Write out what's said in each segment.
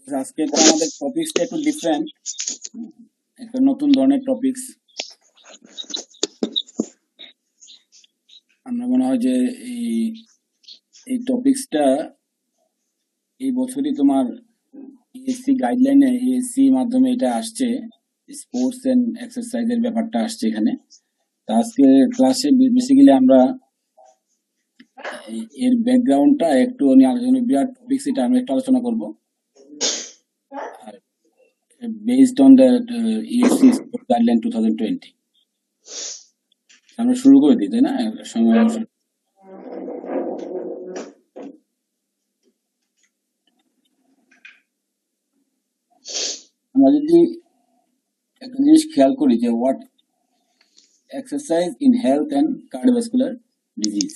আজকে তো আমাদের টপিকসটা একটু ডিফারেন্ট, একটা নতুন ধরনের টপিকস। আমরা মনে হয় যে এই এই টপিকসটা এই বছরই তোমার এএসসি গাইডলাইনে, এএসসি মাধ্যমে এটা আসছে, স্পোর্টস এন্ড এক্সারসাইজের ব্যাপারটা আসছে এখানে। তা আজকে ক্লাসে বেসিক্যালি আমরা এর ব্যাকগ্রাউন্ডটা একটু নিয়ে আলোচনা, বিরাট টপিকস এটা আমরা একটু আলোচনা করব based on the ASC sports guideline 2020। আমরা শুরু করে দিই, তাই না? সময় আমরা যদি একটা জিনিস খেয়াল করি যে what exercise in health and cardiovascular disease.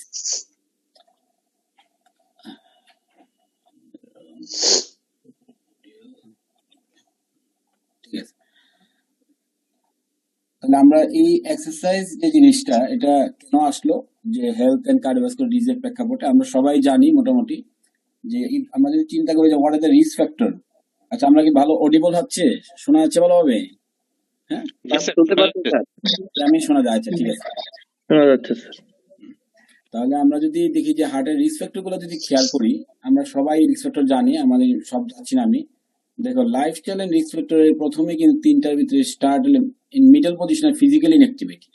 ঠিক আছে, তাহলে আমরা এই এক্সারসাইজ যে জিনিসটা এটা কেন আসলো, যে হেলথ অ্যান্ড কার্ডিওভাস্কুলার ডিজিজের প্রেক্ষাপটে আমরা সবাই জানি মোটামুটি যে আমরা যদি চিন্তা করি যে what are the risk factor. আচ্ছা, আমরা কি ভালো অডিবল হচ্ছে, শোনা যাচ্ছে ভালোভাবে? হ্যাঁ, আমি শোনা যাচ্ছে, ঠিক আছে, শোনা যাচ্ছে স্যার। তাহলে আমরা যদি দেখি যে হার্টের রিস্ক ফ্যাক্টর গুলো যদি খেয়াল করি, আমরা সবাই রিস্ক ফ্যাক্টর জানি, আমাদের সব যাচ্ছি না আমি। দেখো, লাইফস্টাইল এন্ড রিস্ক ফ্যাক্টরের প্রথমে কিন্তু তিনটার ভিতরে স্টার্ট ইন মিডল পজিশনে physical inactivity.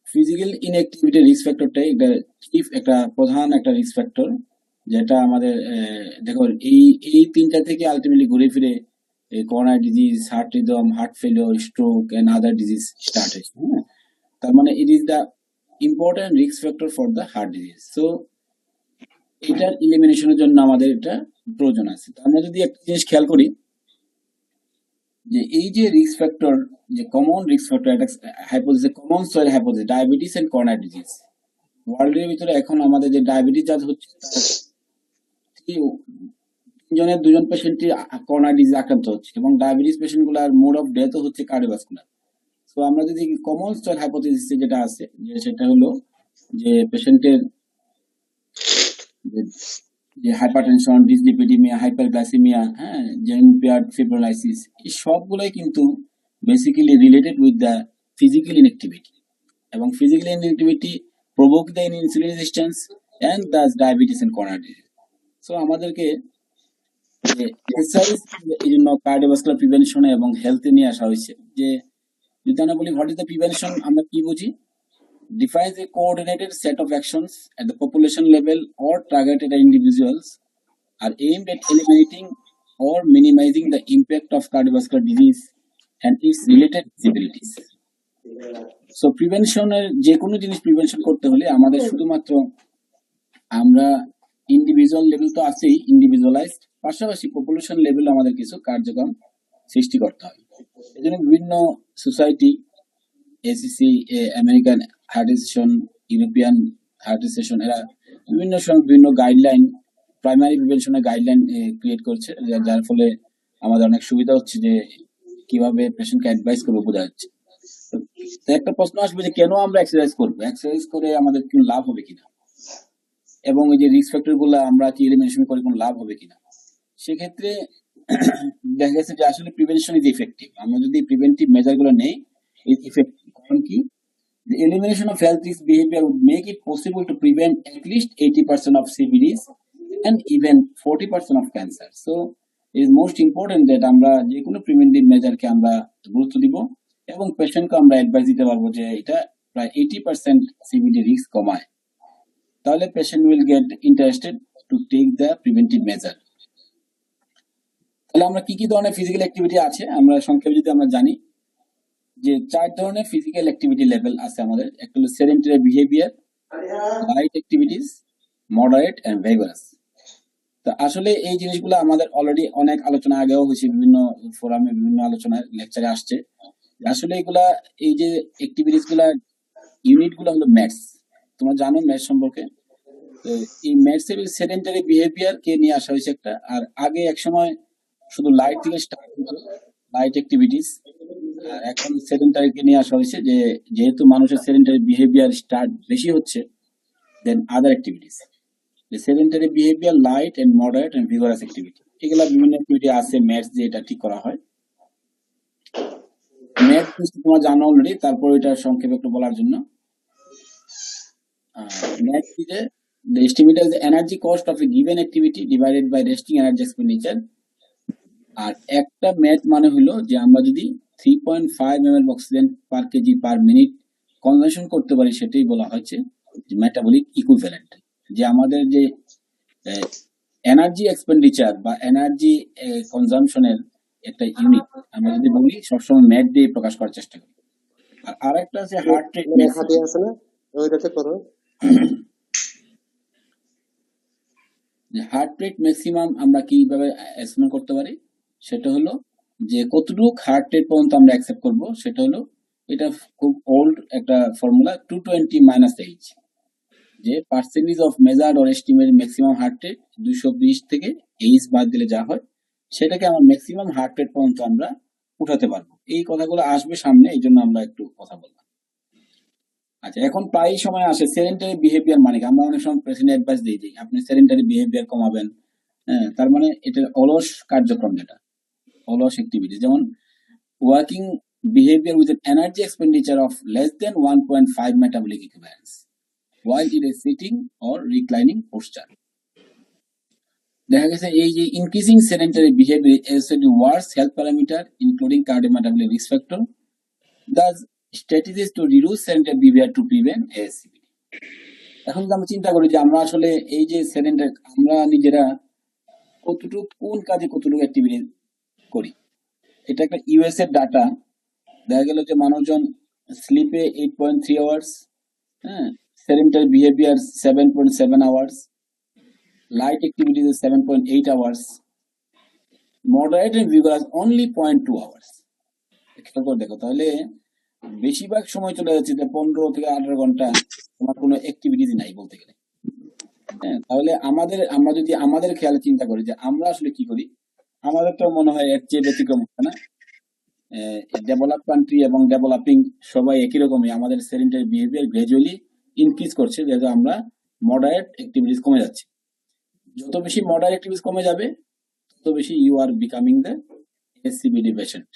Physical inactivity risk ফ্যাক্টরটাই একটা চিফ, একটা প্রধান একটা রিস্ক ফ্যাক্টর, যেটা আমাদের দেখো এই এই তিনটা থেকে আলটিমেটলি ঘুরে ফিরে corona disease, heart rhythm, heart failure, stroke and other disease start হয়েছে। হ্যাঁ, তার মানে it is the important risk factor for the heart disease. So এটার ইলিমিনেশনের জন্য আমাদের এটা প্রয়োজন আছে। তো আমরা যদি একটা জিনিস খেয়াল করি যে এই যে রিস্ক ফ্যাক্টর, যে কমন রিস্ক ফ্যাক্টর, এটা hypothesis, common soil hypothesis, diabetes and coronary disease. ওয়ার্ল্ডের ভিতরে এখন আমাদের যে ডায়াবেটিস যাদের হচ্ছে, তিনজনের দুজন পেশেন্টই করোনারি ডিজিজ আক্রান্ত হচ্ছে, এবং ডায়াবেটিস পেশেন্ট গুলার মোড অফ ডেথ হচ্ছে কার্ডিওভাস্কুলার। তো আমরা যদি কমন সয়েল হাইপোথিসিস যেটা আছে, যে সেটা হলো যে পেশেন্টের যে হাইপারটেনশন, ডিসলিপিডিমিয়া, হাইপারগ্লাইসেমিয়া, হ্যাঁ, যে ইম্পেয়ার্ড ফিব্রোলাইসিস, এই সবগুলোই কিন্তু basically related with the physical inactivity, এবং physical inactivity provoke the insulin resistance and thus diabetes and coronary disease. So আমাদেরকে এক্সারসাইজ এই জন্য কার্ডিওভাস্কুলার প্রিভেনশন এবং হেলথে নিয়ে আসা হয়েছে। যে যদি আমরা বলি হোয়াট ইজ দ্য প্রিভেনশন, আমরা কি বুঝি? Defines a coordinated set of actions at the population level or targeted at individuals are aimed at eliminating or minimizing the impact of cardiovascular disease and its related disabilities. So prevention এর যে কোনো জিনিস prevention করতে হলে আমাদের শুধুমাত্র আমরা individual level তো আছেই, ইন্ডিভিজুয়ালাইজড, পাশাপাশি পপুলেশন লেভেল আমাদের কিছু কার্যক্রম সৃষ্টি করতে হবে। এই জন্য বিভিন্ন society, ACC, American heart association, European heart association, এরা বিভিন্ন সময় বিভিন্ন গাইডলাইন, প্রাইমারি প্রিভেনশনের গাইডলাইন ক্রিয়েট করছে, যার ফলে আমাদের অনেক সুবিধা হচ্ছে যে কিভাবে পেশেন্টকে অ্যাডভাইস করবো বোঝা যাচ্ছে। তো একটা প্রশ্ন আসবে যে কেন আমরা এক্সারসাইজ করবো, এক্সারসাইজ করে আমাদের কি লাভ হবে কিনা, এবং এই যে রিস্ক ফ্যাক্টর গুলো আমরা কি এলিমিনেশন করে কোনো লাভ হবে কিনা। সেক্ষেত্রে দেখা গেছে যে আসলে প্রিভেনশন ইজ ইফেক্টিভ। আমরা যদি প্রিভেন্টিভ মেজার গুলো নেই, ইফেক্টিভ। কারণ কি, the elimination of health risk behavior would make it possible to prevent at least 80% of CVDs and even 40% of cancer. So it is most important that আমরা যে কোনো preventive মেজারকে আমরা গুরুত্ব দিব, এবং পেশেন্টকে আমরা অ্যাডভাইস দিতে পারবো যে এটা প্রায় 80% CVD রিস্ক কমায়। তাহলে patient will get interested to take the preventive measure. তাহলে আমরা কি কি ধরনের ফিজিক্যাল অ্যাক্টিভিটি আছে আমরা সংক্ষেপে যদি আমরা জানি, যে 4 ধরনের ফিজিক্যাল অ্যাক্টিভিটি লেভেল আছে আমাদের। একটা হলো sedentary behaviour, light activities, moderate and vigorous. তো আসলে এই জিনিসগুলো আমাদের অলরেডি অনেক আলোচনা আগেও হয়েছে, বিভিন্ন ফোরামে, বিভিন্ন আলোচনায়, লেকচারে আসছে। আসলে এগুলা, এই যে অ্যাক্টিভিটিস গুলা, ইউনিট গুলো হলো ম্যাথস। তোমরা জানো ম্যাথস সম্পর্কে। এই ম্যাথস এর সেডেন্টারি বিহেভিয়ার কে নিয়ে আসা হয়েছে একটা। আর আগে এক সময় শুধু লাইট থেকে স্টার্ট হতো, লাইট অ্যাক্টিভিটিস। এখন সেডেন্টারি কে নিয়ে আসা হয়েছে, যে যেহেতু মানুষের সেডেন্টারি বিহেভিয়ার স্টার্ট বেশি হচ্ছে then other activities. Sedentary behaviour, light and moderate and vigorous activity, এগুলা বিভিন্ন অ্যাক্টিভিটি আছে ম্যাথস দিয়ে এটা ঠিক করা হয়। ম্যাথস তোমরা জানো অলরেডি, তারপর এটা সংক্ষেপে একটু বলার জন্য ম্যাথ দিতে the estimate is the energy cost of a given activity divided by resting energy expenditure। আর একটা ম্যাথ মানে হলো যে আমরা যদি 3.5 ml অক্সিজেন পার কেজি পার মিনিট কনজাম্পশন করতে পারি, সেটাই বলা হচ্ছে মেটাবলিক ইকুইভ্যালেন্ট। যে আমাদের যে এনার্জি এক্সপেন্ডিচার বা এনার্জি কনজাম্পশনের একটা ইউনিট আমরা যদি বলি, সবসময় ম্যাথ দিয়ে প্রকাশ করার চেষ্টা করি। আর আরেকটা আছে হার্ট রেট হাতে আছে না, ওইটাতে করো। হার্ট রেট ম্যাক্সিমাম আমরা কিভাবে এস্টিমেট করতে পারি, সেটা হলো যে কতটুকু হার্ট রেট পর্যন্ত আমরা অ্যাকসেপ্ট করব, সেটা হলো এটা খুব ওল্ড একটা ফর্মুলা 220 মাইনাস এইচ, যে percentage of measured or estimate maximum heart rate 220 থেকে এইচ বাদ দিলে যা হয়, সেটাকে আমরা ম্যাক্সিমাম হার্ট রেট পর্যন্ত আমরা উঠাতে পারবো। এই কথাগুলো আসবে সামনে, এই জন্য আমরা একটু কথা বললাম। আচ্ছা, এখন প্রায় সময় আসে সেডেন্টারি বিহেভিয়ার মানে কি? আমরা অনেক সময় পেশেন্ট অ্যাডভাইস দিই যে আপনি সেডেন্টারি বিহেভিয়ার কমাবেন। হ্যাঁ, তার মানে এটা অলস কার্যক্রম, যেটা অলস অ্যাক্টিভিটি, যেমন working behaviour with energy expenditure of less than 1.5 metabolic equivalence while it is sitting or reclining posture। দেখা গেছে এই যে increasing sedentary behaviour associated worse health parameter including cardiometabolic risk factor, thus strategies to reduce sedentary behavior to prevent ASCVD। এখন যদি আমরা চিন্তা করি যে আমরা আসলে এই যে সেডেন্টারি, আমরা নিজেরা কতটুকু কোন কাজে কতটুকু অ্যাক্টিভিটি করি, এটা একটা ইউএস এর ডাটা। দেখা গেল যে মানুষজন স্লিপে 8.3 আওয়ার্স, হ্যাঁ, sedentary behaviour 7.7 hours, light activities 7.8 hours, moderate and vigorous only 0.2 hours. খেয়াল করে দেখো, তাহলে বেশিরভাগ সময় চলে যাচ্ছে যে 15 থেকে 18 ঘন্টা তোমার কোনো অ্যাক্টিভিটিস নাই বলতে গেলে। হ্যাঁ, তাহলে আমরা যদি আমাদের খেয়াল চিন্তা করি যে আমরা আসলে কি করি, আমাদের তো মনে হয় এর চেয়ে ব্যতিক্রম হচ্ছে না। ডেভেলপ কান্ট্রি এবং ডেভেলপিং সবাই একই রকমই আমাদের সেডেন্টারি বিহেভিয়ার গ্রাজুয়ালি ইনক্রিজ করছে, যেহেতু আমরা মডারেট অ্যাক্টিভিটিস কমে যাচ্ছে। যত বেশি মডারেট অ্যাক্টিভিটিস কমে যাবে, তত বেশি you are becoming the SCBD patient.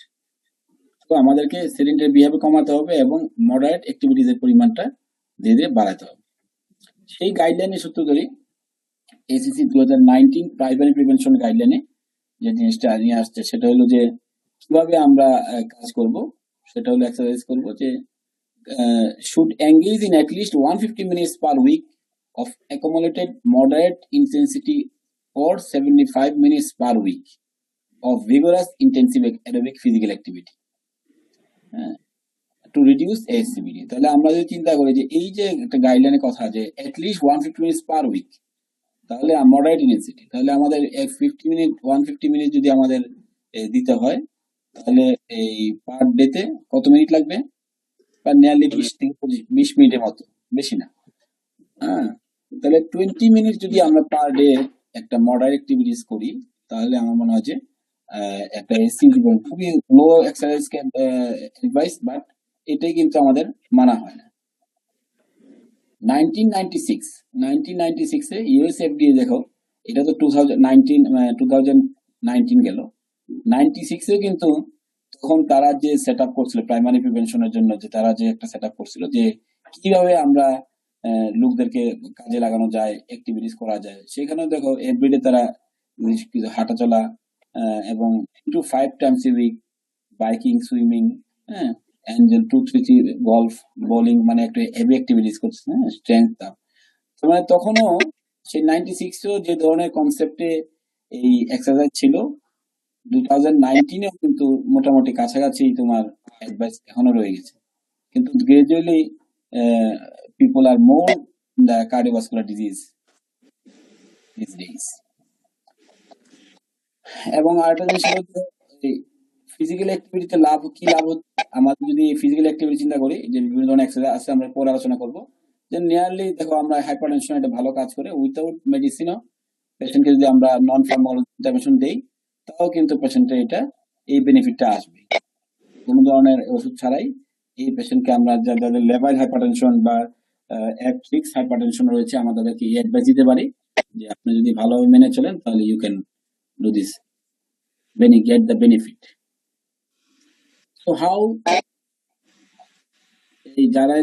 তো আমাদেরকে সেডেন্টারি বিহেভিয়ার কমাতে হবে এবং মডারেট অ্যাক্টিভিটিস এর পরিমাণটা ধীরে ধীরে বাড়াতে হবে। সেই গাইডলাইনের সূত্র ধরে এসিসি 2019 প্রাইমারি প্রিভেনশন গাইডলাইনে যে জিনিসটা নিয়ে আসছে, সেটা হলো যে কিভাবে আমরা কাজ করব, সেটা হলো এক্সারসাইজ করব যে should engage in at least 150 minutes per week of accumulated moderate intensity or 75 minutes per week of vigorous intensive aerobic physical activity to reduce ASCVD। তাহলে আমরা যদি চিন্তা করি যে এই যে একটা গাইডলাইনের কথা, যে at least 150 minutes per week, তাহলে মডারেট ইন্টেন্সিটি, তাহলে আমাদের 150 মিনিট যদি আমাদের দিতে হয়, তাহলে এই পার ডেতে কত মিনিট লাগবে? নিয়ারলি 20 থেকে 20 মিনিটের মতো, বেশি না। হ্যাঁ, তাহলে 20 মিনিট যদি আমরা পার ডে একটা মডারেট অ্যাক্টিভিটিস করি, তাহলে আমার মনে হয় যে একটা এসসিবি খুবই লো এক্সারসাইজ অ্যাডভাইস, বাট এটাই কিন্তু আমাদের মানা হয় না। 1996 এ ইউএস এফডিএ, দেখো এটা তো 2019 গেল, 96 এ কিন্তু তখন তারা যে সেট আপ করছিল প্রাইমারি প্রিভেনশনের জন্য, যে তারা যে একটা সেট আপ করছিল যে কিভাবে আমরা লোকদেরকে কাজে লাগানো যায়, অ্যাক্টিভিটিস করা যায়, সেখানে দেখো এভরিডে তারা হাঁটা চলা এবং 2 to 5 times a week biking, swimming, হ্যাঁ, অ্যান্ড 2-3 গলফ, বোলিং, মানে একটা হেভি অ্যাক্টিভিটিস করছে, হ্যাঁ, স্ট্রেংথ। মানে তখনও সেই 96 যে ধরনের কনসেপ্টে এই এক্সারসাইজ ছিল, 2019 কিন্তু মোটামুটি কাছাকাছি তোমার অ্যাডভাইস এখনো রয়ে গেছে। কিন্তু gradually people are more the cardiovascular disease this days. এবং আরেকটা জিনিস হলো ফিজিক্যাল অ্যাক্টিভিটিতে লাভ হচ্ছে আমাদের, যদি ফিজিক্যাল অ্যাক্টিভিটি চিন্তা করি, যে বিভিন্ন ধরনের এক্সারসাইজ আছে, আমরা পরে আলোচনা করবো। যে নিয়ারলি দেখো আমরা হাইপারটেনশন এটা ভালো কাজ করে, উইথাউট মেডিসিনও পেশেন্টকে যদি আমরা নন ফার্মাকোলজিক্যাল ইন্টারভেনশন দেই, তাও কিন্তু পেশেন্টের এটা এই বেনিফিটটা আসবে। কোনো ধরনের ওষুধ ছাড়াই এই পেশেন্টকে আমরা যাদের লেভাইল হাইপারটেনশন বা অ্যাট্রিক্স হাইপারটেনশন রয়েছে, আমরা তাদেরকে এই অ্যাডভাইস দিতে পারি যে আপনি যদি ভালোভাবে মেনে চলেন তাহলে you can do this get the benefit. So how এই যারা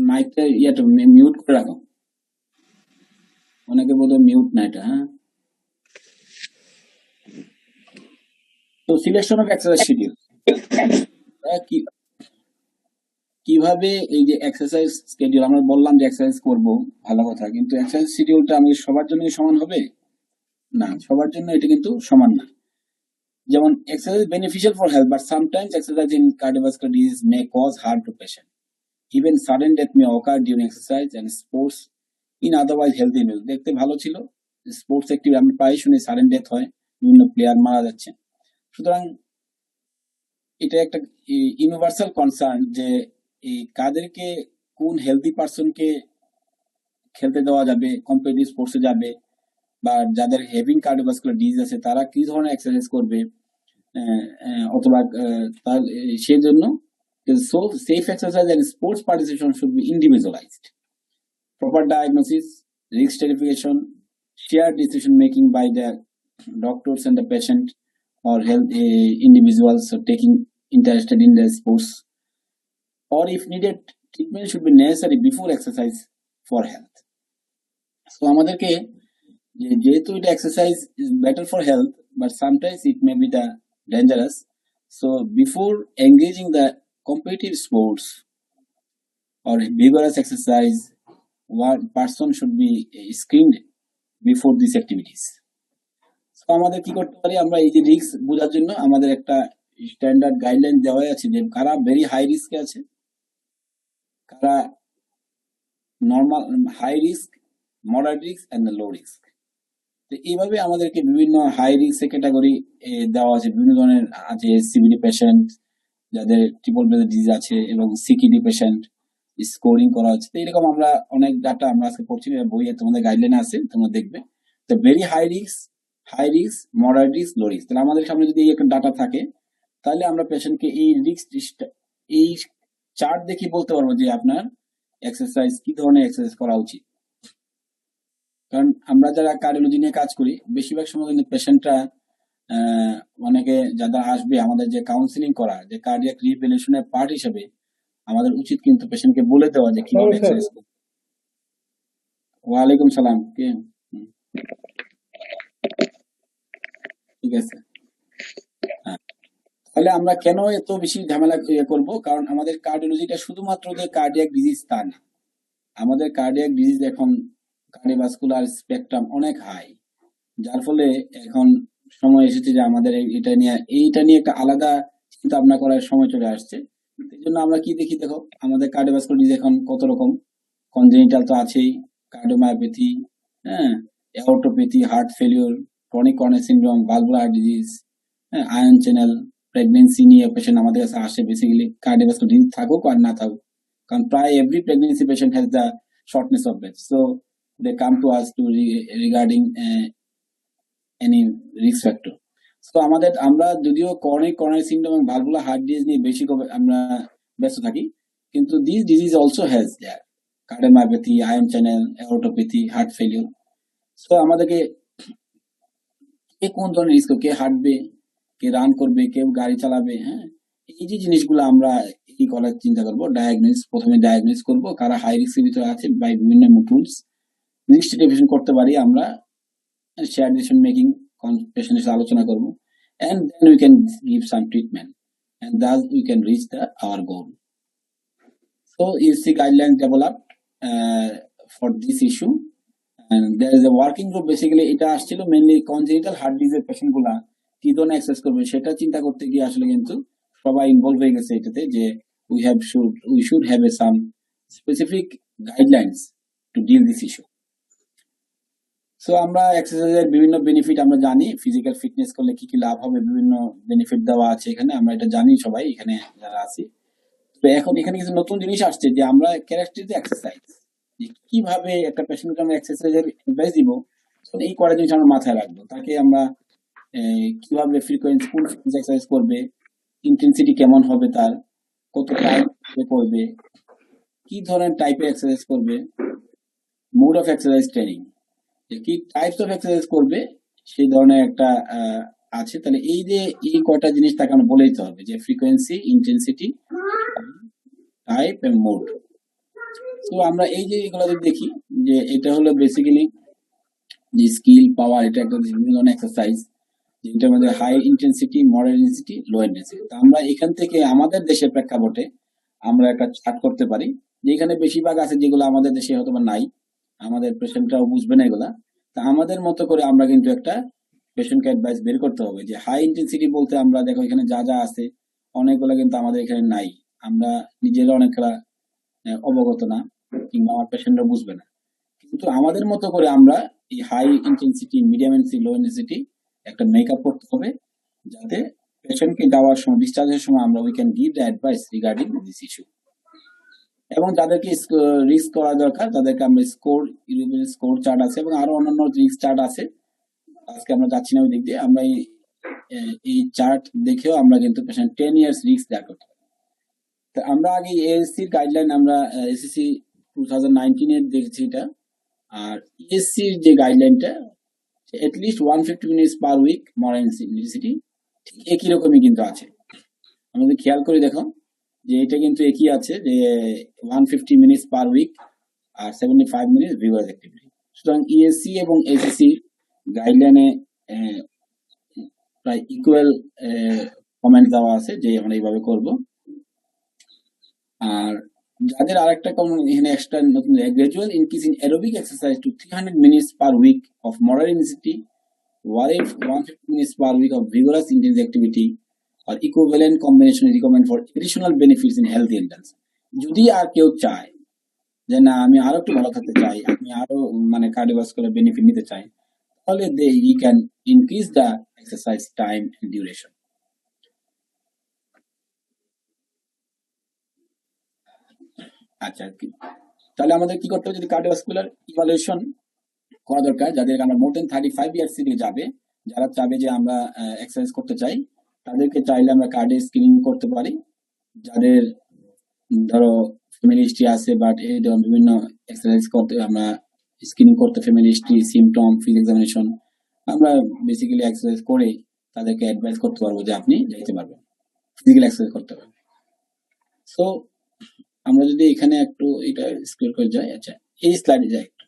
মাইকটা ইয়েটা মিউট করে রাখো, অনেকে বোধহয় মিউট না এটা, হ্যাঁ। তো সিলেকশন অফ এক্সারসাইজ শিডিউল, কিভাবে এই যে এক্সারসাইজ স্কেডিউল আমরা বললাম যে এক্সারসাইজ করব, ভালো কথা, কিন্তু এক্সারসাইজ শিডিউলটা আমি সবার জন্য সমান হবে না, সবার জন্য এটা কিন্তু সমান না। যেমন exercise beneficial for health, but sometimes exercise in cardiovascular disease may cause harm to patient. Even sudden death may occur during exercise and sports in otherwise healthy news. দেখতে ভালো ছিল, স্পোর্টস অ্যাক্টিভ আমি প্রায় শুনি সাডেন ডেথ হয়, বিভিন্ন player মারা যাচ্ছে। সুতরাং এটা একটা ইউনিভার্সাল কনসার্ন যে এই কাদেরকে, কোন হেলদি পার্সনকে খেলতে দেওয়া যাবে, কম্পিটিটিভ স্পোর্টসে যাবে, বা যাদের হেভিং কার্ডিওভাস্কুলার ডিজিজ আছে তারা কি ধরনের এক্সারসাইজ করবে, অথবা তার সেজন্য so safe exercise and sports participation should be individualized. Proper diagnosis, risk stratification, shared decision making by the doctors and the patient or health individuals taking interested in the sports, or if needed treatment should be necessary before exercise for health. So আমাদেরকে যেহেতু এটা exercise is better for health but sometimes it may be the dangerous, so before engaging the competitive sports or vigorous exercise, one person should be screened before these activities. So আমাদের কি করতে পারি, আমরা এই যে রিস্ক বোঝার জন্য আমাদের একটা স্ট্যান্ডার্ড গাইডলাইন দেওয়া আছে যে কারা ভেরি হাই রিস্কে আছে, কারা normal high risk, moderate risk and low risk. তো এইভাবে আমাদেরকে বিভিন্ন হাই রিস্ক ক্যাটাগরি দেওয়া আছে, বিভিন্ন ধরনের আছে, সিভিডি পেশেন্ট, যাদের ট্রিপল ব্রেথ ডিজিজ আছে, এবং সিকিডি পেশেন্ট স্কোরিং করা হচ্ছে। তো এরকম আমরা অনেক ডাটা আমরা আজকে পড়ছি, বইয়ে তোমাদের গাইডলাইন আছে, তোমরা দেখবে। তো very high risk, moderate risk, low risk. তাহলে আমাদের সামনে যদি এই একটা ডাটা থাকে, তাহলে আমরা পেশেন্টকে এই রিস্ক, এই চার্ট দেখে বলতে পারবো যে আপনার এক্সারসাইজ, কি ধরনের এক্সারসাইজ করা উচিত। কারণ আমরা যারা কার্ডিওলজি নিয়ে কাজ করি, বেশিরভাগ সময় কিন্তু পেশেন্টরা, অনেকে যারা আসবে আমাদের যে কাউন্সিলিং করা, যে কার্ডিয়াক রিহ্যাবিলিটেশনের পার্ট হিসেবে আমাদের উচিত কিন্তু পেশেন্টকে বলে দেওয়া যে কিভাবে এক্সারসাইজ করবে। ওয়ালাইকুম সালাম, কে? ঠিক আছে, হ্যাঁ। তাহলে আমরা কেন এত বেশি ঝামেলা করব? কারণ আমাদের কার্ডিওলজিটা শুধুমাত্র যে কার্ডিয়াক ডিজিজ তা না, আমাদের কার্ডিয়াক ডিজিজ এখন কার্ডিওভাস্কুলার স্পেকট্রাম অনেক হাই, যার ফলে এখন সময় এসেছে যে আমাদের এইটা নিয়ে একটা আলাদা চিন্তা ভাবনা করার সময় চলে আসছে। এই জন্য আমরা কি দেখি, দেখো আমাদের কার্ডিওভাস্কুলার ডিজিজ এখন কত রকম, কনজেনিটাল তো আছেই, কার্ডিওমায়োপ্যাথি, হ্যাঁ, aortopathy, heart failure, chronic coronary syndrome, valvular heart disease, হ্যাঁ, আয়ন চ্যানেল, প্রেগনেন্সি নিয়ে পেশেন্ট আমাদের কাছে আসে, বেসিক্যালি কার্ডিওভাস্কুলার ডিজিজ থাকুক আর না থাকুক, কারণ প্রায় every pregnancy patient has the shortness of breath, so they come to us to regarding any risk factor. So আমরা যদিও ক্রনিক কর্নিয়া সিনড্রোম এবং ভালভুলার হার্ট ডিজিজ নিয়ে বেশি আমরা ব্যস্ত থাকি, কিন্তু this disease also has their cardiomyopathy, ion channel, aortopathy, heart failure. So আমাদেরকে কে কোন ধরনের রিস্ক, কে হাঁটবে, কে রান করবে, কেউ গাড়ি চালাবে, হ্যাঁ, এই যে জিনিসগুলো আমরা কি করার চিন্তা করবো, প্রথমে ডায়াগনোস করবো কারা হাই রিস্কের ভিতরে আছে, বাই বিভিন্ন টুলস রিস্ক স্ট্রাটিফিকেশন করতে পারি আমরা, শেয়ার ডিসিশন মেকিং পেশেন্টের সাথে আলোচনা করবো, and then we can give some treatment, and thus we can reach our goal. So ESC guidelines developed for this issue, and there is a working group. Basically এটা আসছিল mainly congenital heart ডিজিজের patient গুলা কি ধরনের exercise করবে সেটা চিন্তা করতে গিয়ে আসলে কিন্তু সবাই ইনভলভ হয়ে গেছে এটাতে, যে we should have some specific guidelines to deal this issue. So আমরা এক্সারসাইজের বিভিন্ন বেনিফিট আমরা জানি, ফিজিক্যাল ফিটনেস করলে কি কি লাভ হবে, বিভিন্ন বেনিফিট দেওয়া আছে এখানে, আমরা এটা জানি সবাই এখানে যারা আছি। তো এখন এখানে কিছু নতুন জিনিস আসছে যে আমরা ক্যারেক্টারিস্টিক এক্সারসাইজ, যে কিভাবে একটা পেশেন্টকে আমরা এক্সারসাইজের অ্যাডভাইস দিব, তখন এই কয়টা জিনিস আমরা মাথায় রাখবো। তাকে আমরা কিভাবে ফ্রিকোয়েন্সি, কোন এক্সারসাইজ করবে, ইন্টেন্সিটি কেমন হবে, তার কত টাইম করবে, কি ধরনের টাইপের এক্সারসাইজ করবে, মোড অফ এক্সারসাইজ ট্রেনিং, যে কি টাইপস অফ এক্সারসাইজ করবে সেই ধরনের একটা আছে। তাহলে এই যে এই কয়টা জিনিস তাকে আমরা বলে দিতে হবে, যে ফ্রিকোয়েন্সি, ইন্টেন্সিটি, টাইপ এবং মোড। তো আমরা এই যে এগুলো যদি দেখি, যে এটা হলো বেসিক্যালি যে স্কিল পাওয়ার, এটা একটা বিভিন্ন ধরনের এক্সারসাইজ, যেটার মধ্যে high intensity, moderate intensity, low intensity. তো আমরা এখান থেকে আমাদের দেশের প্রেক্ষাপটে আমরা একটা চার্ট করতে পারি, যে এখানে বেশিরভাগ আছে যেগুলো আমাদের দেশে হয়তো বা নাই, আমাদের পেশেন্টরাও বুঝবে না এগুলা। তা আমাদের মতো করে আমরা কিন্তু একটা পেশেন্টকে অ্যাডভাইস বের করতে হবে, যে হাই ইন্টেন্সিটি বলতে আমরা দেখো এখানে যা যা আছে অনেকগুলো কিন্তু আমাদের এখানে নাই, আমরা নিজেরা অনেকগুলা অবগত না, কিংবা আমার পেশেন্টরা বুঝবে না। কিন্তু আমাদের মতো করে আমরা এই high intensity, medium intensity, low intensity একটা মেকআপ করতে হবে, যাতে পেশেন্টকে যাওয়ার সময়, ডিসচার্জের সময় আমরা we can give the advice regarding this issue. এবং যাদেরকে রিস্ক করা দরকার তাদেরকে আমরা স্কোর চার্ট আছে, এবং আরো অন্যান্য রিস্ক চার্ট আছে, আজকে আমরা যাচ্ছি না ওই দিক দিয়ে। আমরা এই চার্ট দেখেও আমরা কিন্তু পেশেন্ট 10 ইয়ার্স রিস্ক দেওয়া করতে পারি। তো আমরা আগে এএসসির গাইডলাইন, আমরা এসএসসি 2019 এর দেখেছি এটা, আর ইএসসির যে গাইডলাইনটা at least 150 minutes per week modern intensity, ঠিক একই রকমই কিন্তু আছে। আমাদের খেয়াল করে দেখো যে এটা কিন্তু একই আছে, যে 150 মিনিটস পার উইক আর 75 মিনিটস ভিউয়ার্স অ্যাক্টিভিটি। সুতরাং ইএসসি এবং এসএসসি গাইডলাইনে প্রায় ইকুয়াল কমেন্ট দেওয়া আছে যে আমরা এইভাবে করব। আর যাদের আরেকটা কমন এখানে এক্সট্রা নতুন, gradual increase in aerobic exercise to 300 minutes per week of moderate intensity, while 150 minutes per week of vigorous intense activity or equivalent combination is recommended for additional benefits in healthy adults. যদি আর কেউ চায় যে না আমি আরো একটু ভালো থাকতে চাই, আমি আরো মানে কার্ডিওভাস্কুলার বেনিফিট নিতে চাই, তাহলে he can increase the exercise time and duration. আচ্ছা, তাহলে আমাদের কি করতে হবে, যদি কার্ডিওভাস্কুলার ইভালুয়েশন করা দরকার, যাদের আমরা মোর দেন 35 ইয়ার্স থেকে যাবে, যারা চাবে যে আমরা এক্সারসাইজ করতে চাই, তাদেরকে চাইলে আমরা কার্ডিও স্ক্রিনিং করতে পারি। যাদের ধরো ফ্যামিলি হিস্ট্রি আছে, বাট এই বিভিন্ন এক্সারসাইজ করতে আমরা স্ক্রিনিং করতে, family history, symptom, physical examination, আমরা বেসিক্যালি এক্সারসাইজ করে তাদেরকে অ্যাডভাইস করতে পারবো যে আপনি যাইতে পারবেন, ফিজিক্যাল এক্সারসাইজ করতে পারবেন। সো আমরা যদি এখানে একটু এটা স্ক্রল করে যাই, আচ্ছা এই স্লাইডে যাই একটু,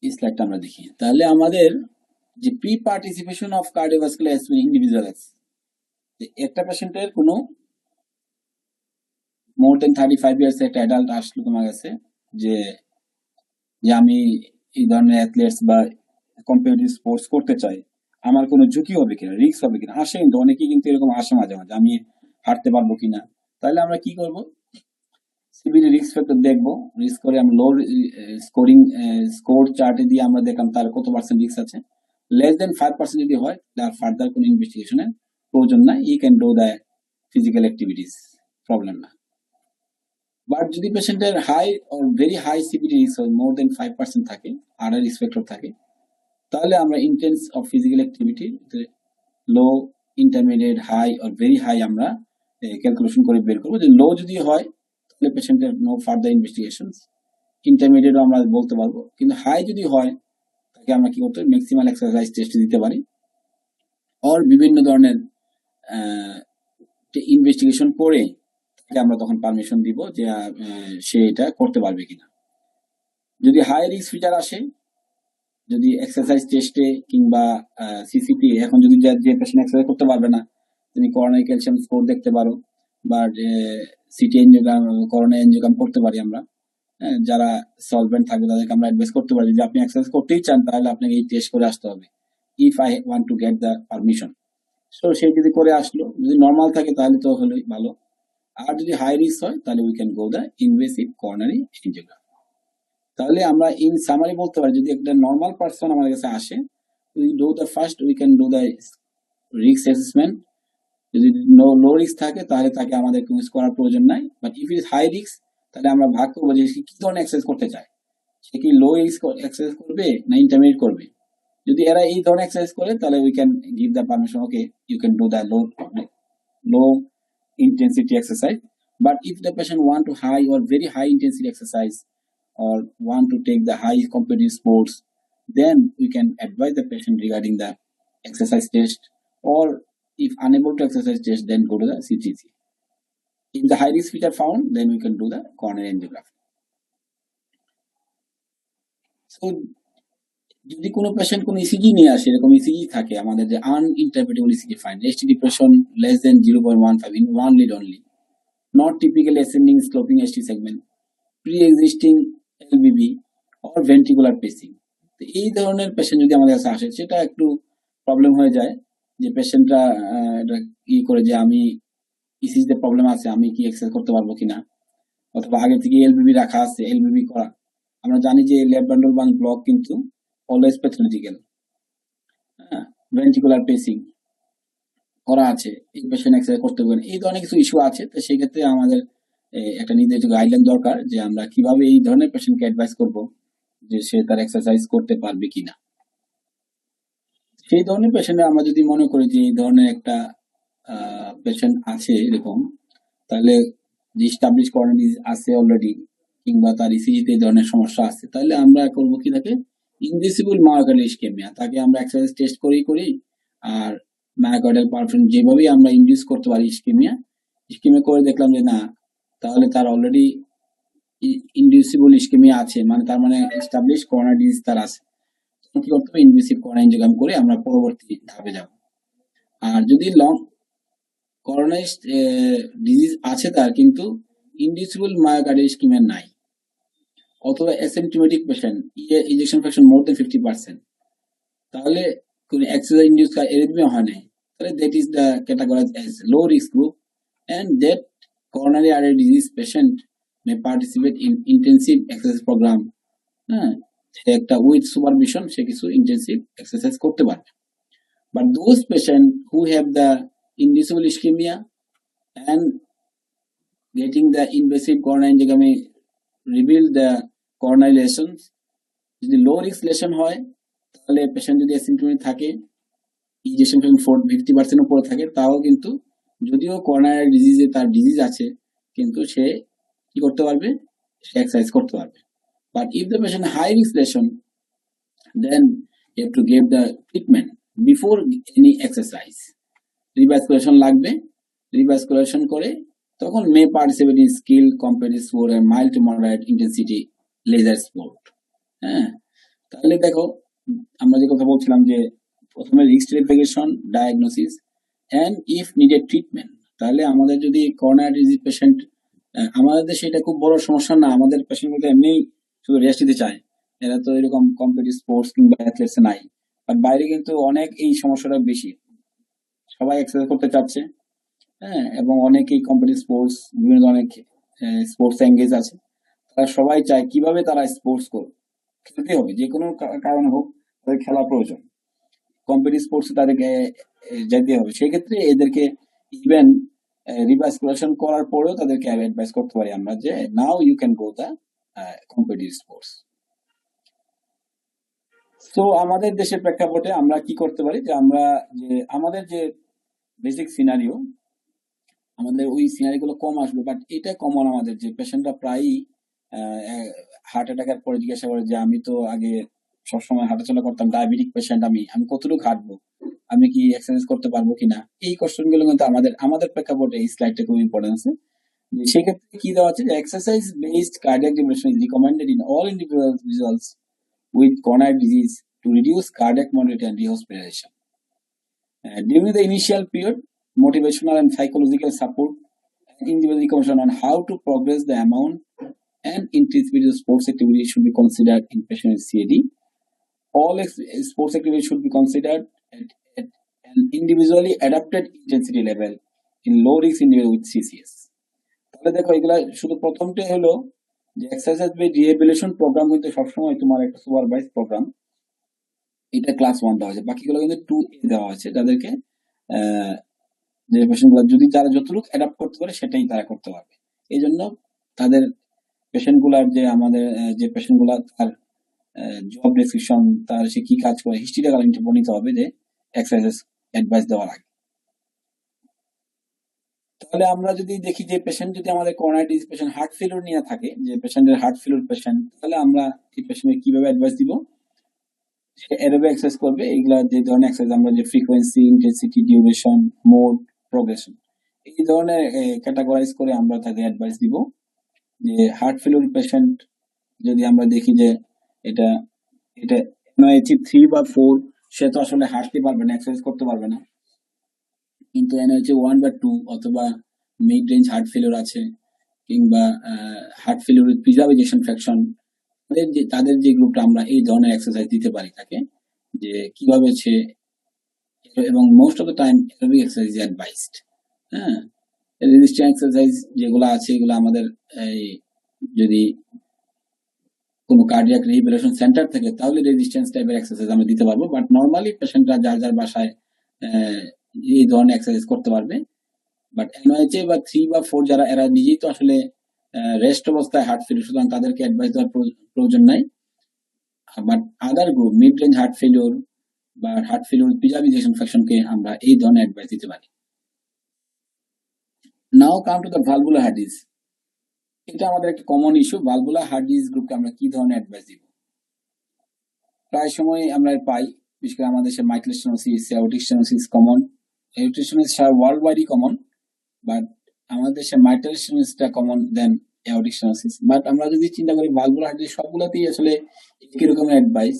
এই স্লাইডটা আমরা দেখি, তাহলে আমাদের যে pre participation of cardiovascular individual আছে, একটা পেশেন্টের কোনো মোর দেন 35 ইয়ার্স একটা অ্যাডাল্ট আসলো তোমার কাছে, যে আমি এই ধরনের অ্যাথলেটস বা কম্পিটিটিভ স্পোর্টস করতে চাই, আমার কোনো ঝুঁকি হবে কিনা, রিস্ক হবে কিনা, আসে কিন্তু অনেকেই কিন্তু এরকম আসে মাঝে মাঝে, আমি হাঁটতে পারবো কিনা। তাহলে আমরা কি করব, সিবিডি রিস্ক ফ্যাক্টর দেখবো, রিস্ক করে আমরা লো স্কোর চার্টে দিয়ে আমরা দেখলাম তার কত পার্সেন্ট রিস্ক আছে। লেস দেন 5% যদি হয় তার ফার্দার কোনো ইনভেস্টিগেশনের প্রয়োজন না, he can do the physical activities, problem না। বাট যদি পেশেন্টের high or very high CBD risk হয়, মোর দেন 5% থাকে, আর রিস্ক ফ্যাক্টর থাকে, তাহলে আমরা intense of physical activity low, intermediate, high or very high আমরা ক্যালকুলেশন করে বের করবো। যে লো যদি হয় তাহলে পেশেন্টের নো ফার্দার ইনভেস্টিগেশন, ইন্টারমিডিয়েটও আমরা বলতে পারবো, কিন্তু হাই যদি হয় তাকে আমরা কি করতে পারি, ম্যাক্সিমাল এক্সারসাইজ টেস্ট দিতে পারি, আর বিভিন্ন ধরনের ইনভেস্টিগেশন করে আমরা তখন পারমিশন দিব যে সে এটা করতে পারবে কিনা। যদি হাই রিস্ক ফিচার আসে, যদি এক্সারসাইজ টেস্টে কিংবা সিসিপি, এখন যদি যে পেশেন্ট এক্সারসাইজ করতে পারবে না, তুমি করোনারি ক্যালসিয়াম স্কোর দেখতে পারো, বা সিটি এনজিওগ্রাম, করোনা এনজিওগ্রাম করতে পারি আমরা। যারা সলভেন্ট থাকবে তাদেরকে আমরা অ্যাডভাইস করতে পারি যে আপনি এক্সারসাইজ করতেই চান তাহলে আপনাকে এই টেস্ট করে আসতে হবে, if I want to get the permission. So সে যদি করে আসলো, যদি নর্মাল থাকে তাহলে তো হলোই ভালো, আর যদি হাই রিস্ক হয় তাহলে we can go the invasive coronary angiogram. তাহলে আমরা ইন সামারি বলতে পারি, যদি একটা নর্মাল পারসন আমাদের কাছে আসে, we do the first, we can do the risk assessment. যদি লো রিস্ক থাকে তাহলে তাকে আমাদের কোনো করার প্রয়োজন নাই, but if it is high risk তাহলে আমরা ভাগ করবো যে কি ধরনের এক্সারসাইজ করতে চায়, সে কি লো রিস্ক এক্সারসাইজ করবে না ইন্টারমিডিয়েট করবে। যদি এরা এই ধরনের এক্সারসাইজ করে তাহলে we can give the permission, okay you can do the low intensity exercise But if the patient want to high or very high intensity exercise or want to take the high competitive sports, then we can advise the patient regarding the exercise test, or if unable to exercise test, then go to the CTC. If the high risk feature found, then we can do the coronary angiography. So যদি কোনো patient কোনো ECG নিয়ে আসে, এরকম ECG থাকে আমাদের যে uninterpretable ECG find, ST depression less than 0.15 in one lead only, not typically ascending sloping ST segment, pre-existing LBB or ventricular pacing, তো এই ধরনের পেশেন্ট যদি আমাদের কাছে আসে, সেটা একটু প্রবলেম হয়ে যায় যে পেশেন্টরা এটা ই করে যে আমি ইসিজিতে প্রবলেম আছে, আমি কি এক্সারসাইজ করতে পারবো কিনা, অথবা আগে থেকে এলবিবি রাখা আছে, এলবিবি করা। আমরা জানি যে লেফট বান্ডল বান ব্লক কিন্তু অলওয়েজ প্যাথোলজিক্যাল, ভেন্ট্রিকুলার পেসিং করা আছে, এই পেশেন্ট এক্সারসাইজ করতে পারবেন, এই ধরনের কিছু ইস্যু আছে। তো সেই ক্ষেত্রে আমাদের একটা নির্দিষ্ট গাইডলাইন দরকার যে আমরা কিভাবে এই ধরনের পেশেন্টকে অ্যাডভাইস করব যে সে তার এক্সারসাইজ করতে পারবে কিনা। সেই ধরনের পেশেন্টে আমরা যদি মনে করি যে এই ধরনের একটা পেশেন্ট আছে এরকম, তাহলে যে স্টাবলিশ কোরোনারি আছে অলরেডি, কিংবা তার ইসিজিতে এই ধরনের সমস্যা আছে, তাহলে আমরা করবো কি, তাকে ইনভিসিবল মায়োকার্ডিয়াল ইসকেমিয়া, তাকে আমরা এক্সারসাইজ টেস্ট করি আর মায়োকার্ডিয়াল পারফিউশন যেভাবেই আমরা ইনডিউস করতে পারি ইসকেমিয়া করে দেখলাম যে না, তাহলে তার অলরেডি ইনডিউসিবল ইসকেমিয়া আছে, মানে তার মানে এস্টাবলিশ কোরোনারি ডিজিজ তার আছে, কি করতে হবে, ইনভিসিভ কোরোনারি এনজিওগ্রাম করে আমরা পরবর্তী ধাপে যাব। আর যদি লং কোরোনারি ডিজিজ আছে তার, কিন্তু ইনডিউসিবল মায়োকার্ডিয়াল ইসকেমিয়া নাই, অথবা অ্যাসিম্পটোমেটিক পেশেন্ট, ইনজেকশন ফ্র্যাকশন মোর দেন 50%, তাহলে কোনো এক্সারসাইজ ইনডিউস এরিথমিয়া হয় নাই, তাহলে that is the categorise as low risk group, and that coronary artery disease patient may participate in intensive exercise program, হ্যাঁ, সে একটা উইথ সুপারভিশন সে কিছু ইন্টেন্সিভ এক্সারসাইজ করতে পারবে। But those patients who have the inducible ischemia and getting the invasive coronary angiography reveal the coronary lesions, যদি low risk lesson হয়, তাহলে patient যদি asymptomatic থাকে, ইনজেকশন 50% উপরে থাকে, তাও কিন্তু যদিও কোরোনারি ডিজিজে তার ডিজিজ আছে, কিন্তু সে কি করতে পারবে, সে এক্সারসাইজ করতে পারবে। But if the patient high risk lesion, then you have to give the treatment before any exercise. Revascularization লাগবে, রিভাস্কুলেশন করে তখন may participate in skill competitive sport and mild to moderate intensity leisure sport. হ্যাঁ, তাহলে দেখো আমরা যে কথা বলছিলাম যে প্রথমে risk stratification, diagnosis and if needed treatment. তাহলে আমাদের যদি কোরোনারি ডিজিজ পেশেন্ট, আমাদের দেশে এটা খুব বড় সমস্যা না, আমাদের পেশেন্ট গুলো এমনি শুধু রেস্ট দিতে চায়, এরা তো এরকম কম্পিটিটিভ স্পোর্টস কিংবা অ্যাথলেটস নাই। বাট বাইরে কিন্তু অনেক এই সমস্যাটা বেশি, সবাই এক্সারসাইজ করতে চাচ্ছে, হ্যাঁ, এবং অনেকেই কম্পিটিটিভ স্পোর্টস, বিভিন্ন ধরনের স্পোর্টস এঙ্গেজ আছে, তারা সবাই চায় কিভাবে তারা স্পোর্টস করবে, খেলতে হবে, যে কোনো কারণে হোক তাদের খেলা প্রয়োজন, কম্পিটিটিভ স্পোর্টসে তাদেরকে যেতে হবে। সেই ক্ষেত্রে এদেরকে ইভেন রিভাস্কুলেশন করার পরেও তাদেরকে অ্যাডভাইস করতে পারি আমরা যে now you can go the competitive sports. তো আমাদের দেশের প্রেক্ষাপটে আমরা কি করতে পারি, যে আমরা যে আমাদের যে বেসিক সিনারিও, আমাদের ওই সিনারি গুলো কম আসবে, বাট এটা কমন আমাদের যে পেশেন্টরা প্রায়ই হার্ট অ্যাটাকের পরে জিজ্ঞাসা করে যে আমি তো আগে সবসময় হাঁটাচলা করতাম, ডায়াবেটিক পেশেন্ট, আমি কতটুকু হাঁটবো, আমি কি এক্সারসাইজ করতে পারবো কিনা, এই কোশ্চেন গুলো কিন্তু আমাদের প্রেক্ষাপটে এই স্লাইডটা খুব ইম্পর্টেন্ট আছে। সেক্ষেত্রে কি দেওয়া আছে যে exercise based cardiac depression is recommended in all individuals with coronary disease to reduce cardiac mortality and rehospitalization. During the initial period, motivational and psychological support and individual recommendation on how to progress the amount and intensity of sports activity should be considered in patient with CAD. All sports activity should be considered at an individually adapted intensity level in low risk individual with CCS. তাহলে দেখো এগুলা শুধু প্রথমটা হলো যে exercise based rehabilitation programme কিন্তু সবসময় তোমার একটা সুপারভাইজ প্রোগ্রাম, এটা ক্লাস 1 দেওয়া আছে, বাকিগুলো কিন্তু 2A দেওয়া আছে, তাদেরকে যে পেশেন্টগুলো যদি তারা যতটুকু অ্যাডাপ্ট করতে পারে সেটাই তারা করতে পারবে। এই জন্য তাদের পেশেন্টগুলার যে আমাদের যে পেশেন্টগুলা তার জব ডেসক্রিপশন, তার সে কি কাজ করে, হিস্ট্রিটা নিতে হবে যে এক্সারসাইজ অ্যাডভাইস দেওয়ার আগে। তাহলে আমরা যদি দেখি যে পেশেন্ট যদি আমাদের coronary disease patient heart failure নিয়ে থাকে, যে পেশেন্টের হার্ট ফেলিউর পেশেন্ট, তাহলে আমরা এই পেশেন্টকে কিভাবে অ্যাডভাইস দিব? সে অ্যারোবিক এক্সারসাইজ করবে। এগুলা যে ধরনের এক্সারসাইজ আমরা যে frequency, intensity, duration, mode, progression, এই ধরনের ক্যাটাগরাইজ করে আমরা তাকে অ্যাডভাইস দিব যে হার্ট ফেলিউর পেশেন্ট যদি আমরা দেখি যে এটা এটা এনওএইচি 3 বা 4, সে তো আসলে হাঁটতে পারবে না, এক্সারসাইজ করতে পারবে না। কিন্তু এনওএইচি 1 বা 2 অথবা মিড রেঞ্জ হার্ট ফেলিউর আছে, কিংবা heart failure with preservation fraction, তাদের যে গ্রুপটা আমরা এই ধরনের এক্সারসাইজ দিতে পারি তাকে, যে কিভাবে সে, এবং most of the time aerobic exercise is advised. হ্যাঁ, রেজিস্ট্যান্স এক্সারসাইজ যেগুলো আছে এগুলো আমাদের এই যদি কোনো কার্ডিয়াক রিহ্যাবিলিটেশন সেন্টার থেকে, তাহলে রেজিস্ট্যান্স টাইপের এক্সারসাইজ আমরা দিতে পারবো। বাট নর্মালি পেশেন্টরা যার যার বাসায় এই ধরনের এক্সারসাইজ করতে পারবে। বাট এনওএইচএ বা 3 বা 4 যারা, এরা নিজেই তো আসলে রেস্ট অবস্থায় হার্ট ফেলিউর, সুতরাং তাদেরকে অ্যাডভাইস দেওয়ার প্রয়োজন নাই। But other group, mid range heart failure বা হার্ট ফেলিউর প্রিজার্ভেশন ফ্র্যাকশনকে আমরা এই ধরনের অ্যাডভাইস দিতে পারি। Now come to the valvular heart disease. এটা আমাদের একটা common issue. Valvular heart disease গ্রুপকে আমরা কি ধরনের অ্যাডভাইস দিব? প্রায় সময় আমরা পাই, বিশেষ করে আমাদের দেশে mitral stenosis, aortic stenosis common. Aortic stenosis world ওয়াইডই কমন, বাট আমাদের দেশে মাইট্রাল স্টেনোসিসটা common than aortic stenosis. But আমরা যদি চিন্তা করি ভালভুলার হার্ট ডিজিজ সবগুলোতেই আসলে একই রকমের অ্যাডভাইস।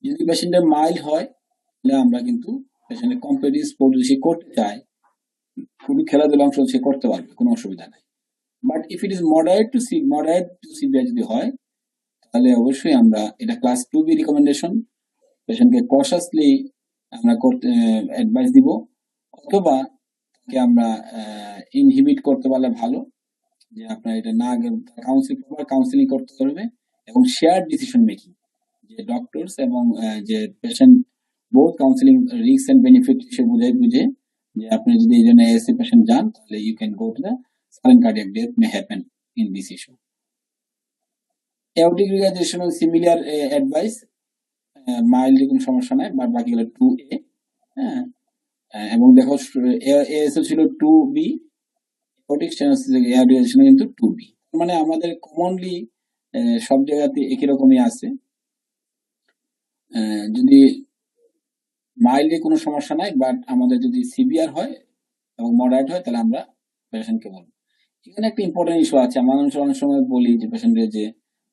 যদি পেশেন্টের মাইল্ড হয়, তাহলে আমরা কিন্তু পেশেন্টের কম্পিটিটিভ স্পোর্ট যদি সে করতে চায়, খুবই খেলাধুলা অংশ সে করতে পারবে, কোনো অসুবিধা নাই। But if it is moderate two severe যদি হয়, তাহলে অবশ্যই আমরা এটা ক্লাস 2B রিকমেন্ডেশন, পেশেন্টকে কশাসলি আমরা করতে অ্যাডভাইস দিব, অথবা তাকে আমরা ইনহিবিট করতে পারলে ভালো, যে আপনার এটা না কাউন্সিলিং করতে হবে, এবং শেয়ার ডিসিশন মেকিং, যে ডক্টরস এবং যে patient both counselling risk and benefit সে বুঝে যে আপনি যদি এই জন্য এএসসি পেশেন্ট যান, তাহলে you can go to the sudden cardiac death may happen in this issue. Aortic regurgitation similar advice, mild কোনো সমস্যা নাই, বাট বাকিগুলো 2A। হ্যাঁ, এবং দেখো এএসএল ছিল 2B, অ্যাওর্টিক স্টেনোসিস রিগার্ডেশন কিন্তু 2B। মানে আমাদের কমনলি সব জায়গাতে একই রকমই আছে। যদি মাইল্ডে কোনো সমস্যা নাই, বাট আমাদের যদি সিভিয়ার হয় এবং মডারেট হয়, তাহলে আমরা পেশেন্টকে বলবো। এখানে একটা ইম্পর্টেন্ট ইস্যু আছে। আমরা অনেক সময় বলি যে পেশেন্টের যে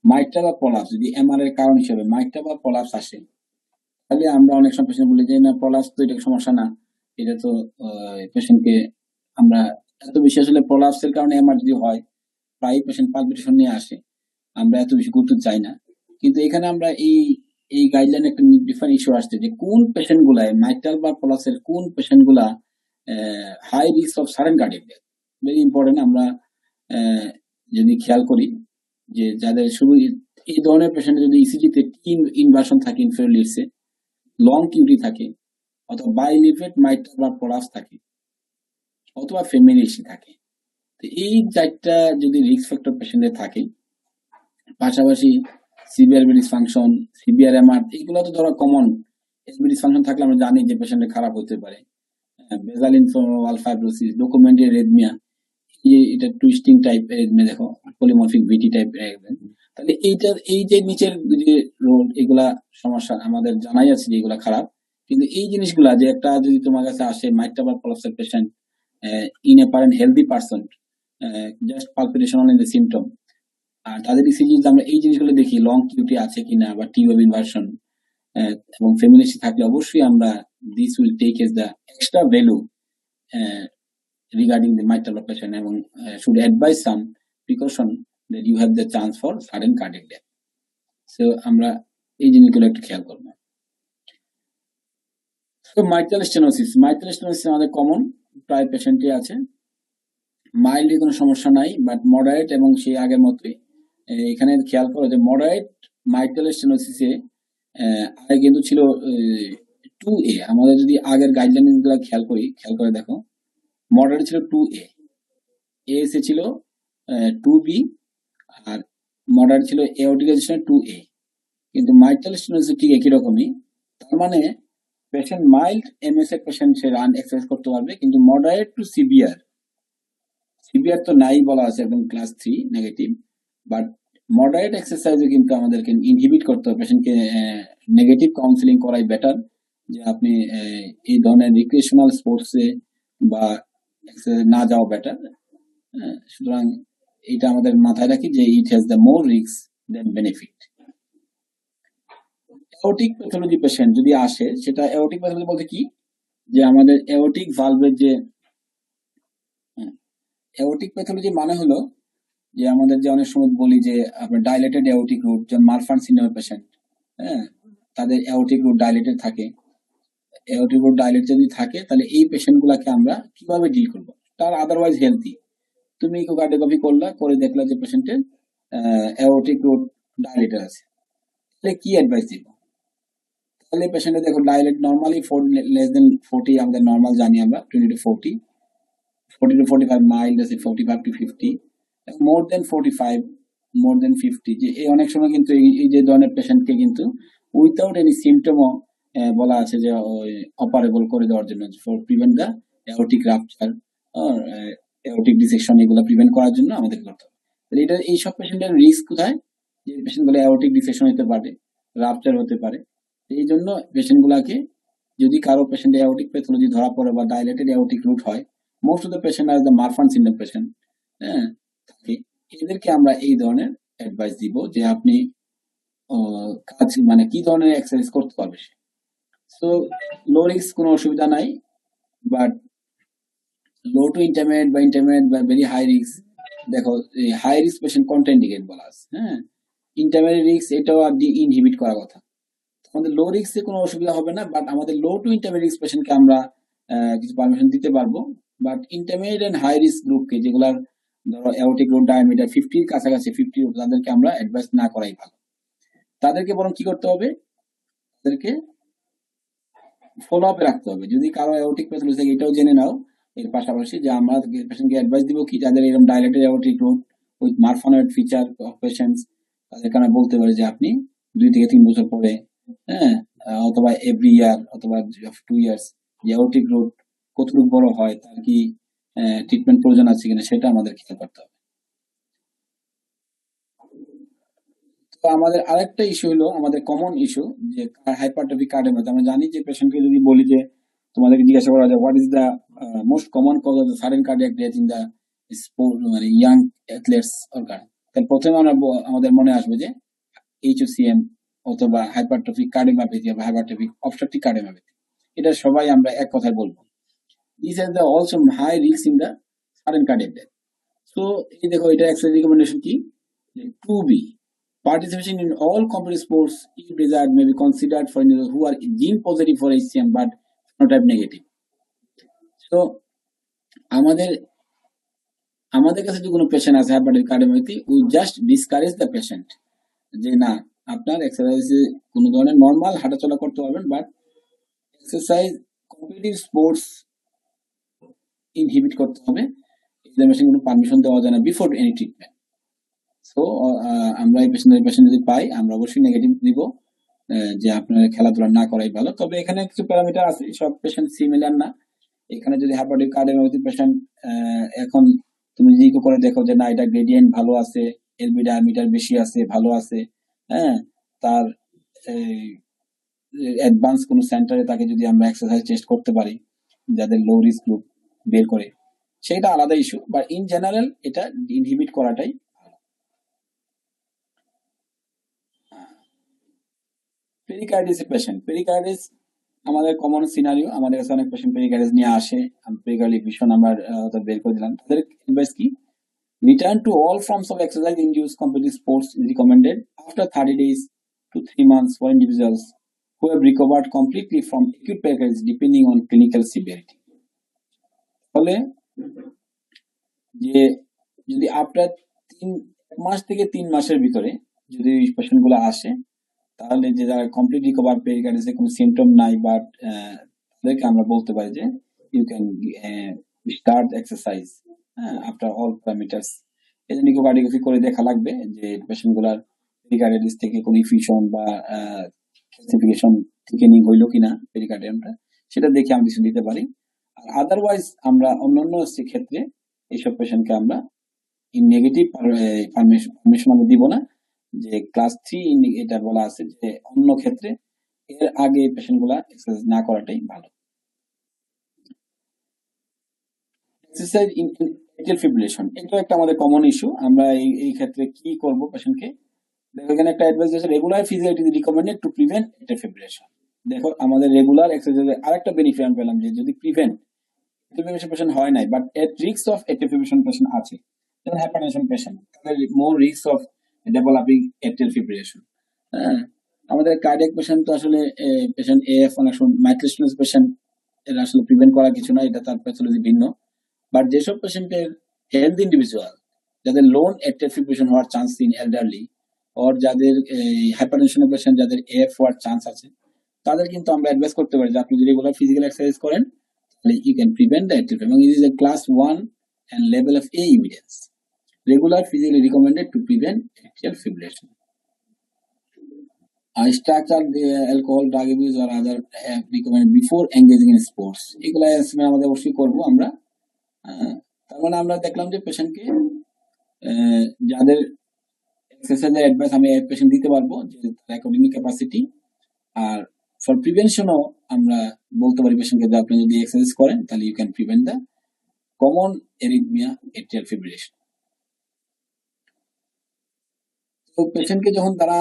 মাইট্রাল বা প্রলাপস, যদি এমআর এর কারণ হিসেবে মাইট্রাল বা প্রলাপস আসে, তাহলে আমরা অনেক সময় পেশেন্ট বলি যে না, প্রলাপস তো এটা সমস্যা না, এটা তো পেশেন্টকে আমরা এত বেশি আসলে প্রলাপসের কারণে এমআর যদি হয়, প্রায় পেশেন্ট পালপিটেশন নিয়ে আসে, আমরা এত বেশি গুরুত্ব চাই না। কিন্তু এখানে আমরা এই গাইডলাইন একটা ডিফারেন্ট ইস্যু আসছে যে কোন পেশেন্ট গুলায় মাইট্রাল বা প্রলাপসের কোন পেশেন্ট গুলা high risk of sudden cardiac death. Very important. আমরা যদি খেয়াল করি যে যাদের শুধু এই ধরনের পেশেন্ট যদি ইসিজিতে ইনভার্সন থাকে, ইনফেরিয়র লিডসে লং কিউটি থাকে, অথবা বাইলিভেট মাইট্রাল বা প্রলাপস থাকে, অথবা ফ্যামিলি ইস্যু থাকে, তো এই চারটা যদি রিস্ক ফ্যাক্টর পেশেন্টের থাকে, পাশাপাশি সিভিয়ার ডিসফাংশন, সিভিয়ার এমআর, এগুলো তো ধরো কমন। এসবি ডিসফাংশন থাকলে আমরা জানি যে পেশেন্টের খারাপ হতে পারে। Basal informal fibrosis, documented arrhythmia, এটা টুইস্টিং টাইপ এরিথমিয়া, দেখো পলিমরফিক ভিটি টাইপ। তাহলে এই যে নিচের যে রোল, এগুলা সমস্যা আমাদের জানাই আছে যে এগুলা খারাপ। কিন্তু এই জিনিসগুলা, যে একটা যদি তোমার কাছে আসে মাইট্রাল বা প্রলাপসের patient in a parent healthy person, just palpitation on the symptom, আর তাদের ইসিজি আমরা এই জিনিসগুলো দেখি, লং কিউটি আছে কিনা বা টিউব ইনভার্সন এবং ফ্যামিলি থাকলে, অবশ্যই আমরা this will take as the extra value regarding the mitral operation, এবং should advise some precaution that you have the chance for sudden cardiac death. So আমরা এই জিনিসগুলো একটু খেয়াল করব। তো মাইট্রাল স্টেনোসিস আমাদের কমন, প্রায় পেশেন্টই আছে। মাইল্ডে কোনো সমস্যা নাই, বাট মডারেট এবং সেই আগের মতোই। এখানে খেয়াল করো যে মডারেট মাইট্রাল স্টেনোসিসে আগে কিন্তু ছিল 2A। আমাদের যদি আগের গাইডলাইন গুলো খেয়াল করে দেখো, মডারেট ছিল 2A, এএসএ ছিল 2B, আর মডারেট ছিল অ্যাওর্টিক রিগার্ডেশন 2A। কিন্তু মাইট্রাল স্টেনোসিস ঠিক একই রকমই। তার মানে পেশেন্ট মাইল্ড এমএস এর পেশেন্ট সে রান এক্সারসাইজ করতে পারবে, কিন্তু মডারেট টু সিভিয়ার সিভিয়ার তো নাই বলা আছে একদম ক্লাস 3 নেগেটিভ, বাট মডারেট এক্সারসাইজে কিন্তু আমাদেরকে ইনহিবিট করতে হবে পেশেন্টকে, নেগেটিভ কাউন্সিলিং করাই বেটার, যে আপনি এই ধরনের রিক্রিয়েশনাল স্পোর্টসে বা exercise না যাওয়া বেটার। সুতরাং এটা আমাদের মাথায় রাখি যে it has the more risk than benefit. Aortic pathology patient যদি আসে, সেটা এওটিক প্যাথোলজি বলতে কি, যে আমাদের এওটিক ভালভের যে এওটিক প্যাথোলজি মানে হলো যে আমাদের যে অনেক সময় বলি যে আপনার ডাইলেটেড এওটিক রুট, যেমন মারফান সিনেমার পেশেন্ট, হ্যাঁ, তাদের এওটিক রুট ডাইলেটেড থাকে। এওটিক রুট ডাইলেট যদি থাকে, তাহলে এই পেশেন্ট গুলাকে আমরা কিভাবে ডিল করবো? তার আদারওয়াইজ হেলদি, তুমি ইকোকার্ডিওগ্রাফি করলা, করে দেখলা যে পেশেন্টের এওটিক রুট ডাইলেটেড আছে, তাহলে কি অ্যাডভাইস দিব? তাহলে পেশেন্টের দেখো ডাইলেট নর্মালি লেস দেন 40 আমাদের নর্মাল জানি আমরা, 20 to 40, 40 to 45 মাইল্ড আছে, 45 to 50, মোর দেন 45, মোর দেন 50, যে এই অনেক সময় কিন্তু এই যে ধরনের পেশেন্টকে কিন্তু উইথাউট এনি সিমটমও বলা আছে যে অপারেবল করে দেওয়ার জন্য, for prevent the aortic rupture আর এওটিক ডিসেকশন, এগুলো প্রিভেন্ট করার জন্য আমাদের করতে হবে। তাহলে এটা এইসব পেশেন্টের রিস্ক কোথায়? যে পেশেন্টগুলো এওটিক ডিসেকশন হতে পারে, রাপচার হতে পারে। এই জন্য পেশেন্ট গুলাকে, যদি কারো পেশেন্ট এওটিক প্যাথোলজি ধরা পড়ে বা ডাইলেটেড এওটিক রুট হয়, most of the patient are the Marfan syndrome patient, হ্যাঁ, থাকে, এদেরকে আমরা এই ধরনের অ্যাডভাইস দিব যে আপনি কাজ মানে কি ধরনের এক্সারসাইজ করতে পারবে। সো লো রিস্ক কোনো অসুবিধা নাই, বাট লো টু ইন্টারমিডিয়েট বা ইন্টারমিডিয়েট বা ভেরি হাই রিস্ক, দেখো হাই রিস্ক পেশেন্ট কন্ট্রাইন্ডিকেট বলা আছে, হ্যাঁ, ইন্টারমিডিয়েট রিস্ক এটাও আর ইনহিবিট করার কথা। আমাদের লো রিস্কে কোনো অসুবিধা হবে না, বাট আমাদের লো টু ইন্টারমিডিয়েট পেশেন্টকে আমরা কিছু পারমিশন দিতে পারবো, but intermediate and high risk গ্রুপকে, যেগুলার ধরো এওটিক রুট ডায়ামিটার 50 কাছাকাছি, 50, তাদেরকে আমরা অ্যাডভাইস না করাই ভালো। তাদেরকে বরং কি করতে হবে, তাদেরকে ফলো আপে রাখতে হবে। যদি কারো এওটিক প্যাথোলজি থাকে, এটাও জেনে নাও এর পাশাপাশি, যে আমরা পেশেন্টকে অ্যাডভাইস দিব কি, যাদের এরকম dilated aortic root with marfanoid feature of patients, তাদেরকে আমরা বলতে পারি যে আপনি 2 থেকে 3 বছর পরে, হ্যাঁ, অথবা এভরি ইয়ার অথবা 2 ইয়ার্স, যে এওটিক রুট কতটুকু বড় হয়, তার কি ট্রিটমেন্ট প্রয়োজন আছে কিনা, সেটা আমাদের খেয়াল করতে হবে। তো আমাদের আরেকটা ইস্যু হলো, আমাদের কমন ইস্যু, যে হাইপারট্রফিক কার্ডিওমায়োপ্যাথি। আমরা জানি যে পেশেন্টকে যদি বলি যে তোমাদেরকে জিজ্ঞাসা করা যায় what is the most common cause of the sudden cardiac death in the sport, মানে ইয়াং অ্যাথলেটস অর্গান, তাহলে প্রথমে আমরা আমাদের মনে আসবে যে এইচওসিএম অথবা হাইপারট্রফিক কার্ডিওমায়োপ্যাথি বা হাইপারট্রফিক অবস্ট্রাকটিভ কার্ডিওমায়োপ্যাথি। এটা সবাই আমরা এক কথায় বলবো, this are the also high risk in the sudden cardiac death. So এই দেখো, এটা এক্সারসাইজ রিকমেন্ডেশন কি, 2B, participation in all competitive sports if desired may be considered for individuals who are gene positive for HCM but phenotype negative. So আমাদের আমাদের কাছে যদি কোনো patient আছে hypertrophic cardiomyopathy, we just discourage the patient যে না, আপনার এক্সারসাইজে কোনো ধরনের নর্মাল হাঁটাচলা করতে পারবেন, but exercise competitive sports inhibit করতে হবে, এক্সামিনেশন কোনো পারমিশন দেওয়া যায় না বিফোর এনি ট্রিটমেন্ট। সো আমরা এই পেশেন্ট যদি পাই, আমরা অবশ্যই নেগেটিভ দিব, যে আপনার খেলাধুলা না করাই ভালো। তবে এখানে কিছু প্যারামিটার আছে, সব পেশেন্ট সিমিলার না। এখানে যদি হাইপারট্রফিক কার্ডিওমায়োপ্যাথি পেশেন্ট, এখন তুমি যদি করে দেখো যে না, এটা গ্রেডিয়েন্ট ভালো আছে, এলবি ডায়ামিটার বেশি আছে, ভালো আছে, হ্যাঁ, তার অ্যাডভান্স কোনো সেন্টারে তাকে যদি আমরা এক্সারসাইজ টেস্ট করতে পারি, যাদের লো রিস্ক গ্রুপ বের করে, সেটা আলাদা ইস্যু, বাট ইন জেনারেল এটা ইনহিবিট করাটাই ভালো। পেরিকার্ডিস পেশেন্ট, পেরিকার্ডিস আমাদের কমন সিনারিও, আমাদের কাছে অনেক পেশেন্ট পেরিকার্ডিস নিয়ে আসে, পেরিকার্ডিক ভীষণ আমরা বের করে দিলাম। তাদের অ্যাডভাইস কি, return to all forms of exercise induce competitive sports is recommended after 30 days to 3 months for individuals who have recovered completely from acute pericarditis depending on clinical severity. ফলে যে যদি আফটার 3 মাস থেকে 3 মাসের ভিতরে যদি পেশেন্ট গুলো আসে, তাহলে যে যারা কমপ্লিট রিকভার পেরিকার্ডিসে কোনো সিমটম নাই, বাট তাদেরকে আমরা বলতে পারি যে you can start exercise after all parameters. এই জন্য ইকোকার্ডিওগ্রাফি করে দেখা লাগবে যে পেশেন্ট গুলার পেরিকার্ডিস থেকে কোনো ইফিউশন বা ক্যালসিফিকেশন থিকেনিং হইলো কিনা পেরিকার্ডিয়ামটা, সেটা দেখে আমরা ডিসিশন দিতে পারি। আর আদারওয়াইজ আমরা অন্যান্য ক্ষেত্রে এইসব পেশেন্টকে আমরা ইন নেগেটিভ পারমিশন আমরা দিব না, যে ক্লাস 3 এটা বলা আছে যে অন্য ক্ষেত্রে এর আগে পেশেন্ট গুলা এক্সারসাইজ না করাটাই ভালো। এক্সারসাইজ ইন এট্রিয়াল ফিব্রিলেশন, এটা একটা আমাদের কমন ইস্যু। আমরা এই ক্ষেত্রে কি করব পেশেন্টকে, দেখো এখানে একটা অ্যাডভাইস আছে, regular physical activity recommended to prevent atrial fibrillation. দেখো আমাদের রেগুলার এক্সারসাইজের আরেকটা বেনিফিট আমি পেলাম, যে যদি প্রিভেন্ট এট্রিয়াল ফিব্রিলেশন পেশেন্ট হয় নাই but at risk of atrial fibrillation patient আছে, যেমন হাইপারটেনশন পেশেন্ট, তাদের more risk of developing atrial fibrillation. হ্যাঁ, আমাদের কার্ডিয়াক পেশেন্ট তো আসলে পেশেন্ট এএফ অনেক সময় মাইক্রোস্টেনোস পেশেন্ট, এটা আসলে প্রিভেন্ট করা কিছু না, এটা তার প্যাথোলজি ভিন্ন। বাট যেসব পেশেন্টের হেলথ ইন্ডিভিজুয়াল, যাদের লোন এট্রিয়াল ফিব্রিলেশন হওয়ার চান্স ইন এল্ডারলি, ওর যাদের হাইপারটেনশন পেশেন্ট যাদের এএফ হওয়ার চান্স আছে, তাদের কিন্তু আমরা অ্যাডভাইস করতে পারি যে আপনি যদি রেগুলার ফিজিক্যাল এক্সারসাইজ করেন তাহলে you can prevent the atrial এবং it is a class 1 and level of A evidence. Regular physically recommended to prevent atrial fibrillation. Structure the alcohol, drug abuse or other recommended before engaging in sports. এগুলা আমাদের অবশ্যই করবো আমরা। তার মানে আমরা দেখলাম যে পেশেন্টকে যাদের এক্সারসাইজের অ্যাডভাইস আমি পেশেন্ট দিতে পারবো যে তার অ্যাকর্ডিং ক্যাপাসিটি, আর ফর প্রিভেনশনও আমরা বলতে পারি পেশেন্টকে যে আপনি যদি এক্সারসাইজ করেন তাহলে you can prevent the common arrhythmia atrial fibrillation. তো পেশেন্টকে যখন তারা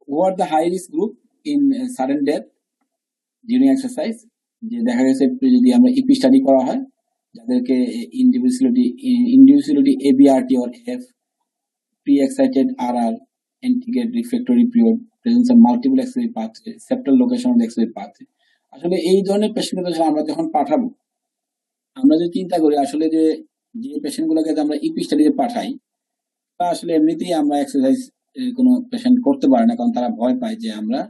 who are the high risk group in sudden death during exercise, যে দেখা গেছে যদি আমরা ইপি স্টাডি করা হয় যাদেরকে individuality ABRT or F, pre excited RR, antegrade refractory period, presence of multiple accessory pathway, septal location of accessory pathway. আসলে এই ধরনের পেশেন্টদের আমরা যখন পাঠাবো, আমরা যদি চিন্তা করি আসলে যে পেশেন্টগুলোকে আমরা ইপি স্টাডিতে পাঠাই, তা আসলে এমনিতেই আমরা এক্সারসাইজ কোনো পেশেন্ট করতে পারে না, কারণ তারা ভয় পায় যে আমরা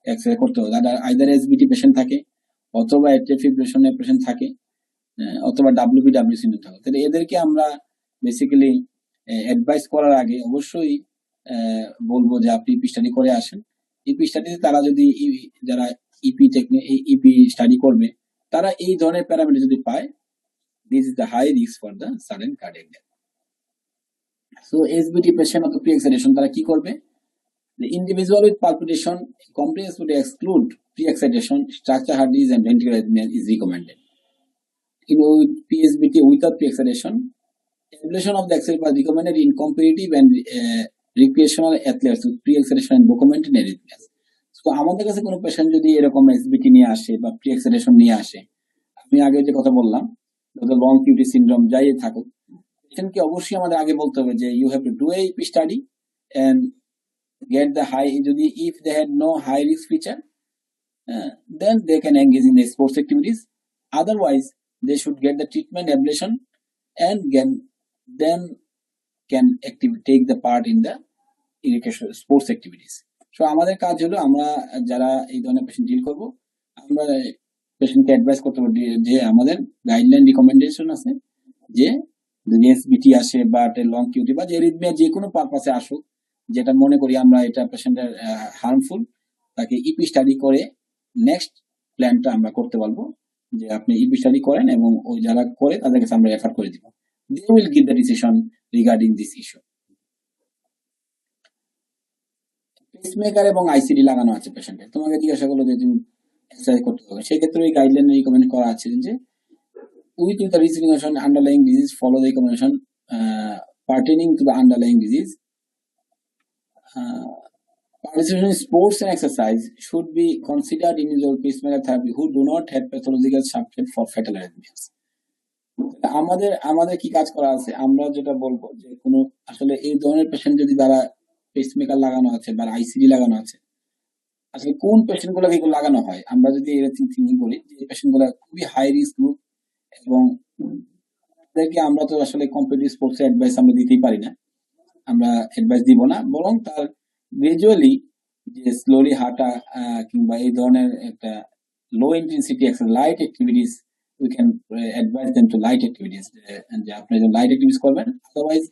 এক্সারসাইজ করতে হবে। তারা আইদার এসবিটি পেশেন্ট থাকে, অথবা এট্রিয়াল ফিব্রিলেশনের পেশেন্ট থাকে, অথবা ডাব্লিউবি সিন্ড্রোম থাকে। তাহলে এদেরকে আমরা বেসিক্যালি অ্যাডভাইস করার আগে অবশ্যই বলবো যে আপনি ইপি স্টাডি করে আসেন। ইপি স্টাডিতে তারা যদি যারা ইপি স্টাডি করবে তারা এই ধরনের প্যারামিটার যদি পায়, this is the high risk for the sudden cardiac death. So SBT patient of the pre-excitation তারা কি করবে? The individual with palpitation complaints would exclude pre-excitation, structure heart disease and ventricular arrhythmia is recommended. In PSBT without pre-excitation, ablation of the axilla was recommended in competitive and recreational athletes with pre-excitation and documented arrhythmias. So আমাদের কাছে কোনো patient যদি এরকম SBT নিয়ে আসে বা pre-excitation নিয়ে আসে, আমি আগে যে কথা বললাম লং QT সিনড্রোম যাই থাকুক, পেশেন্টকে অবশ্যই আমাদের আগে বলতে হবে যে you have to do a EP study and get the high, যদি if they had no high risk feature, then they can engage in the sports activities. Otherwise they should get the treatment ablation and then can take the part in the irrigation sports activities. So আমাদের কাজ হলো আমরা যারা এই ধরনের patient deal করব, আমরা পেশেন্টকে অ্যাডভাইস করতে পারি যে আমাদের গাইডলাইন রিকমেন্ডেশন আছে যে যদি এসবিটি আসে বা লং কিউটি বা যে এরিথমিয়া যে কোনো পারপাসে আসুক, যেটা মনে করি আমরা এটা পেশেন্টের হার্মফুল, তাকে ইপি স্টাডি করে নেক্সট প্ল্যানটা আমরা করতে পারবো যে আপনি ইপি স্টাডি করেন, এবং ওই যারা করে তাদের কাছে আমরা রেফার করে দিব। They will give the decision regarding this issue. Pacemaker এবং আইসিডি লাগানো আছে পেশেন্টের, তোমাকে জিজ্ঞাসা করলো যে তুমি এক্সারসাইজ করতে হবে, সেক্ষেত্রে ওই গাইডলাইনে রিকমেন্ড করা আছে যে with the risk recommendation underlying disease, follow the recommendation pertaining to the underlying disease. Participation in sports and exercise should be considered in usual pacemaker therapy who do not have pathological subject for fatal arrhythmias. আমাদের কি কাজ করা আছে, আমরা যেটা বলবো যে কোনো আসলে এই ধরনের পেশেন্ট যদি তারা পেসমেকার লাগানো আছে বা আইসিডি লাগানো আছে, আসলে কোন পেশেন্ট গুলো লাগানো হয়, আমরা যদি এরকম থিঙ্কিং করি যে পেশেন্ট গুলো খুবই হাই রিস্ক গ্রুপ, এবং তাদেরকে আমরা তো আসলে কম্পিটিটিভ স্পোর্টস অ্যাডভাইস আমরা দিতেই পারি না, আমরা অ্যাডভাইস দিব না, বরং তার গ্রাজুয়ালি যে স্লোলি হাঁটা কিংবা এই ধরনের একটা লো intensity light activities, we can advice them to light activities, যে আপনি লাইট অ্যাক্টিভিটিস করবেন। আদারওয়াইজ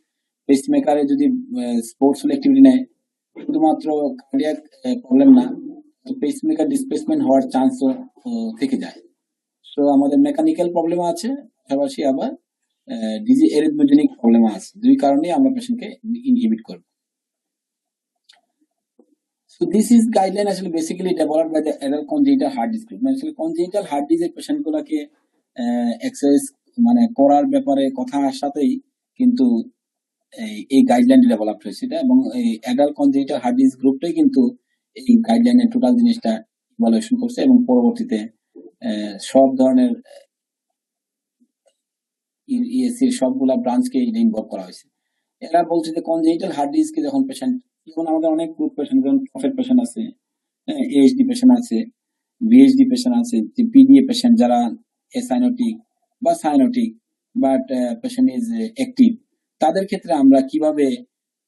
পেসমেকারে যদি স্পোর্টসফুল অ্যাক্টিভিটি নেয়, শুধুমাত্র কার্ডিয়াক প্রবলেম না, পেসমেকার ডিসপ্লেসমেন্ট হওয়ার চান্সও থেকে যায়। তো আমাদের মেকানিক্যাল প্রবলেম আছে, পাশাপাশি আবার ডিজি এরিথমোজেনিক প্রবলেম আছে, দুই কারণে আমরা পেশেন্টকে ইনহিবিট করব। So this is guideline actually basically developed by the adult congenital heart disease group. মানে congenital heart disease পেশেন্ট গুলাকে এক্সারসাইজ মানে করার ব্যাপারে কথা সাথেই কিন্তু এই গাইডলাইন ডেভেলপ হয়েছে এটা, এবং এই অ্যাডাল্ট কনজেনিটাল হার্ট ডিজিজ গ্রুপটাই কিন্তু এই গাইডলাইনের টোটাল জিনিসটা ইভালুয়েশন করছে এবং পরবর্তীতে সব ধরনের ইএসসির সবগুলা ব্রাঞ্চকে ইনভলভ করা হয়েছে। এরা বলছে যে কনজেনিটাল হার্ট ডিজিজকে যখন পেশেন্ট, যেমন আমাদের অনেক গ্রুপ পেশেন্ট, যেমন প্রফেট পেশেন্ট আছে, এএইচডি পেশেন্ট আছে, বিএইচডি পেশেন্ট আছে, পিডিএ পেশেন্ট যারা এসাইনোটিক বা cyanotic but patient is active, তাদের ক্ষেত্রে আমরা কিভাবে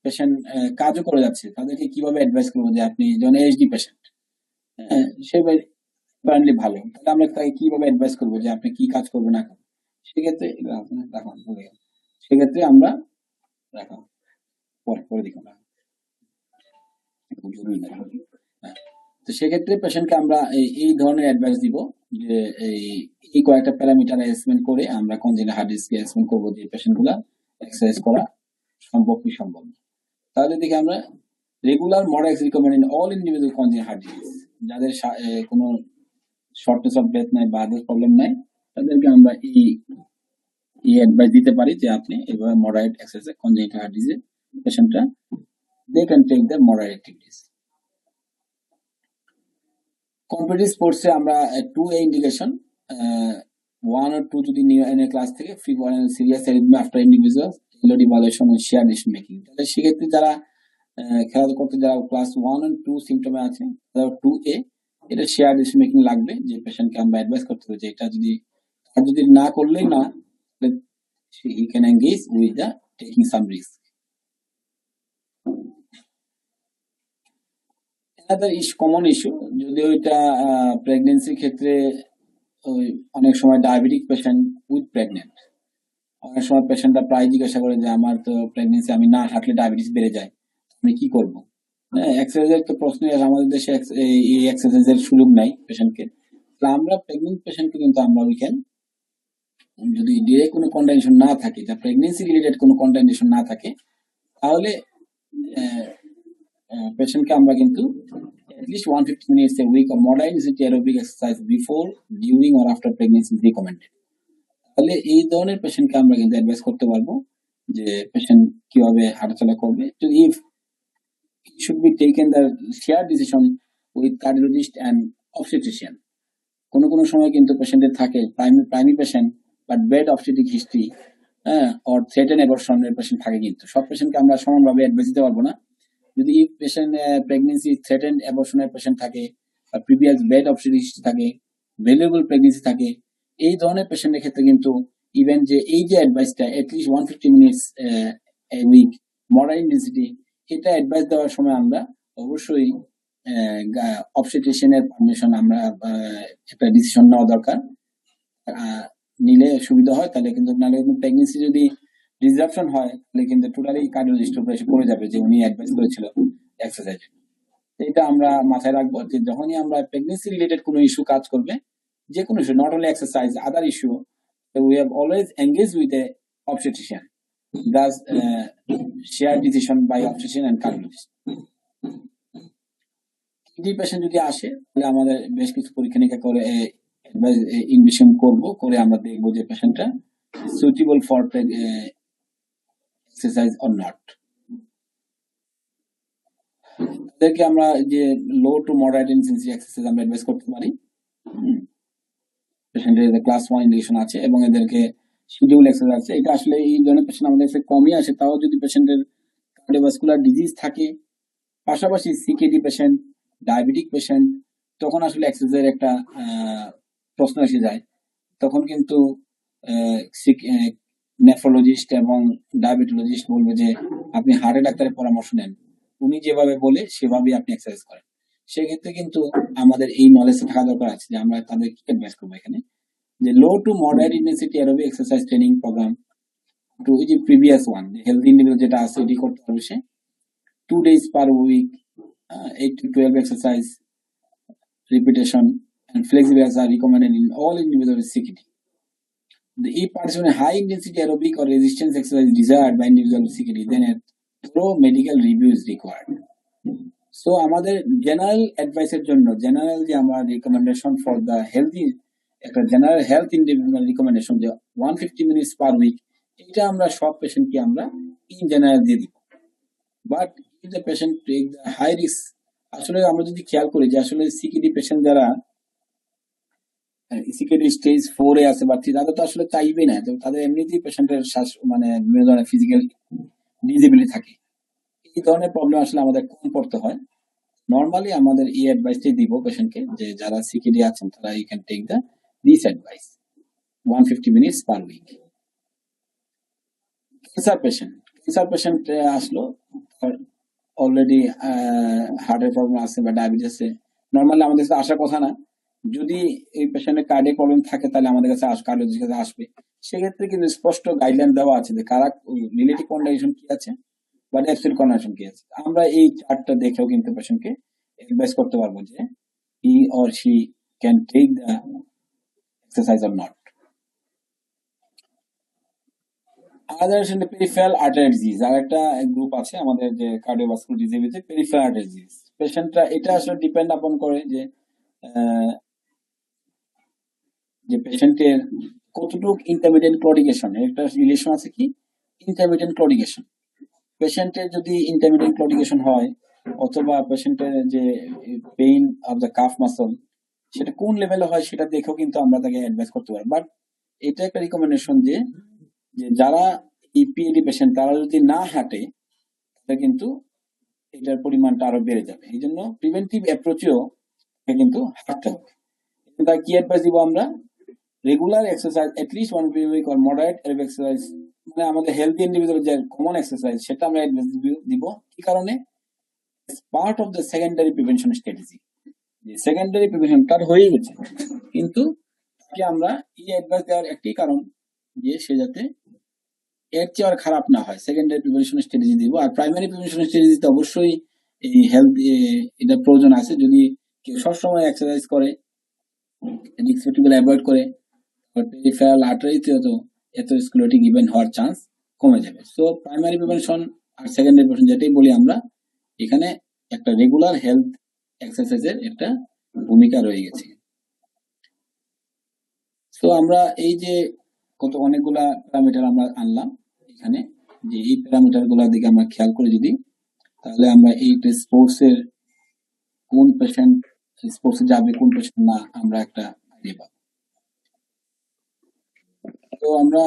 পেশেন্ট কাজও করে যাচ্ছে তাদেরকে কিভাবে অ্যাডভাইস করবো যে আপনি যখন এইচডি পেশেন্ট সে কারেন্টলি ভালো, তাহলে আমরা তাকে কিভাবে অ্যাডভাইস করবো যে আপনি কি কাজ করবেন না করবেন, সেক্ষেত্রে সেক্ষেত্রে আমরা রাখা পরে দেখুন জরুরি না। তো সেক্ষেত্রে পেশেন্টকে আমরা এই ধরনের অ্যাডভাইস দিব যে এই কয়েকটা প্যারামিটার অ্যাসেসমেন্ট করে আমরা কনজেনিটাল হার্ট ডিজিজকে অ্যাসেসমেন্ট করবো যে পেশেন্টগুলা এক্সারসাইজ করা সম্ভব কি সম্ভব না। তাহলে দেখি আমরা regular moderate recommend in all individual congenital heart disease, যাদের কোনো শর্টনেস অফ ব্রেথ নাই বা আদার প্রবলেম নাই, তাদেরকে আমরা এই অ্যাডভাইস দিতে পারি যে আপনি এভাবে moderate exercise congenital heart disease পেশেন্টরা they can take the moderate activities. Competitive স্পোর্টসে আমরা 2A ইন্ডিকেশন 1 or 2 যদি নিউ এনএ ক্লাস থেকে fever serious arrhythmia after individual LOD violation ও শেয়ার ডিসিশন মেকিং, তাহলে সেক্ষেত্রে যারা খেলাধুলা করতে যারা ক্লাস 1 and 2 সিমটমে আছে তারা 2A এটা শেয়ার ডিসিশন মেকিং লাগবে, যে পেশেন্টকে আমরা অ্যাডভাইস করতে হবে যে এটা যদি না করলেই না, he can engage with the taking some risk. Common issue, যদিও এটা প্রেগনেন্সির ক্ষেত্রে অনেক সময় ডায়াবেটিক পেশেন্ট উইথ প্রেগনেন্ট, অনেক সময় পেশেন্টরা প্রায় জিজ্ঞাসা করে যে আমার তো প্রেগনেন্সি, আমি না হাঁটলে ডায়াবেটিস বেড়ে যায়, আমি কি করব? এক্সারসাইজের তো প্রশ্ন, আমাদের দেশে এই এক্সারসাইজের সুযোগ নাই পেশেন্টকে। আমরা প্রেগনেন্ট পেশেন্টকে কিন্তু আমরা উইকেন, যদি ডিরেক্ট কোনো কন্ডিশন না থাকে, যা প্রেগনেন্সি রিলেটেড কোনো কন্ডিশন না থাকে, তাহলে পেশেন্টকে আমরা কিন্তু at least 150 minutes a week of moderate intensity aerobic exercise before, during or after pregnancy is recommended. তাহলে এই ধরনের পেশেন্টকে আমরা কিন্তু অ্যাডভাইস করতে পারবো যে পেশেন্ট কিভাবে হাঁটাচলা করবে। তো if it should be taken the shared decision with cardiologist and obstetrician. কোনো সময় কিন্তু পেশেন্টের থাকে primary patient but bad obstetric history or threaten অ্যাবর্শনের পেশেন্ট থাকে, কিন্তু সব পেশেন্টকে আমরা সমানভাবে অ্যাডভাইস দিতে পারবো না। যদি পেশেন্ট প্রেগনেন্সি থ্রেটেন্ড অ্যাবর্শনের পেশেন্ট থাকে বা প্রিভিয়াস বেড অবস্টেট্রিক হিস্ট্রি থাকে, ভ্যালুয়েবল প্রেগনেন্সি থাকে, এই ধরনের পেশেন্টের ক্ষেত্রে কিন্তু ইভেন যে এই যে অ্যাডভাইসটা at least 150 minutes a week moderate intensity, এটা অ্যাডভাইস দেওয়ার সময় আমরা অবশ্যই অবস্টেট্রিশিয়ানের পারমিশন আমরা একটা ডিসিশন নেওয়া দরকার, নিলে সুবিধা হয়। তাহলে কিন্তু নাহলে প্রেগনেন্সি যদি ডিসরাপশন হয় তাহলে কিন্তু টোটালি কার্ডিওলজিস্টের উপরে এসে পড়ে যাবে যে উনি অ্যাডভাইস করেছিল এক্সারসাইজ। এটা আমরা মাথায় রাখবো যে যখনই আমরা প্রেগনেন্সি রিলেটেড কোনো ইস্যু কাজ করবে, যে কোনো issue, not only exercise, other issue, we have always engaged with a obstetrician, thus shared decision by obstetrician and cardiologist. Kidney patient যদি আসে তাহলে আমাদের বেশ কিছু পরীক্ষা নিরীক্ষা করে ইনভেস্টিগেশন করব, করে আমরা দেখবো যে পেশেন্টটা suitable for exercise or not. তাদেরকে আমরা যে low to moderate intensity exercise আমরা অ্যাডভাইস করতে পারি। পেশেন্টের ক্লাস 1 ইন্ডিকেশন আছে এবং এদেরকে শিডিউল এক্সারসাইজ আছে। এটা আসলে এই ধরনের পেশেন্ট আমাদের কাছে কমই আসে, তাও যদি পেশেন্টের কার্ডিওভাস্কুলার ডিজিজ থাকে, পাশাপাশি সিকেডি পেশেন্ট, ডায়াবেটিক পেশেন্ট, তখন আসলে এক্সারসাইজের একটা প্রশ্ন এসে যায়। তখন কিন্তু নেফ্রোলজিস্ট এবং ডায়াবেটোলজিস্ট বলবে যে আপনি হার্টের ডাক্তারের পরামর্শ নেন, উনি যেভাবে বলে সেভাবেই আপনি এক্সারসাইজ করেন। সেক্ষেত্রে কিন্তু আমাদের এই নলেজ থাকা দরকার আছে যে আমরা তাদের কি অ্যাডভাইস করবো এখানে, যে low to moderate intensity aerobic exercise training program to যে প্রিভিয়াস ওয়ান হেলথ ইন্ডিভিজুয়াল যেটা আছে এটি করতে হবে সে 2 days per week, 8 to 12 exercise repetition and flexibility are recommended in all individual with CKD. if participant high intensity aerobic or resistance exercise desired by individual with CKD, then a thorough medical review is required. So আমাদের general অ্যাডভাইসের জন্য general যে আমার recommendation for the healthy একটা general health individual recommendation যে 150 minutes per week, এটা আমরা সব পেশেন্টকে আমরা ইন জেনারেল দিয়ে দিব। But if the patient take the high risk, আসলে আমরা যদি খেয়াল করি যে আসলে সিকিডি পেশেন্ট যারা সিকিডি স্টেজ 4 এ আছে বা 3, তাদের তো আসলে চাইবে না, তো তাদের এমনিতেই পেশেন্টের শ্বাস মানে বিভিন্ন ধরনের ফিজিক্যাল ডিসেবিলিটি থাকে। এই ধরনের প্রবলেম আসলে আমাদের কম পড়তে হয়। নর্মালি আমাদের এই অ্যাডভাইসটাই দিব পেশেন্টকে যে যারা সিকিডি আছেন তারা you can take the this advice 150 minutes per week. Cancer patient আসলো, অলরেডি হার্টের প্রবলেম আছে বা ডায়াবেটিস আছে, নর্মালি আমাদের কাছে আসার কথা না। যদি এই পেশেন্টের কার্ডিয়াক প্রবলেম থাকে তাহলে আমাদের কাছে কার্ডিওলজিস্টের কাছে আসবে। সেক্ষেত্রে কিন্তু স্পষ্ট গাইডলাইন দেওয়া আছে যে কারা রিলেটিভ কন্ডিশন কি আছে বা অ্যাবসলিউট কন্ডিশন কি আছে। আমরা এই চার্টটা দেখেও কিন্তু পেশেন্টকে অ্যাডভাইস করতে পারবো যে he or she can take the exercise or not. আমাদের পেরিফেরাল আর্টারি ডিজিজ আর একটা গ্রুপ আছে আমাদের যে কার্ডিওভাস্কুলার ডিজিজে পেরিফেরাল আর্টারি ডিজিজ। পেশেন্টরা এটা আসলে ডিপেন্ড আপন করে যে পেশেন্টের কতটুকু ইন্টারমিডিয়েন্ট ক্লডিকেশন, একটা রিলেশন আছে কি ইন্টারমিডিয়েন্ট ক্লডিকেশন। পেশেন্টের যদি ইন্টারমিডিয়েন্ট ক্লডিকেশন হয় অথবা পেশেন্টের যে pain of the calf muscle সেটা কোন লেভেলে হয় সেটা দেখেও কিন্তু আমরা তাকে অ্যাডভাইস করতে পারি। বাট এটা একটা রিকমেন্ডেশন যে যারা ইপিএডি পেশেন্ট তারা যদি না হাঁটে তাহলে কিন্তু এটার পরিমাণটা আরো বেড়ে যাবে। এই জন্য প্রিভেন্টিভ অ্যাপ্রোচেও কিন্তু হাঁটতে হবে। তাই কি অ্যাডভাইস দিব আমরা, regular exercise at least 1 week or moderate aerobic exercise, মানে আমাদের হেলদি ইন্ডিভিজুয়াল যে কমন এক্সারসাইজ সেটা আমরা অ্যাডভাইস দিব। কি কারণে? Part of the secondary prevention strategy. Secondary prevention তার হয়ে গেছে, কিন্তু কি আমরা এই অ্যাডভাইস দেওয়ার একটি কারণ যে সে যাতে এর চেয়ে আর খারাপ না হয়, সেকেন্ডারি প্রিভেনশন স্ট্র্যাটেজি দিব। আর প্রাইমারি প্রিভেনশন স্ট্র্যাটেজিতে অবশ্যই এই হেলথ এটা প্রয়োজন আছে। যদি কেউ সবসময় এক্সারসাইজ করে, রিস্ক ফ্যাক্টরগুলো অ্যাভয়েড করে, পেরিফেরাল আর্টারিতে তো এথেরোস্ক্লেরোটিক ইভেন্ট হওয়ার চান্স কমে যাবে। সো প্রাইমারি প্রিভেনশন আর সেকেন্ডারি প্রিভেনশন যেটাই বলি আমরা, এখানে একটা রেগুলার হেলথ এক্সারসাইজের একটা ভূমিকা রয়ে গেছে। তো আমরা এই যে কত অনেকগুলা প্যারামিটার আমরা আনলাম এখানে, যে এই প্যারামিটার গুলোর দিকে আমরা খেয়াল করে যদি, তাহলে আমরা এই স্পোর্টসের কোন পেশেন্ট স্পোর্টসে যাবে কোন পেশেন্ট না আমরা একটা আইডিয়া পাবো। তো আমরা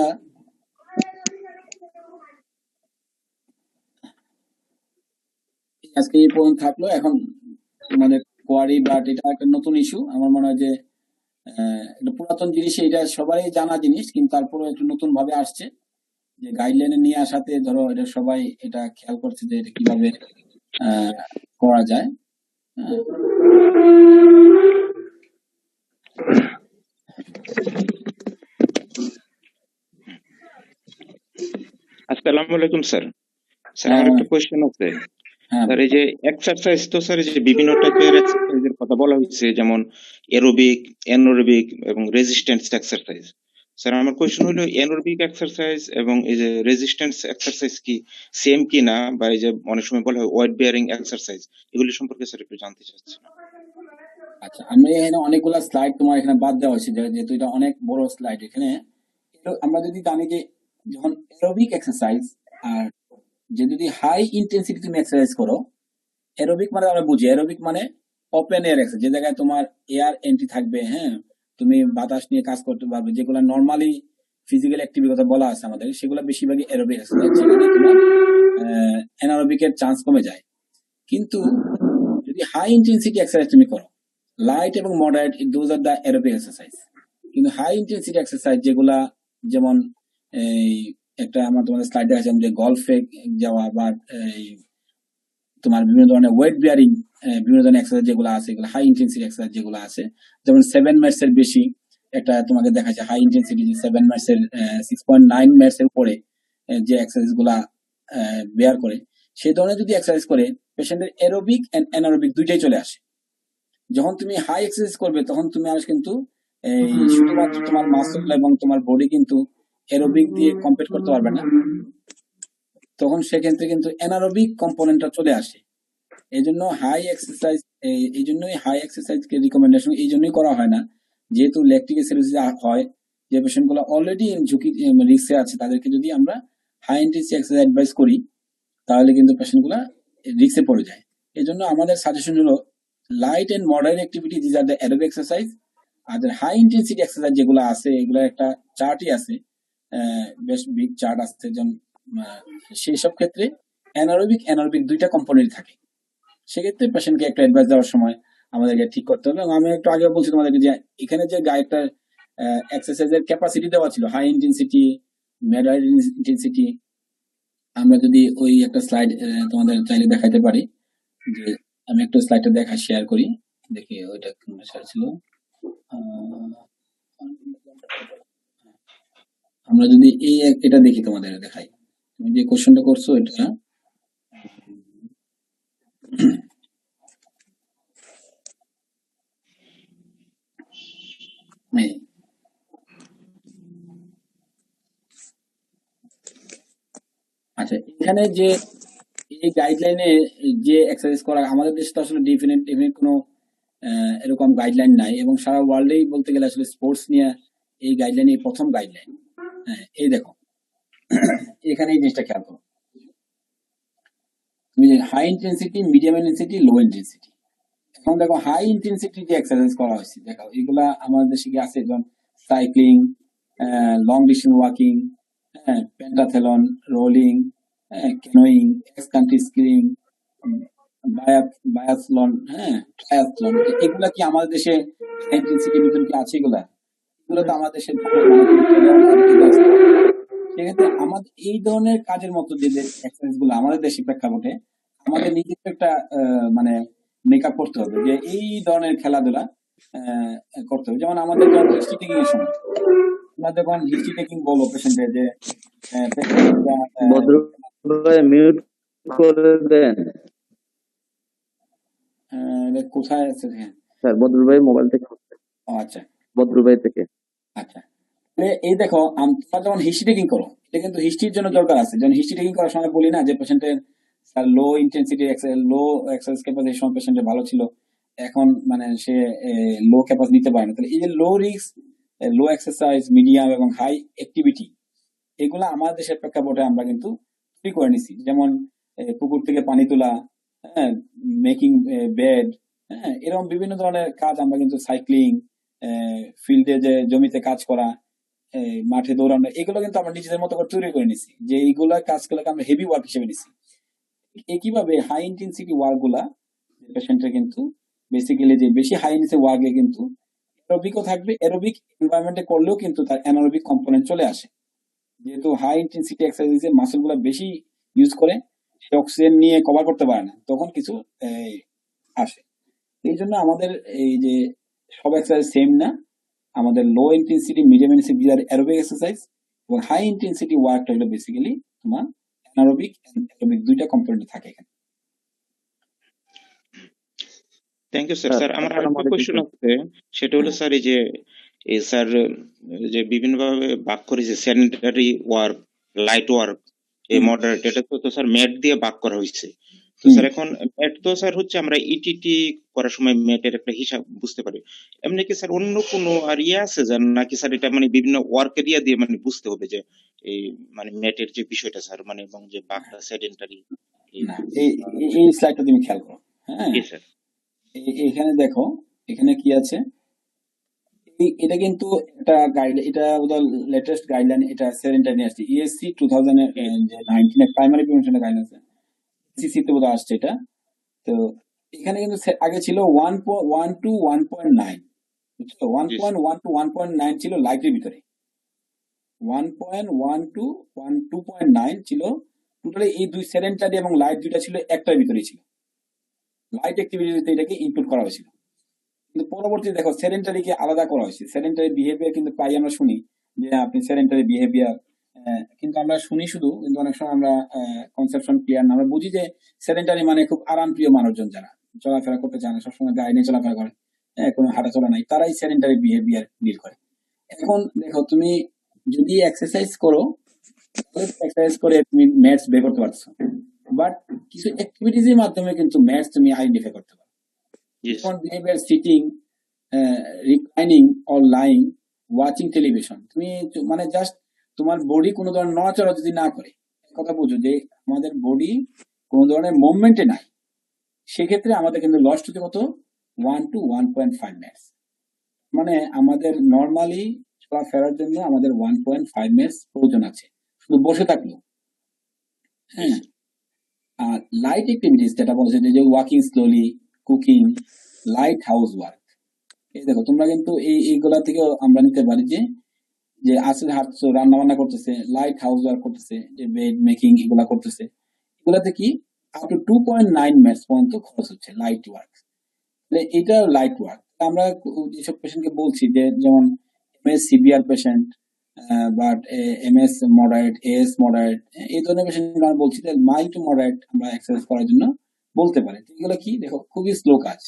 আজকে এই পর্যন্ত থাকলো। এখন তোমাদের কোয়ারি বাট এটা একটা নতুন ইস্যু, আমার মনে হয় যে এটা পুরাতন জিনিস, এটা সবাই জানা জিনিস, কিন্তু তারপরে একটু নতুন ভাবে আসছে যে গাইডলাইনে নিয়ে আসাতে ধরো এটা সবাই এটা খেয়াল করছে যে এটা কিভাবে করা যায়। আসসালামু আলাইকুম স্যার। স্যার আমার একটা কোয়েশ্চেন আছে স্যার। এই যে এক্সারসাইজ তো স্যার এই যে বিভিন্ন টাইপের এক্সারসাইজের কথা বলা হচ্ছে, যেমন এরোবিক, অ্যানোরোবিক এবং রেজিস্ট্যান্স এক্সারসাইজ। স্যার আমার কোয়েশ্চেন হলো অ্যানোরোবিক এক্সারসাইজ এবং এই যে রেজিস্ট্যান্স এক্সারসাইজ কি সেম কি না, বা এই যে অনেক সময় বলা হয় ওয়েট বেয়ারিং এক্সারসাইজ, এগুলি সম্পর্কে স্যার একটু জানতে চাচ্ছি। আচ্ছা, আমি এখানে অনেকগুলা স্লাইড তোমার এখানে বাদ দেওয়া হয়েছে যেহেতু এটা অনেক বড় স্লাইড। এখানে আমরা যদি জানি যে যখন অ্যারোবিক এক্সারসাইজ আর যে যদি হাই ইন্টেন্সিটি তুমি এক্সারসাইজ করো, অ্যারোবিক মানে আমরা বুঝি অ্যারোবিক মানে ওপেন এয়ার এক্সারসাইজ, যে জায়গায় তোমার এয়ার এন্ট্রি থাকবে, হ্যাঁ, তুমি বাতাস নিয়ে কাজ করতে পারবে, যেগুলো নর্মালি ফিজিক্যাল অ্যাক্টিভিটি কথা বলা আছে আমাদের, সেগুলো বেশিরভাগই অ্যারোবিক এক্সারসাইজ, সেখানে তোমার অ্যানারোবিকের চান্স কমে যায়। কিন্তু যদি হাই ইন্টেন্সিটি এক্সারসাইজ তুমি করো, লাইট এবং moderate, those are the aerobic exercise. কিন্তু হাই ইন্টেন্সিটি এক্সারসাইজ যেগুলা, যেমন এই একটা আমার তোমাদের স্লাইড দেখাচ্ছিলাম যে গলফে যাওয়া বা তোমার বিভিন্ন ধরনের ওয়েট বিয়ারিং বিভিন্ন ধরনের এক্সারসাইজ যেগুলো আছে, এগুলো হাই ইন্টেন্সিটি এক্সারসাইজ যেগুলো আছে, যেমন 7 মিনিটস এর বেশি একটা তোমাকে দেখাচ্ছে হাই ইন্টেন্সিটি, যে 7 মিনিটস এর 6.9 মিনিটস এর উপরে যে এক্সারসাইজ গুলা বেয়ার করে, সেই ধরনের যদি এক্সারসাইজ করে পেশেন্টের অ্যারোবিক এন্ড অ্যানারোবিক দুইটাই চলে আসে। যখন তুমি হাই এক্সারসাইজ করবে তখন তুমি আর কিন্তু এই শুধুমাত্র তোমার মাসল এবং তোমার বডি কিন্তু অ্যারোবিক দিয়ে কম্পিট করতে পারবে না, তখন সেক্ষেত্রে কিন্তু অ্যানারোবিক কম্পোনেন্টটা চলে আসে। এই জন্য হাই এক্সারসাইজ, এই জন্যই হাই এক্সারসাইজকে রিকমেন্ডেশন এই জন্যই করা হয় না, যেহেতু ল্যাকটিক অ্যাসিডোসিস হয়, যে পেশেন্টগুলো অলরেডি ঝুঁকি রিস্কে আছে তাদেরকে যদি আমরা হাই ইন্টেন্সিটি এক্সারসাইজ অ্যাডভাইস করি তাহলে কিন্তু পেশেন্টগুলো রিস্কে পড়ে যায়। এই জন্য আমাদের সাজেশন হলো light and moderate activity, this are the aerobic exercise. আর হাই ইন্টেন্সিটি এক্সারসাইজ যেগুলো আছে এগুলো একটা চার্টই আছে, বেশ বিগ চার্ট আছে, যেমন সেই সব ক্ষেত্রে অ্যানারোবিক দুইটা কম্পোনেন্ট থাকে। সেক্ষেত্রে পেশেন্টকে একটা অ্যাডভাইস দেওয়ার সময় আমাদেরকে ঠিক করতে হবে। এবং আমি একটু আগে বলছি তোমাদেরকে যে এখানে যে একটা এক্সারসাইজের ক্যাপাসিটি দেওয়া ছিল, হাই ইন্টেন্সিটি, মডারেট ইন্টেন্সিটি, আমরা যদি ওই একটা স্লাইড তোমাদের চাইলে দেখাতে পারি, যে আমি একটা স্লাইডটা শেয়ার করি, দেখি ওইটা কোন শেয়ার ছিল। আমরা যদি এটা দেখি, তোমাদের দেখাই, তুমি যে কোশ্চেনটা করছো এটা আচ্ছা, এখানে যে এই গাইডলাইনে যে এক্সারসাইজ করা, আমাদের দেশে তো আসলে ডেফিনেট কোনো এরকম গাইডলাইন নাই, এবং সারা ওয়ার্ল্ডেই বলতে গেলে আসলে স্পোর্টস নিয়ে এই গাইডলাইন প্রথম গাইডলাইন। হ্যাঁ, এই দেখো এখানে এই জিনিসটা খেয়াল করো, তুমি high intensity, medium intensity, low intensity. এখন দেখো হাই ইন্টেন্সিটি যে এক্সারসাইজ করা হয়েছে, দেখো এগুলা আমাদের দেশে কি আছে, যেমন cycling, long distance walking, pentathlon, rowing, canoeing, X country skiing, biathlon, triathlon, এগুলা কি আমাদের দেশে হাই ইন্টেন্সিটির ভিতরে কি আছে? এগুলো তো আমাদের দেশের সেক্ষেত্রে আমাদের এই ধরনের কাজের মতো যে এক্সারসাইজ গুলো আমাদের দেশের প্রেক্ষাপটে আমাদের নিজেদের একটা মানে মেকআপ করতে হবে, যে এই ধরনের খেলাধুলা করতে হবে। যেমন আমাদের যখন হিস্ট্রি টেকিং এর সময়, আমরা যখন হিস্ট্রি টেকিং বলবো পেশেন্টের, যে মিউট করে দেন কোথায় আছে? স্যার বদরুল ভাই মোবাইল থেকে। আচ্ছা, বদরুল ভাই থেকে। আচ্ছা, এই দেখো তোমরা যখন হিস্ট্রি টেকিং করো, এটা কিন্তু হিস্ট্রির জন্য দরকার আছে। যখন হিস্ট্রি টেকিং করার সময় বলি না যে পেশেন্টের লো ইন্টেন্সিটি লো এক্সারসাইজ ক্যাপাসিটি সময় পেশেন্টের ভালো ছিল, এখন মানে সে লো ক্যাপাসিটি নিতে পারে না। তাহলে এই যে লো রিস্ক, লো এক্সারসাইজ, মিডিয়াম এবং হাই অ্যাক্টিভিটি, এগুলা আমাদের দেশের প্রেক্ষাপটে আমরা কিন্তু তৈরি করে নিছি। যেমন পুকুর থেকে পানি তোলা, মেকিং বেড, এরকম বিভিন্ন ধরনের কাজ আমরা কিন্তু, সাইক্লিং, ফিল্ডে যে জমিতে কাজ করা, মাঠে দৌড়ানো, এগুলো কিন্তু আমরা নিজেদের মতো করে তৈরি করে নিছি, যে এইগুলা কাজগুলোকে আমরা হেভি ওয়ার্ক হিসেবে নিছি। একইভাবে হাই ইন্টেন্সিটি ওয়ার্ক গুলা পেশেন্টের কিন্তু বেসিক্যালি যে বেশি হাই ইন্টেন্সিটি ওয়ার্কে কিন্তু অ্যারোবিকও থাকবে, অ্যারোবিক এনভায়রনমেন্টে করলেও কিন্তু তার অ্যানারোবিক কম্পোনেন্ট চলে আসে। যেহেতু হাই ইন্টেন্সিটি এক্সারসাইজে মাসল গুলা বেশি ইউজ করে, সে অক্সিজেন নিয়ে কভার করতে পারে না, তখন কিছু আসে। এই জন্য আমাদের এই যে সব এক্সারসাইজ সেম না, আমাদের লো intensity, medium intensity aerobic exercise, এবং হাই ইন্টেন্সিটি ওয়ার্কটা হলো বেসিক্যালি তোমার অ্যানারোবিক অ্যারোবিক দুইটা কম্পোনেন্ট থাকে এখানে। Thank you sir. স্যার আমার আরেকটা কোশ্চেন আছে, সেটা হলো স্যার এই স্যার যে বিভিন্ন ভাবে ভাগ করে, যে স্যানিটারি ওয়ার্ক, লাইট ওয়ার্ক, এই মডারেট, এটা তো স্যার ম্যাট দিয়ে ভাগ করা হয়েছে। তো স্যার এখন ম্যাট তো স্যার হচ্ছে আমরা ইটিটি করার সময় ম্যাটের একটা হিসাব বুঝতে পারি, এমনি কি স্যার অন্য কোনো আর আছে জান নাকি স্যার? এটা মানে বিভিন্ন ওয়ার্ক এরিয়া দিয়ে মানে বুঝতে হবে যে এই মানে ম্যাটের যে বিষয়টা স্যার, মানে এবং যে ভাগটা সেডেন্টারি। এই স্লাইডটা তুমি খেয়াল করো। হ্যাঁ স্যার, এখানে দেখো, এখানে কি আছে, এটা কিন্তু একটা গাইড, এটা লেটেস্ট গাইডলাইন, এটা সেডেন্টারি নিয়ে আসছে, ESC 2019 primary prevention guideline, CC তে বোধহয় আসছে এটা। তো এখানে কিন্তু আগে ছিল 1.1 to 1.9, বুঝছো? 1.1 to 1.9 ছিল লাইটের ভিতরে, 1.1 to 2.9 ছিল টোটালি। এই দুই সেডেন্টারি এবং লাইট দুইটা ছিল একটার ভিতরেই ছিল, লাইট অ্যাক্টিভিটিতে এটাকে ইনক্লুড করা হয়েছিল। কিন্তু পরবর্তীতে দেখো সেডেন্টারিকে আলাদা করা হয়েছে। সেডেন্টারি বিহেভিয়ার কিন্তু প্রায় আমরা শুনি যে আপনি সেডেন্টারি বিহেভিয়ার, কিন্তু আমরা শুনি শুধু, কিন্তু অনেক সময় আমরা কনসেপশন ক্লিয়ার না। আমরা বুঝি যে সেডেন্টারি মানে খুব আরামপ্রিয় মানুষজন, যারা চলাফেরা করতে চায় না, সবসময় গাড়ি নিয়ে চলাফেরা করে, হ্যাঁ, কোনো হাঁটাচলা নাই, তারাই সেডেন্টারি বিহেভিয়ার ডিল করে। এখন দেখো তুমি যদি এক্সারসাইজ করো, এক্সারসাইজ করে তুমি ম্যাথস বের করতে পারছো, বাট কিছু অ্যাক্টিভিটিজ এর মাধ্যমে কিন্তু ম্যাথস তুমি আইডেন্টিফাই করতে পারো। Yes. যেমন behaviour sitting, reclining or lying, watching television. তুমি মানে জাস্ট তোমার বডি কোনো ধরনের নড়াচড়া যদি না করে, কথা বুঝো যে আমাদের বডি কোনো ধরনের মুভমেন্টে নাই, সেক্ষেত্রে আমাদের কিন্তু লস্ট হতে কত 1 to 1.5 মিনিটস। মানে আমাদের নর্মালি চলাফেরার জন্য আমাদের 1.5 মিনিটস প্রয়োজন আছে শুধু বসে থাকলেও। হ্যাঁ, আর লাইট অ্যাক্টিভিটিস যেটা বলছে যে walking slowly, cooking, light house work. এই দেখো তোমরা কিন্তু এইগুলা থেকে আমরা নিতে পারি যে যে আসলে হাঁটছো, রান্না বান্না করতেছে, লাইট হাউস ওয়ার্ক করতেছে, যে বেড মেকিং এগুলা করতেছে, এগুলাতে কি আপ টু 2.9 মিনিটস পর্যন্ত খরচ হচ্ছে লাইট ওয়ার্ক। এটা লাইট ওয়ার্ক। আমরা যেসব পেশেন্টকে বলছি যে যেমন MS severe patient, but MS moderate, S moderate, এই ধরনের পেশেন্ট আমরা বলছি যে মাইল্ড টু মডারেট আমরা এক্সারসাইজ করার জন্য বলতে পারি। এগুলো কি দেখো খুবই স্লো কাজ,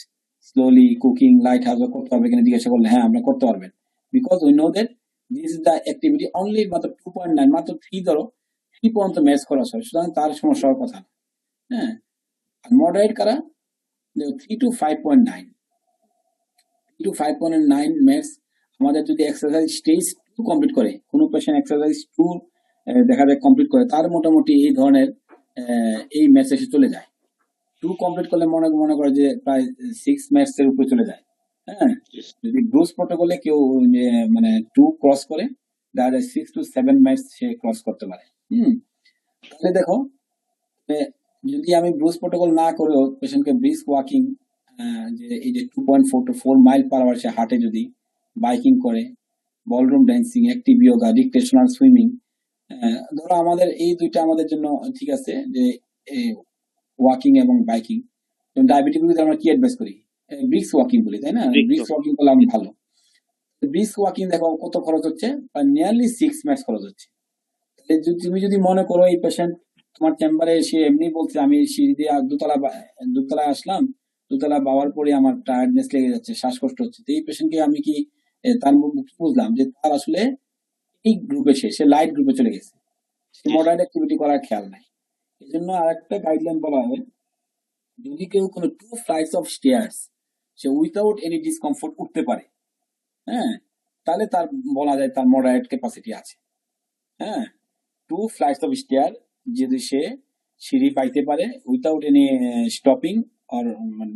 স্লোলি কুকিং, লাইট হাউস করতে হবে কিনা জিজ্ঞাসা করলে হ্যাঁ আমরা করতে পারবেন, because we know that this is the activity only মাত্র 2.9, মাত্র 3 ধরো 3 পর্যন্ত ম্যাচ করা হয়, সুতরাং তার সমস্যা হওয়ার কথা না। হ্যাঁ, আর মডারেট কারা 3 to 5.9, 3 to 5.9 ম্যাক্স। আমাদের যদি এক্সারসাইজ স্টেজ 2 কমপ্লিট করে, কোনো পেশেন্ট এক্সারসাইজ 2 দেখা যায় কমপ্লিট করে, তার মোটামুটি এই ধরনের এই ম্যাচ এসে চলে যায়। 2 কমপ্লিট করলে মনে করে যে প্রায় 6 ম্যাচ এর উপরে চলে যায়। হ্যাঁ, Yes. যদি ব্রুস প্রোটোকলে কেউ মানে 2 ক্রস করে, তাহলে 6 to 7 ম্যাচ সে ক্রস করতে পারে। তাহলে দেখো যদি আমি ব্রুস প্রোটোকল না করেও পেশেন্টকে ব্রিস্ক ওয়াকিং, যে এই যে 2.4 to 4 মাইল পার আওয়ার সে হাঁটে, যদি বাইকিং করে, বলরুম ড্যান্সিং, অ্যাক্টিভ ইয়োগা, ডিকটেশনাল সুইমিং, ধরো আমাদের এই দুইটা আমাদের জন্য ঠিক আছে, যে ওয়াকিং এবং বাইকিং। ডায়াবেটিক রোগীদের আমরা কি অ্যাডভাইস করি, ব্রিস্ক ওয়াকিং বলি, তাই না? Brisk ব্রিস্ক ওয়াকিং করলে আমি ভালো। ব্রিস্ক ওয়াকিং দেখো কত খরচ হচ্ছে, নিয়ারলি 6 মিনিটস খরচ হচ্ছে। তুমি যদি মনে করো এই পেশেন্ট তোমার চেম্বারে এসে এমনি বলছে আমি সিঁড়ি দিয়ে দোতলায় আসলাম, দোতলা পাওয়ার পরে আমার টায়ার্ডনেস লেগে যাচ্ছে, শ্বাসকষ্ট হচ্ছে, তো এই পেশেন্টকে আমি কি তার বুঝলাম যে তার আসলে এই গ্রুপে সে লাইট গ্রুপে চলে গেছে, সে মডারেট অ্যাক্টিভিটি করার খেয়াল নাই। এই জন্য আরেকটা গাইডলাইন বলা হয়, যদি কেউ কোনো 2 flights of stairs say without any discomfort উঠতে পারে, হ্যাঁ, তাহলে তার বলা যায় তার মডারেট ক্যাপাসিটি আছে। হ্যাঁ, 2 ফ্লাইটস অফ স্টেয়ার যদি সে সিঁড়ি পাইতে পারে without any stopping or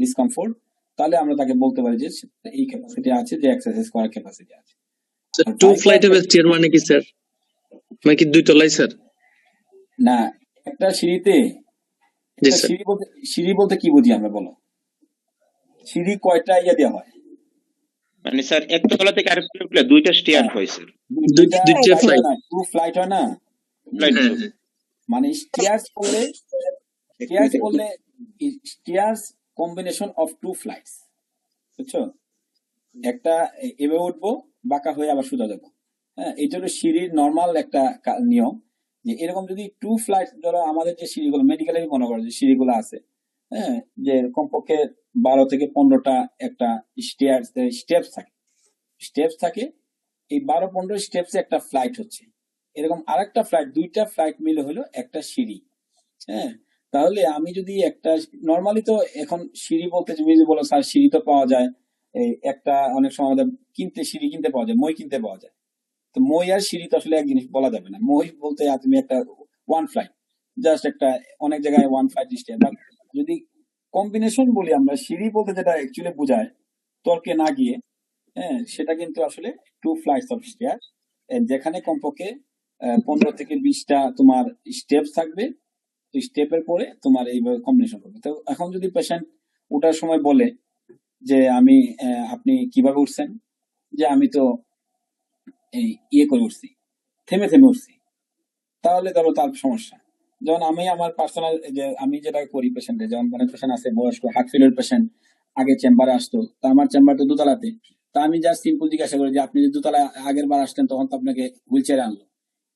discomfort, তাহলে আমরা তাকে বলতে পারি যে এই ক্যাপাসিটি আছে, যে এক্সারসাইজ করার ক্যাপাসিটি আছে। আর 2 bike flight of ride- stair মানে কি স্যার? মানে কি 2 তলায় স্যার? না, একটা সিঁড়িতে, জি একটা স্যার। সিঁড়ি বলতে কি বুঝি আমরা, বলো? সিঁড়ি কয়টা দেওয়া হয়? মানে স্যার একতলা থেকে আরেকটা উঠলে 2টা স্টেয়ার হয় স্যার। দুইটা flight। 2 ফ্লাইট হয় না? Flight হ্যাঁ, হয়। মানে স্টেয়ার্স করলে স্টেয়ার্স কম্বিনেশন অফ 2 ফ্লাইটস, বুঝছো? একটা এভাবে উঠবো, বাঁকা হয়ে আবার সোজা যাবো। হ্যাঁ, এটা হলো সিঁড়ির নর্মাল একটা নিয়ম, যে এরকম যদি 2 ফ্লাইট, ধরো আমাদের যে সিঁড়িগুলো মেডিকেলের মনে করো যে সিঁড়িগুলো আছে, হ্যাঁ, যে কমপক্ষে 12 থেকে 15টা একটা স্টেপস থাকে, এই 12-15 স্টেপস একটা ফ্লাইট হচ্ছে, এরকম আরেকটা ফ্লাইট, 2টা ফ্লাইট মিলে হলো একটা সিঁড়ি। হ্যাঁ, তাহলে আমি যদি একটা নর্মালি তো এখন সিঁড়ি বলতে তুমি যদি বলো স্যার সিঁড়ি তো পাওয়া যায়, এই একটা অনেক সময় আমাদের সিঁড়ি কিনতে পাওয়া যায়, মই কিনতে পাওয়া যায়, তো মই আর সিঁড়ি তো আসলে এক জিনিস বলা যাবে না। মই বলতে তুমি একটা 1 ফ্লাইট, জাস্ট একটা, অনেক জায়গায় 1 ফ্লাইট স্টেপ, বাট যদি কম্বিনেশন বলি আমরা, সিঁড়ি বলতে যেটা অ্যাকচুয়ালি বোঝায় তর্কে না গিয়ে, হ্যাঁ, সেটা কিন্তু আসলে 2 ফ্লাইটস অফ স্টেয়ার, যেখানে কমপক্ষে 15 থেকে 20টা তোমার স্টেপস থাকবে, স্টেপের পরে তোমার এইভাবে কম্বিনেশন করবে। তো এখন যদি পেশেন্ট ওঠার সময় বলে যে আমি আপনি কিভাবে উঠছেন, যে আমি তো এই করে উঠছি, থেমে উঠছি, তাহলে ধরো তার সমস্যা। যেমন আমি আমার পার্সোনাল, যে আমি যেটা করি পেশেন্টে, যেমন অনেক পেশেন্ট আছে বয়স্ক হার্ট ফেলিওর পেশেন্ট, আগে চেম্বারে আসতো, তা আমার চেম্বার তো দোতলাতে, তা আমি জাস্ট সিম্পল জিজ্ঞাসা করি যে আপনি যে দোতলা আগের বার আসতেন তখন তো আপনাকে হুইল চেয়ারে আনলো,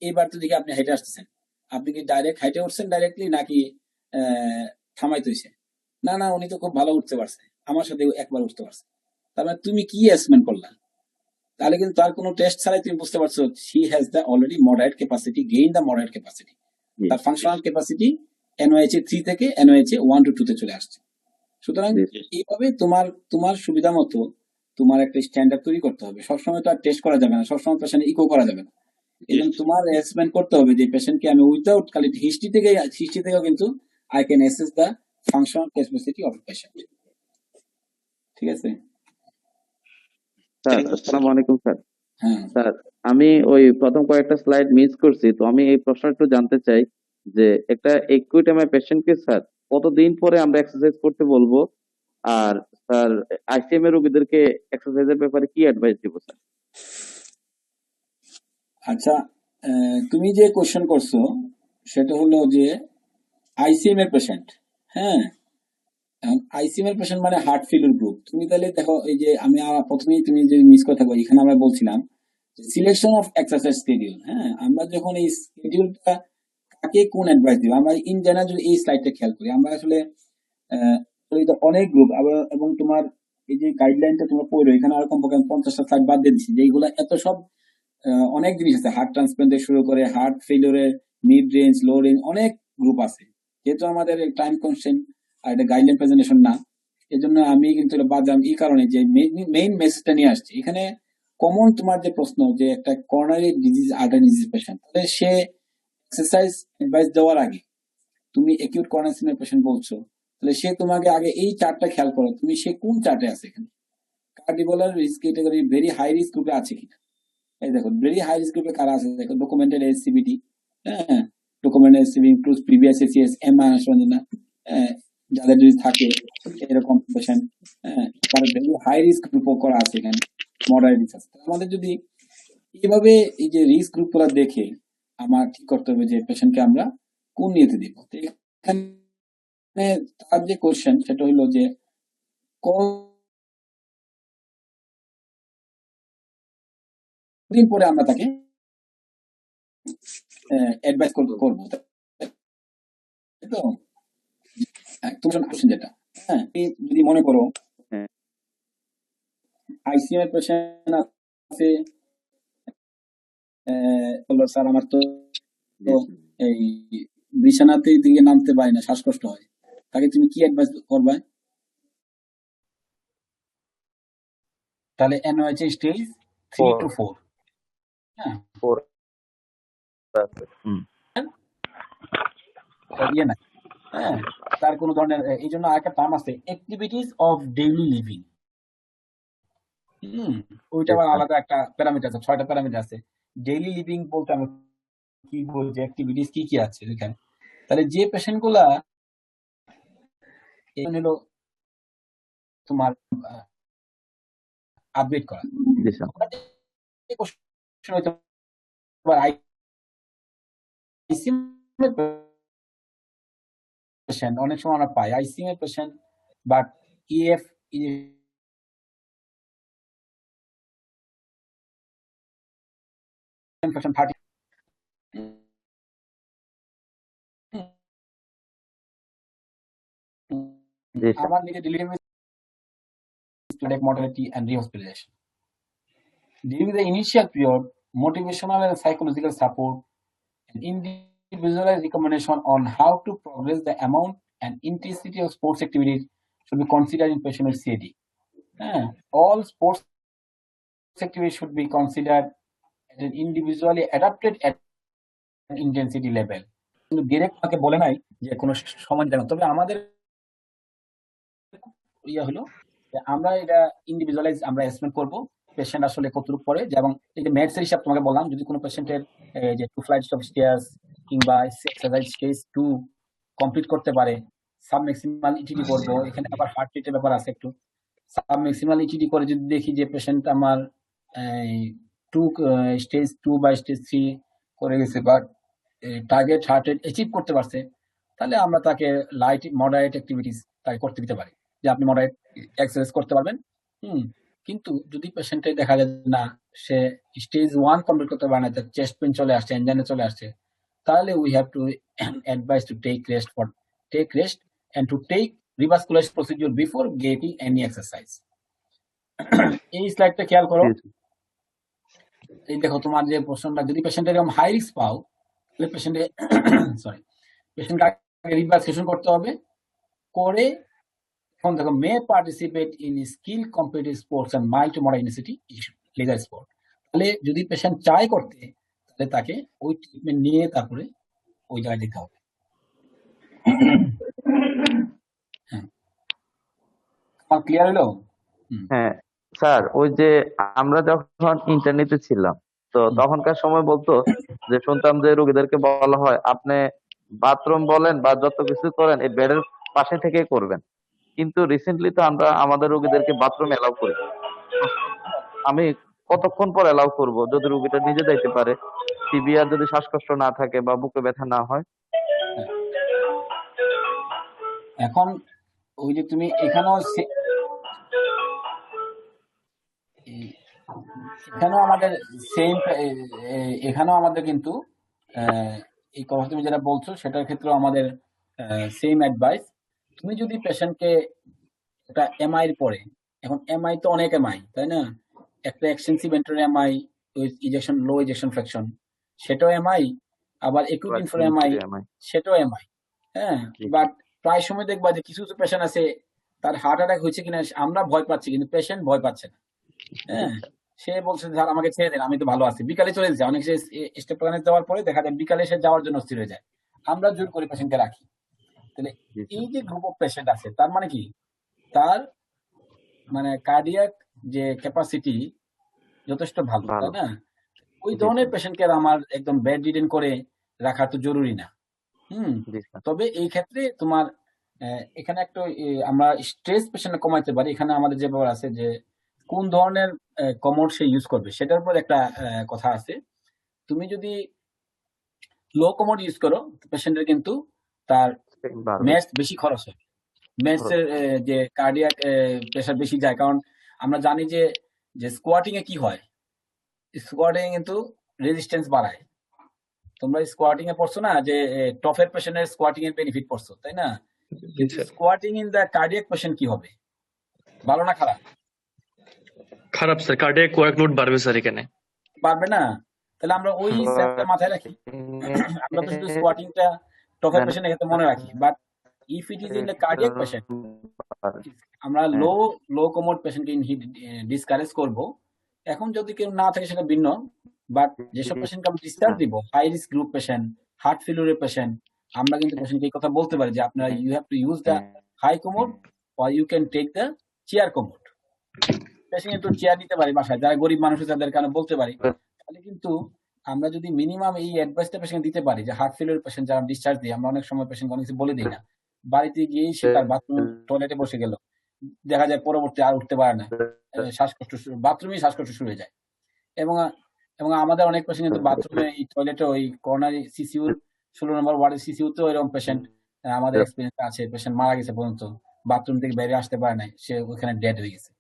এইবার তো দেখি আপনি হেঁটে আসতেছেন, আপনি কি ডাইরেক্ট হাইটে উঠছেন ডাইরেক্টলি নাকি থামাইতে হয়েছে? না উনি তো খুব ভালো উঠতে পারছে, আমার সাথে একবার উঠতে পারছে। তার মানে তুমি কি অ্যাসেসমেন্ট করলা? তাহলে কিন্তু তার কোনো টেস্ট ছাড়াই তুমি বুঝতে পারছো she has the already moderate capacity, gain the moderate capacity. জি তার ফাংশনাল ক্যাপাসিটি NOH 3 থেকে NOH 1 to 2 তে চলে আসছে। সুতরাং জি এইভাবে তোমার তোমার সুবিধা মতো তোমার একটা স্ট্যান্ডার্ড তৈরি করতে হবে। সবসময় তো আর টেস্ট করা যাবে না, সবসময় পেশেন্ট ইকো করা যাবে না। এই জন্য তোমার অ্যাসেসমেন্ট করতে হবে যে পেশেন্টকে আমি উইদাউট খালি হিস্ট্রি থেকেও কিন্তু I can assess the functional capacity of patient. ঠিক আছে? স্যার, আসসালামু আলাইকুম স্যার। হ্যাঁ, স্যার, আমি ওই প্রথম কয়েকটা স্লাইড মিস করছি, তো আমি এই প্রশ্নটা একটু জানতে চাই যে একটা একুইট এমআই পেশেন্টকে স্যার কতদিন পরে আমরা এক্সারসাইজ করতে বলবো, আর স্যার আইসিএম এর রোগীদেরকে এক্সারসাইজের ব্যাপারে কি অ্যাডভাইস দিব স্যার? আচ্ছা, তুমি যে কোশ্চেন করছো সেটা হলো যে আইসিএম এর পেশেন্ট। হ্যাঁ, আইসিএম এর পেশেন্ট মানে হার্ট ফেলিউর গ্রুপ। তুমি তাহলে দেখো, এই যে আমি প্রথমেই তুমি যে মিস কথা বলি, এখানে আমরা বলছিলাম সিলেকশন অফ এক্সারসাইজ স্কেডিউল। হ্যাঁ, আমরা যখন এই স্কেডিউলটা কাকে কোন অ্যাডভাইস দিব, আমরা ইন জেনারেল যদি এই স্লাইডটা খেয়াল করি, আমরা আসলে অনেক গ্রুপ এবং তোমার এই যে গাইডলাইনটা তোমরা পড়ো, এখানে আর কমপক্ষে 50টা স্লাইড বাদ দিয়ে দিচ্ছি, যেগুলো এত সব অনেক জিনিস আছে। হার্ট ট্রান্সপ্লান্ট থেকে শুরু করে হার্ট ফেলিওরের মিড রেঞ্জ, লো রেঞ্জ, অনেক গ্রুপ আছে। যেহেতু আমাদের টাইম কনস্ট্রেন্ট আর এটা গাইডলাইন প্রেজেন্টেশন না, এই জন্য আমি কিন্তু এটা বাদ দিলাম এই কারণে যে মেইন মেসেজটা নিয়ে আসছি। এখানে কমন তোমার যে প্রশ্ন যে একটা coronary disease artery disease patient, তাহলে সে এক্সারসাইজ অ্যাডভাইস দেওয়ার আগে তুমি একিউট করোনারি সিনের পেশেন্ট বলছো, তাহলে সে তোমাকে আগে এই চার্টটা খেয়াল করো, তুমি সে কোন চার্টে আছে, এখানে cardiovascular risk category very high risk গ্রুপে আছে কিনা। এই দেখো ভেরি হাই রিস্ক গ্রুপে কারা আছে দেখো, ডকুমেন্টেড এসসিবিটি। হ্যাঁ, documented SCB includes previous ACS MI না, যাদের যদি থাকে এরকম পেশেন্ট। হ্যাঁ, তার ভেরি হাই রিস্ক গ্রুপ করা আছে এখানে, মডারেট রিস্ক আছে। আমাদের যদি এইভাবে এই যে রিস্ক গ্রুপগুলো দেখে আমার ঠিক করতে হবে যে পেশেন্টকে আমরা কোন নিয়েতে দিব। তো এখানে তার যে কোশ্চেন সেটা হলো যে কতদিন পরে আমরা তাকে অ্যাডভাইস করবো। তাই তো তোমার কোশ্চেন যেটা, হ্যাঁ, যদি মনে করো হ্যাঁ। আইসিএম এর পেশেন্ট আছে, বললো স্যার আমার তো এই বিছানাতে দিকে নামতে পারি না, শ্বাসকষ্ট হয়, তাকে তুমি কি অ্যাডভাইস করবে? তাহলে NOH স্টেজ 3 to 4। হ্যাঁ, ইয়ে না, হ্যাঁ, তার কোনো ধরনের এই জন্য আরেকটা টার্ম আছে অ্যাক্টিভিটিস অফ ডেইলি লিভিং। ওইটা আবার আলাদা একটা প্যারামিটার আছে, 6টা প্যারামিটার আছে। ডেইলি লিভিং বলতে আমরা কি বলছি, অ্যাক্টিভিটিস কি কি আছে এখানে। তাহলে যে পেশেন্ট গুলা হলো তোমার আপডেট করা, পেশেন্ট অনেক সময় আমরা পাই আইসিএম এর পেশেন্ট, বাট ইএফ ইনফেকশন 30 আমার নিজে delivery mortality and rehospitalization. During the initial period, motivational and psychological support and individualized recommendation on how to progress the amount and intensity of sports activities should be considered in patient with CAD. All sports activities should be considered at an individually adapted at an intensity level. কিন্তু direct আমাকে বলে নাই যে কোনো সময় জানো, তবে আমাদের ইয়া হলো আমরা এটা ইন্ডিভিজুয়ালাইজ আমরা অ্যাসেসমেন্ট করব পেশেন্ট আসলে কতটুকু পড়ে। যেমন এই যে ম্যাথসের হিসাব তোমাকে বললাম, যদি কোনো পেশেন্টের যে 2 ফ্লাইটস অফ স্টেয়ার্স কিংবা এক্সারসাইজ স্টেজ 2 কমপ্লিট করতে পারে, সাব ম্যাক্সিমাল ইটিডি করব। এখানে আবার হার্ট রেটের ব্যাপার আছে একটু। সাব ম্যাক্সিমাল ইটিডি করে যদি দেখি যে পেশেন্ট আমার স্টেজ 2 বা স্টেজ 3 করে গেছে বা টার্গেট হার্ট রেট অ্যাচিভ করতে পারছে, তাহলে আমরা তাকে লাইট মডারেট অ্যাক্টিভিটিস তাকে করতে দিতে পারি, যে আপনি মডারেট এক্সারসাইজ করতে পারবেন। কিন্তু যদি পেশেন্টে দেখা যায় না সে স্টেজ 1 কমপ্লিট করতে পারে না, তার চেস্ট পেইন চলে আসছে, এনজাইনা চলে আসছে, তাহলে we have to advice to take rest and to take revascularization procedure before getting any exercise. এই স্লাইডটা খেয়াল করো। জি, জি। এই দেখো তোমার যে প্রশ্নটা, যদি পেশেন্টের এরকম হাই রিস্ক পাও তাহলে পেশেন্টে সরি পেশেন্টকে রিভার্সেশন করতে হবে। করে এখন দেখো may participate in skill competitive sports and mild to moderate intensity leisure sport. তাহলে যদি পেশেন্ট চায় করতে তাহলে তাকে ওই ট্রিটমেন্ট নিয়ে তারপরে ওই জায়গায় যেতে হবে। হ্যাঁ, আমার ক্লিয়ার হলো? হ্যাঁ স্যার, ওই যে আমরা যখন ইন্টারনেটে ছিলাম, তো তখনকার সময় বলতো যে, শুনতাম যে রোগীদেরকে বলা হয় আপনি বাথরুম বলেন বা যত কিছু করেন এই বেডের পাশে থেকে করবেন। কিন্তু রিসেন্টলি তো আমরা আমাদের রোগীদেরকে বাথরুম এলাও করি। আমি কতক্ষণ পর এলাও করব যদি রোগীটা নিজে যাইতে পারে, সিভিয়ার যদি শ্বাসকষ্ট না থাকে বা বুকে ব্যথা না হয়? এখন ওই যে তুমি এখানেও আমাদের সেম, এখানেও আমাদের কিন্তু এই কথা তুমি যেটা বলছো সেটার ক্ষেত্রেও আমাদের সেম অ্যাডভাইস। তুমি যদি পেশেন্টকে একটা এমআই এর পরে, এখন এমআই তো অনেক এমআই তাই না, একটা extensive enter MI with ejection low ejection fraction সেটাও এমআই, আবার একুইট ইনফ্রা এমআই সেটাও এমআই। হ্যাঁ, বাট প্রায় সময় দেখবা যে কিছু কিছু পেশেন্ট আছে তার হার্ট অ্যাটাক হয়েছে কিনা আমরা ভয় পাচ্ছি কিন্তু পেশেন্ট ভয় পাচ্ছে না। হ্যাঁ, সে বলছে স্যার আমাকে ছেড়ে দেন আমি তো ভালো আছি, বিকালে চলে যাচ্ছে। অনেক স্টেপ প্ল্যানে যাওয়ার পরে দেখা যায় বিকালে সে যাওয়ার জন্য স্থির হয়ে যায়, আমরা জোর করে পেশেন্টকে রাখি। তাহলে এই যে গ্রুপ অফ পেশেন্ট আছে তার মানে কি, তার মানে কার্ডিয়াক যে ক্যাপাসিটি যথেষ্ট ভালো তাই না, ওই ধরনের পেশেন্টকে আমার একদম বেড রিডেন করে রাখা তো জরুরি না। তবে এই ক্ষেত্রে তোমার এখানে একটা আমরা স্ট্রেস পেশেন্ট কমাইতে পারি। এখানে আমাদের যে ব্যাপার আছে যে কোন ধরনের কমোড সে ইউজ করবে সেটার উপর একটা কথা আছে। তুমি যদি লো কমোড ইউজ করো পেশেন্টের কিন্তু তার ম্যাচ বেশি খরচ হয়, ম্যাচের যে কার্ডিয়াক প্রেশার বেশি যায়। কারণ আমরা জানি যে যে স্কোয়াটিং এ কি হয়, স্কোয়াটিং কিন্তু রেজিস্ট্যান্স বাড়ায়। তোমরা স্কোয়াটিং এ পড়ছো না যে টফের পেশেন্টের স্কোয়াটিং এর বেনিফিট পড়ছো তাই না, squatting in the cardiac patient কি হবে, ভালো না খারাপ? খারাপ স্যার, কার্ডিয়াক ওয়ার্কলোড বাড়বে স্যার, এখানে পারবে না। তাহলে আমরা ওই সেটটা মাথায় রাখি, আমরা তো শুধু স্কোয়াটিংটা টফের পেশেন্টের ক্ষেত্রে মনে রাখি। But if it is in the cardiac patient আমরা লো কমোড পেশেন্টকে ডিসকারেজ করব। এখন যদি কেউ না থাকে সেটা ভিন্ন, বাট যেসব পেশেন্টকে আমরা ডিসচার্জ দিব high risk group patient, heart ফেলিউরের পেশেন্ট, আমরা কিন্তু পেশেন্টকে এই কথা বলতে পারি যে আপনারা you have to use the high commode or you can take the chair commode. Patient একটু চেয়ার নিতে পারি বাসায়, যারা গরিব মানুষ তাদের কারণে বলতে পারি। তাহলে কিন্তু আমরা যদি মিনিমাম এই অ্যাডভাইসটা পেশেন্ট দিতে পারি যে হার্ট ফেলিউর পেশেন্ট যারা ডিসচার্জ দিই, আমরা অনেক সময় পেশেন্ট অনেক কিছু বলে দিই না, বাড়িতে গিয়েই সে তার বাথরুম টয়লেটে বসে গেল, দেখা যায় পরবর্তী আর উঠতে পারে না, শ্বাসকষ্ট বাথরুমেই শ্বাসকষ্ট শুরু হয়ে যায়। এবং এবং আমাদের অনেক পেশেন্ট কিন্তু বাথরুমে এই টয়লেটে ওই কর্নারি সিসিউ 16 নম্বর ওয়ার্ডের সিসিউতে এরকম পেশেন্ট আমাদের এক্সপিরিয়েন্স আছে, পেশেন্ট মারা গেছে পর্যন্ত বাথরুম থেকে বেরিয়ে আসতে পারে নাই, সে ওখানে ডেড হয়ে গেছে।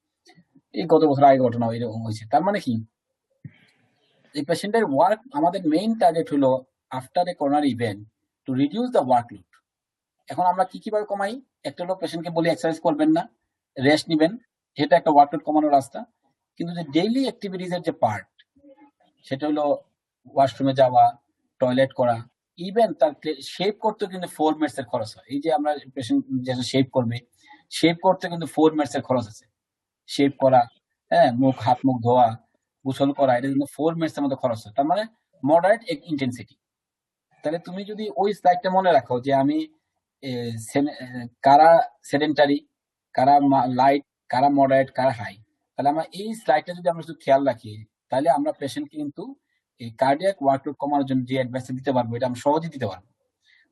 এই গত বছর আগে ঘটনা এরকম হয়েছে। তার মানে কি, এই পেশেন্টের ওয়ার্ক আমাদের মেইন টার্গেট হলো আফটার এ করোনার event to reduce the workload. এখন আমরা কি কিভাবে কমাই, একটা হলো পেশেন্টকে বলি এক্সারসাইজ করবেন না, রেস্ট নিবেন, এটা একটা ওয়ার্কলোড কমানোর রাস্তা। কিন্তু যে ডেইলি অ্যাক্টিভিটিস এর যে পার্ট সেটা হলো ওয়াশরুমে যাওয়া, টয়লেট করা, ইভেন তার শেপ করতে কিন্তু 4 মিনিটস এর খরচ হয়। এই যে আমরা পেশেন্ট যেটা শেপ করবে, শেপ করতে কিন্তু 4 মিনিটস এর খরচ আছে। শেপ করা, হ্যাঁ, মুখ হাত মুখ ধোয়া, গোসল করা, এটা কিন্তু 4 মিনিটস এর মধ্যে খরচ হয়। তার মানে মডারেট ইন্টেন্সিটি। তাহলে তুমি যদি ওই স্লাইডটা মনে রাখো যে আমি কারা সেডেন্টারি, কারা লাইট, কারা মডারেট, কারা হাই, তাহলে আমরা এই স্লাইডটা যদি আমরা শুধু খেয়াল রাখি তাহলে আমরা পেশেন্টকে কিন্তু এই কার্ডিয়াক ওয়ার্কলোড কমানোর জন্য যে অ্যাডভাইস দিতে পারবো এটা আমরা সহজেই দিতে পারবো।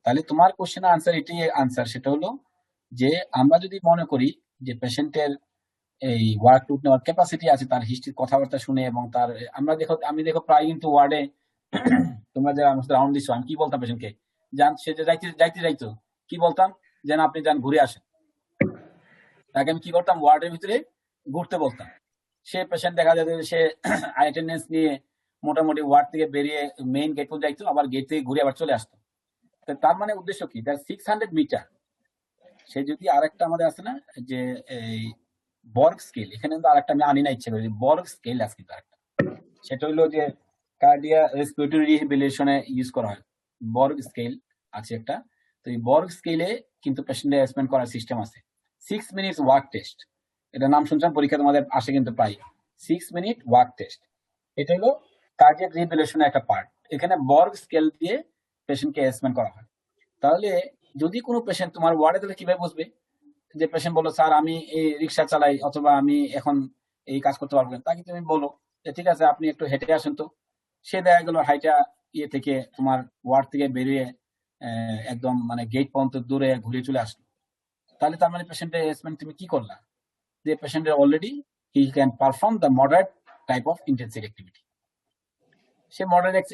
তাহলে তোমার কোশ্চেনের আনসার এটাই আনসার, সেটা হলো যে আমরা যদি মনে করি যে পেশেন্টের এই ওয়ার্কলোড নেওয়ার ক্যাপাসিটি আছে, তার হিস্ট্রি কথাবার্তা শুনে এবং তার আমি দেখো প্রায় কিন্তু ওয়ার্ডে তোমরা যারা আমার সাথে রাউন্ড দিচ্ছ, আমি কি বলতাম পেশেন্টকে, যান সে যে যাইতো কি বলতাম, যেন আপনি যান ঘুরে আসেন। তাকে আমি কি করতাম, ওয়ার্ডের ভিতরে ঘুরতে বলতাম। সে পেশেন্ট দেখা যায় সে অ্যাটেন্ডেন্স নিয়ে মোটামুটি ওয়ার্ড থেকে বেরিয়ে মেইন গেট পর্যন্ত যাইতো, আবার গেট থেকে ঘুরে আবার চলে আসতো। তার মানে উদ্দেশ্য কি, 600 মিটার সে যদি আরেকটা আমাদের আছে না যে এই বর্গ স্কেল, এখানে কিন্তু আরেকটা আমি আনি না ইচ্ছে করি, বর্গ স্কেল আছে কিন্তু আরেকটা, সেটা হলো যে কার্ডিয়া রেসপিরেটরি রিহ্যাবিলিটেশনে ইউজ করা হয়। বর্গ স্কেল আছে একটা, তো এই বর্গ স্কেলে কিন্তু পেশেন্ট অ্যাসেসমেন্ট করার সিস্টেম আছে। 6 মিনিটস ওয়ার্ক টেস্ট, এটা নাম শুনছেন, পরীক্ষা তোমাদের আসে কিন্তু প্রায়। 6 মিনিট ওয়ার্ক টেস্ট, এটা হলো কার্ডিয়াক রিহ্যাবিলিটেশনের একটা পার্ট। এখানে বর্গ স্কেল দিয়ে পেশেন্টকে অ্যাসেসমেন্ট করা হয়। তাহলে যদি কোনো পেশেন্ট তোমার ওয়ার্ডে, তাহলে কিভাবে বুঝবে? যে পেশেন্ট বললো স্যার আমি এই রিক্সা চালাই অথবা আমি এখন এই কাজ করতে পারবো না, তাকে তুমি বলো যে ঠিক আছে আপনি একটু হেঁটে আসেন, তো সে দেখা গেল হাইটা ইয়ে থেকে তোমার ওয়ার্ড থেকে বেরিয়ে একদম মানে গেট পর্যন্ত দূরে ঘুরে চলে আসলো। তাহলে তার মানে পেশেন্টের অ্যাসেসমেন্ট তুমি কি করলা? যে পেশেন্টের already he can perform the moderate type of intensive activity, say moderate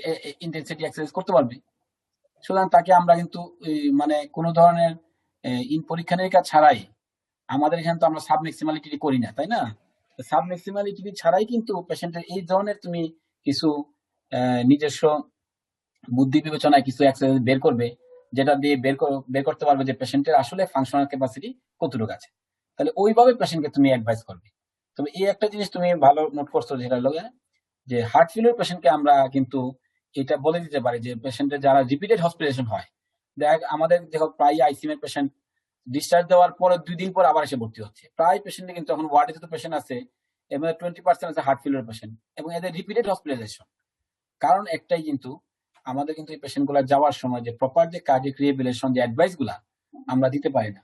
intensity exercise করতে পারবে। সুতরাং তাকে আমরা কিন্তু মানে কোনো ধরনের পরীক্ষা নিরীক্ষা ছাড়াই, আমাদের এখানে তো আমরা সাব ম্যাক্সিমালিটি করি না, তাই না? সাব ম্যাক্সিমালিটি ছাড়াই কিন্তু পেশেন্টের এই ধরনের তুমি কিছু নিজস্ব বুদ্ধি বিবেচনায় কিছু এক্সারসাইজ বের করবে, যেটা দিয়ে বের করতে পারবে যে পেশেন্টের আসলে ফাংশনাল ক্যাপাসিটি কতটুকু আছে, তাহলে ওইভাবে পেশেন্টকে তুমি অ্যাডভাইস করবে। তবে এই একটা জিনিস তুমি ভালো নোট করছো, যেটা হলো যে হার্ট ফেলিওর পেশেন্টকে আমরা কিন্তু এটা বলে দিতে পারি যে পেশেন্টের যারা রিপিটেড হসপিটালাইজেশন হয়, দেখ আমাদের দেখো প্রায় আইসিইউ পেশেন্ট ডিসচার্জ দেওয়ার পরে 2 দিন পর আবার এসে ভর্তি হচ্ছে। প্রায় পেশেন্ট কিন্তু এখন ওয়ার্ডে যত পেশেন্ট আছে এর মধ্যে 20% আছে হার্ট ফেলিওর পেশেন্ট, এবং এদের রিপিটেড হসপিটালাইজেশন। কারণ একটাই, কিন্তু আমাদের কিন্তু এই পেশেন্ট গুলা যাওয়ার সময় যে প্রপার যে কার্ডিয়াক রিহ্যাবিলিটেশন যে অ্যাডভাইস গুলা আমরা দিতে পারি না,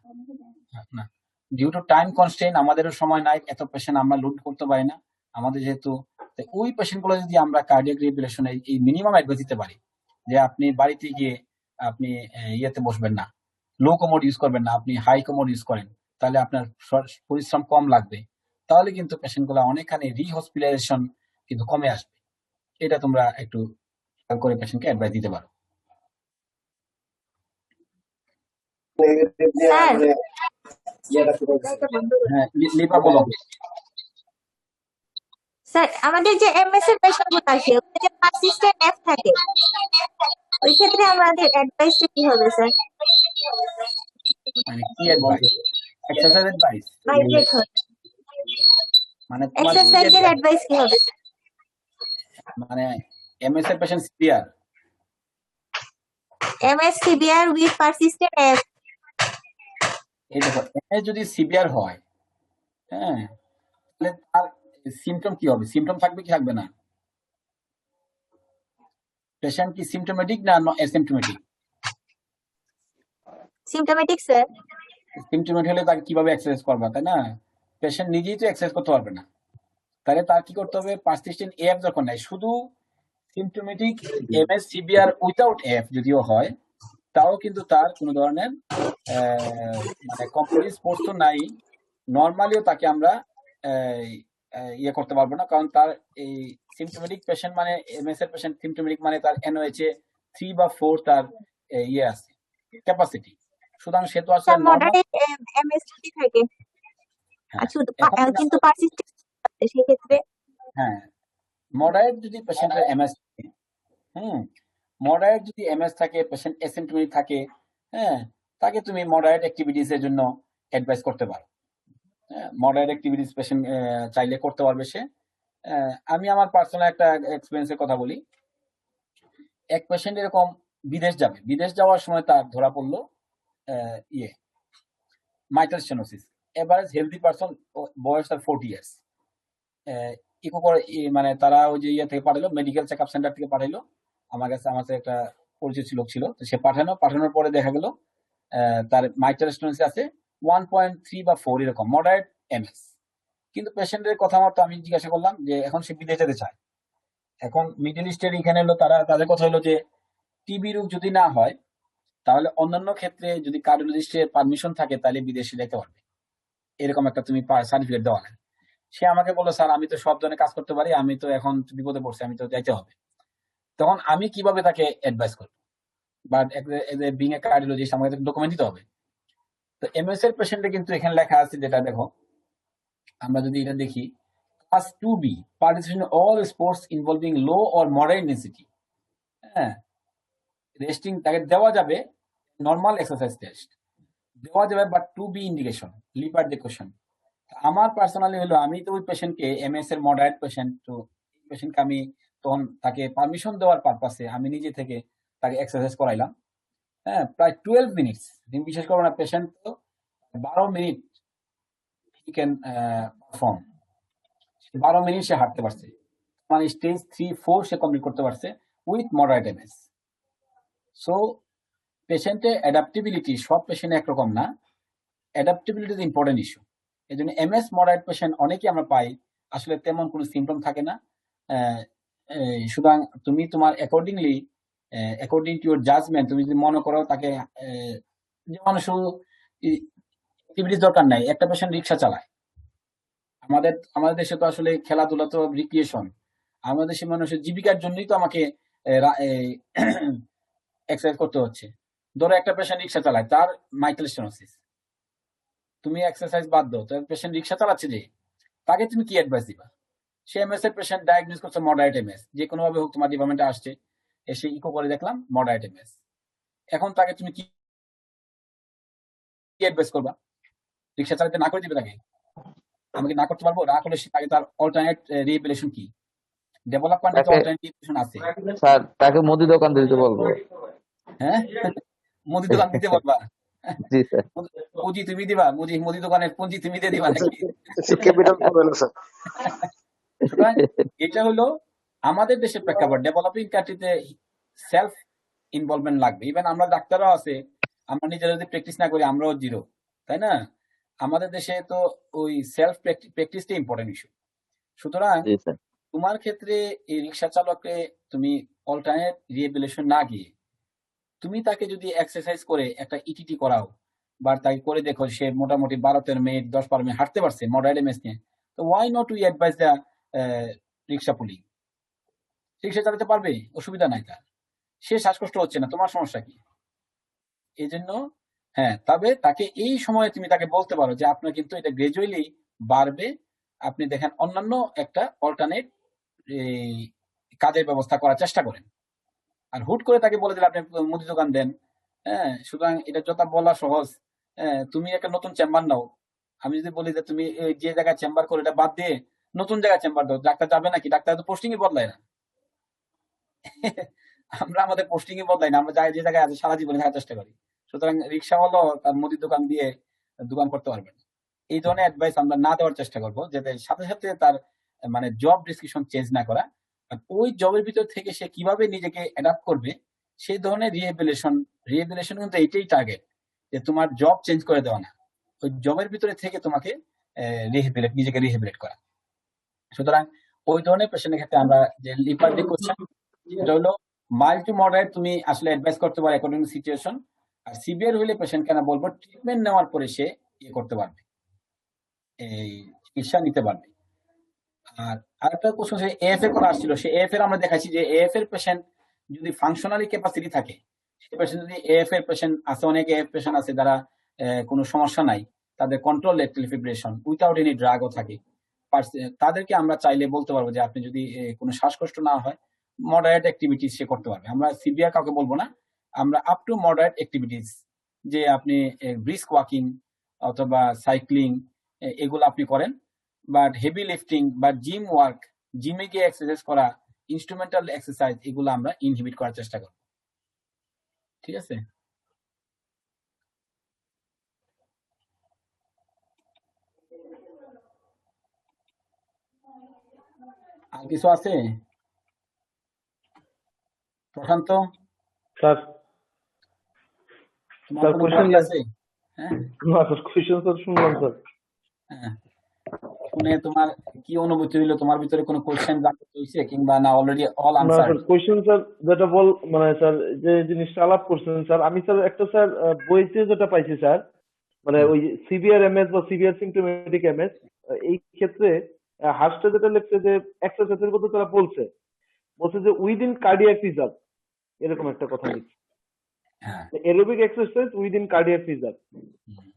না ডিউ টু টাইম কনস্ট্রেইন, আমাদেরও সময় নাই, এত পেশেন্ট আমরা লোড করতে পারি না আমাদের যেহেতু। ওই পেশেন্ট গুলো যদি আমরা কার্ডিয়াক রিহ্যাবিলিটেশনে এই মিনিমাম অ্যাডভাইস দিতে পারি যে আপনি বাড়িতে গিয়ে আপনি ইয়েতে বসবেন না, লো কোমোড ইউজ করবেন না, আপনি হাই কোমোড ইউজ করেন, তাহলে আপনার পরিশ্রম কম লাগবে, তাহলে কিন্তু পেশেন্ট গুলা অনেকখানি রিহসপিটালাইজেশন কিন্তু কমে আসবে। এটা তোমরা একটু খেয়াল করে পেশেন্টকে অ্যাডভাইস দিতে পারো। স্যার হ্যাঁ, লিপা বলো। স্যার আমাদের যে এমএস এর পেশেন্ট গুলো আসে ওদের যে পারসিস্টেন্ট এফ থাকে ওই ক্ষেত্রে আমাদের অ্যাডভাইসটা কি হবে স্যার? মানে কি অ্যাডভাইস? এক্সারসাইজ অ্যাডভাইস ভাইব্রেট হয়, মানে তোমার কি এক্সারসাইজের অ্যাডভাইস কি হবে? মানে এমএস এর patient severe, MS severe with persistent F. এই দেখো এমএস যদি সিভিয়ার হয়, হ্যাঁ, তাহলে তার সিমটম কি হবে? সিমটম থাকবে কি থাকবে না? পেশেন্ট কি সিমটোমেটিক না অ্যাসিমটোমেটিক? Symptomatic sir. সিমটোমেটিক হলে তাকে কিভাবে এক্সারসাইজ করবা, তাই না? পেশেন্ট নিজেই তো এক্সারসাইজ করতে পারবে না, তাহলে তার কি করতে হবে? পারসিস্টেন্ট এফ যখন নাই, শুধু symptomatic MS severe without F যদিও হয়, তাও কিন্তু তার কোনো ধরনের মানে কমপ্লিট স্পোর্টস তো নাই, নর্মালিও তাকে আমরা ইয়ে করতে পারবো না, কারণ তার এই সিমটোমেটিক পেশেন্ট মানে এমএস এর পেশেন্ট সিমটোমেটিক মানে তার এনওএইচ এ 3 বা 4 তার ইয়ে আছে ক্যাপাসিটি, সুতরাং সে তো আসলে স্যার নর্মাল। মডারেট এমএস যদি থাকে হ্যাঁ, কিন্তু পারসিস্টেন্ট সেই ক্ষেত্রে হ্যাঁ, মডারেট যদি পেশেন্টের এমএস থাকে, মডারেট যদি এমএস থাকে, পেশেন্ট অ্যাসিমটোমেটিক থাকে, হ্যাঁ, তাকে তুমি মডারেট অ্যাক্টিভিটিস এর জন্য অ্যাডভাইস করতে পারো। মডারেট অ্যাক্টিভিটিস পেশেন্ট চাইলে করতে পারবে সে। আমি আমার পার্সোনাল একটা এক্সপিরিয়েন্সের কথা বলি। এক পেশেন্ট এরকম বিদেশ যাবে, বিদেশ যাওয়ার সময় তার ধরা পড়লো ইয়ে mitral stenosis. Average healthy person, বয়স তার 40 ইয়ার্স। ইকো করে মানে তারা ওই যে ইয়ে থেকে পাঠালো, মেডিকেল চেক আপ সেন্টার থেকে পাঠাইলো আমার কাছে একটা পরিচিত লোক ছিল, তো সে পাঠানোর পরে দেখা গেল তার মাইটাল স্টেনোসিস আছে 1.3 বা 4 এরকম, মডারেট এমএস। কিন্তু পেশেন্টের কথা মতো আমি জিজ্ঞাসা করলাম যে এখন সে বিদেশ যেতে চায়। এখন মিডল ইস্টের এখানে হলো তাদের কথা হলো যে টিবি রোগ যদি না হয় তাহলে অন্যান্য ক্ষেত্রে যদি কার্ডিওলজিস্টের পারমিশন থাকে তাহলে বিদেশে যেতে পারবে, এরকম একটা তুমি সার্টিফিকেট দেওয়া লাগে। সে আমাকে বললো স্যার আমি তো সব ধরনের কাজ করতে পারি, আমি তো এখন বিপদে পড়ছি, আমি তো যাইতে হবে। তখন আমি কিভাবে তাকে অ্যাডভাইস করবো? বাট বিং এ কার্ডিওলজিস্ট আমাকে ডকুমেন্ট দিতে হবে। তো এমএস এর পেশেন্টে কিন্তু এখানে লেখা আছে, যেটা দেখো আমরা যদি এটা দেখি, class 2B participation all sports involving low or moderate intensity, হ্যাঁ, রেস্টিং তাকে দেওয়া যাবে, নর্মাল এক্সারসাইজ টেস্ট দেওয়া যাবে, বাট 2B ইন্ডিকেশন লিপার ডেকোশন, আমার পার্সোনালি হলো আমি তো ওই পেশেন্টকে এমএস এর মডারেট পেশেন্ট, তো পেশেন্টকে আমি তখন তাকে পারমিশন দেওয়ার পারপাসে আমি নিজে থেকে তাকে এক্সারসাইজ করাইলাম। হ্যাঁ, প্রায় 12 মিনিটস। তুমি বিশ্বাস করো না, পেশেন্ট তো 12 minute he can perform. 12 minute সে হাঁটতে পারছে, মানে স্টেজ 3-4 সে কমপ্লিট করতে পারছে উইথ মডারেট এমএস। সো পেশেন্টের অ্যাডাপ্টেবিলিটি সব পেশেন্ট একরকম না, অ্যাডাপ্টেবিলিটি ইজ ইম্পর্টেন্ট ইস্যু। এই জন্য এমএস মডারেট পেশেন্ট অনেকেই আমরা পাই আসলে তেমন কোনো সিমটম থাকে না। সুতরাং তুমি তোমার accordingly according to your judgement তুমি যদি মনে করো তাকে যেমন শুধু অ্যাক্টিভিটিস দরকার নাই, একটা পেশেন্ট রিক্সা চালায়, আমাদের দেশে তো আসলে খেলাধুলা তো রিক্রিয়েশন, আমাদের দেশের মানুষের জীবিকার জন্যই তো আমাকে এক্সারসাইজ করতে হচ্ছে। ধরো একটা পেশেন্ট রিক্সা চালায়, তার মাইকেল স্টেনোসিস, তুমি এক্সারসাইজ বাদ দাও, তো পেশেন্ট রিক্সা চালাচ্ছে যে, তাকে তুমি কি অ্যাডভাইস দিবা? সে এমএস এর পেশেন্ট ডায়াগনোজ করছে মডারেট এমএস, যে কোনো ভাবে হোক তোমার ডিপার্টমেন্টে আসছে, এসে ইকো করে দেখলাম মডারেট এমএস। এখন তাকে তুমি কি অ্যাডভাইস করবা? রিক্সা চালাতে না করে দিবে তাকে? আমি কি না করতে পারবো? না করলে তাকে তার অল্টারনেট রিহেবিলিটেশন কি? ডেভেলপমেন্টে তো তাকে অল্টারনেট রিহেবিলিটেশন আছে। স্যার তাকে মুদি দোকান দিতে বলবো। হ্যাঁ, মুদি দোকান দিতে বলবা? জি স্যার। পুঁজি তুমি দিবা? মুদি দোকানের পুঁজি তুমি দিয়ে দিবা নাকি? ক্যাপিটাল পাবে না স্যার। সুতরাং এটা হলো আমাদের দেশের প্রেক্ষাপট। ডেভেলপিং কান্ট্রিতে সেলফ ইনভলভমেন্ট লাগবে। ইভেন আমরা ডাক্তাররাও আছে, আমরা নিজেরা যদি প্র্যাকটিস না করি আমরাও জিরো, তাই না? আমাদের দেশে তো ওই সেলফ প্র্যাকটিসটা ইম্পর্টেন্ট ইস্যু। সুতরাং জি স্যার। তোমার ক্ষেত্রে এই রিক্সা চালককে তুমি অল্টারনেট রিহেবিলিটেশন না গিয়ে তুমি তাকে যদি এক্সারসাইজ করে একটা ইটিটি করাও, বা তাকে করে দেখো সে মোটামুটি 12-13 মিনিট 10-12 মিনিট হাঁটতে পারছে মডারেট এমএস নিয়ে, তো why not we advice the rickshaw pulling? রিক্সা চালাতে পারবে, অসুবিধা নাই তার, সে শ্বাসকষ্ট হচ্ছে না, তোমার সমস্যা কি? এই জন্য হ্যাঁ, তবে তাকে এই সময়ে তুমি তাকে বলতে পারো যে আপনার কিন্তু এটা গ্রাজুয়ালি বাড়বে, আপনি দেখেন অন্যান্য একটা অল্টারনেট কাজের ব্যবস্থা করার চেষ্টা করেন। আর হুট করে তাকে বলে দিলে আপনি মুদি দোকান দেন, হ্যাঁ, সুতরাং এটা যত বলা সহজ। তুমি একটা নতুন চেম্বার নাও, আমি যদি বলি যে তুমি যে জায়গায় চেম্বার করো এটা বাদ দিয়ে নতুন জায়গায় চেম্বার দাও, ডাক্তার যাবে নাকি? ডাক্তার তো পোস্টিংই বদলায় না। আমরা আমাদের পোস্টিংই বদলাই না, আমরা যে জায়গায় আছে সারা জীবনে থাকার চেষ্টা করি। সুতরাং রিক্সা হলো তার মুদির দোকান দিয়ে দোকান করতে পারবেন। এই ধরনের অ্যাডভাইস আমরা না দেওয়ার চেষ্টা করবো, যাতে সাথে সাথে তার মানে জব ডিসক্রিপশন চেঞ্জ না করা, আর ওই জবের ভিতর থেকে সে কিভাবে নিজেকে অ্যাডাপ্ট করবে সেই ধরনের রিহেবিলিটেশন কিন্তু এইটাই টার্গেট, যে তোমার জব চেঞ্জ করে দেওয়া না, ওই জবের ভিতরে থেকে তোমাকে নিজেকে রিহেবিলিট করা। সুতরাং ওই ধরনের পেশেন্টের ক্ষেত্রে আমরা যে লিপার্ডি কোশ্চেন, এটা হলো মাইল্ড টু মডারেট তুমি আসলে অ্যাডভাইস করতে পারো অ্যাকর্ডিং টু সিচুয়েশন, আর সিভিয়ার হলে পেশেন্ট কেন বলবো ট্রিটমেন্ট নেওয়ার পরে সে করতে পারবে, এই চিকিৎসা নিতে পারবে। আর আরেকটা কোশ্চেন এএফ এর কথা আসছিল, সে এএফ এর আমরা দেখাচ্ছি যে এএফ এর পেশেন্ট যদি ফাংশনালি ক্যাপাসিটি থাকে, সে পেশেন্ট যদি এএফ এর পেশেন্ট আছে, অনেক এএফ পেশেন্ট আছে যারা কোনো সমস্যা নাই, তাদের কন্ট্রোল লেফটেল ফিব্রিলেশন উইথাউট এনি ড্রাগও থাকে, তাদেরকে আমরা চাইলে বলতে পারবো যে আপনি যদি কোনো শ্বাসকষ্ট না হয় মডারেট অ্যাক্টিভিটিস সে করতে পারবে। আমরা সিভিয়ার কাউকে বলবো না, আমরা আপ টু মডারেট অ্যাক্টিভিটিস, যে আপনি ব্রিস্ক ওয়াকিং অথবা সাইক্লিং এগুলো আপনি করেন, বাট হেভি লিফটিং বা জিম ওয়ার্ক, জিমে গিয়ে এক্সারসাইজ করা, ইনস্ট্রুমেন্টাল এক্সারসাইজ, এগুলো আমরা ইনহিবিট করার চেষ্টা করব। ঠিক আছে? আর কিছু আছে প্রশান্ত? স্যার তোমার স্যার কোনো কোশ্চেন query আছে? হ্যাঁ, না স্যার কোশ্চেন স্যার শুনলাম স্যার। হ্যাঁ, শুনে তোমার কি অনুভূতি হইলো? তোমার ভিতরে কোনো কোশ্চেন জানতে হইছে কিংবা না অলরেডি অল না আনসার? স্যার কোশ্চেন স্যার যেটা মানে স্যার যে জিনিসটা আলাপ করছেন স্যার, আমি স্যার একটা স্যার বইতে যেটা পাইছি স্যার, মানে ওই সিভিয়ার এমএস বা সিভিয়ার সিমটোমেটিক এমএস, এই ক্ষেত্রে হার্স্টে যেটা লিখছে যে এক্সারসাইজের কথা তারা বলছে যে উইদিন কার্ডিয়াক রিজার্ভ, এরকম একটা কথা লিখছে, হ্যাঁ, aerobic exercise within cardiac reserve.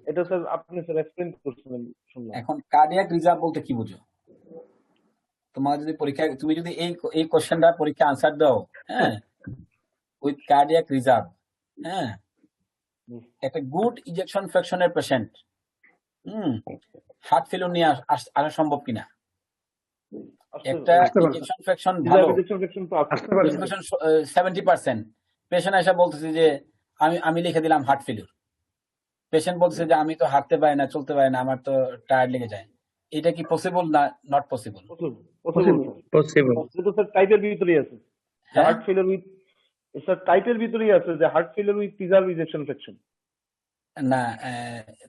এটা স্যার আপনি স্যার এক্সপ্লেইন করছিলেন, শুনলাম। এখন কার্ডিয়াক রিজার্ভ বলতে কি বুঝো? তোমার যদি তুমি যদি এই কোশ্চেনটা পরীক্ষা আনসার দাও, হ্যাঁ, উইথ কার্ডিয়াক রিজার্ভ, হ্যাঁ, একটা গুড ইনজেকশন ফ্র্যাকশনের পেশেন্ট হার্ট ফেলিওর নিয়ে আসা সম্ভব কিনা? আসতে একটা ইনজেকশন ফ্র্যাকশন ডিজায়ার ভালো, রিজেকশন ফ্র্যাকশন তো আছে। ইনজেকশন ফ্র্যাকশন 70%, পেশেন্ট এসে বলতেছে যে আমি লিখে দিলাম হার্ট ফেলিওর। পেশেন্ট বলতেছে যে আমি তো হাঁটতে পারি না, চলতে পারি না, আমার তো টায়ার্ড লেগে যায়। এটা কি পসিবল না নট পসিবল? পসিবল। এটা স্যার টাইপের ভিতরেই আছে, হ্যাঁ হার্ট ফেলিওর উইথ, স্যার টাইপের ভিতরেই আছে যে heart failure with preserve ejection fraction. না,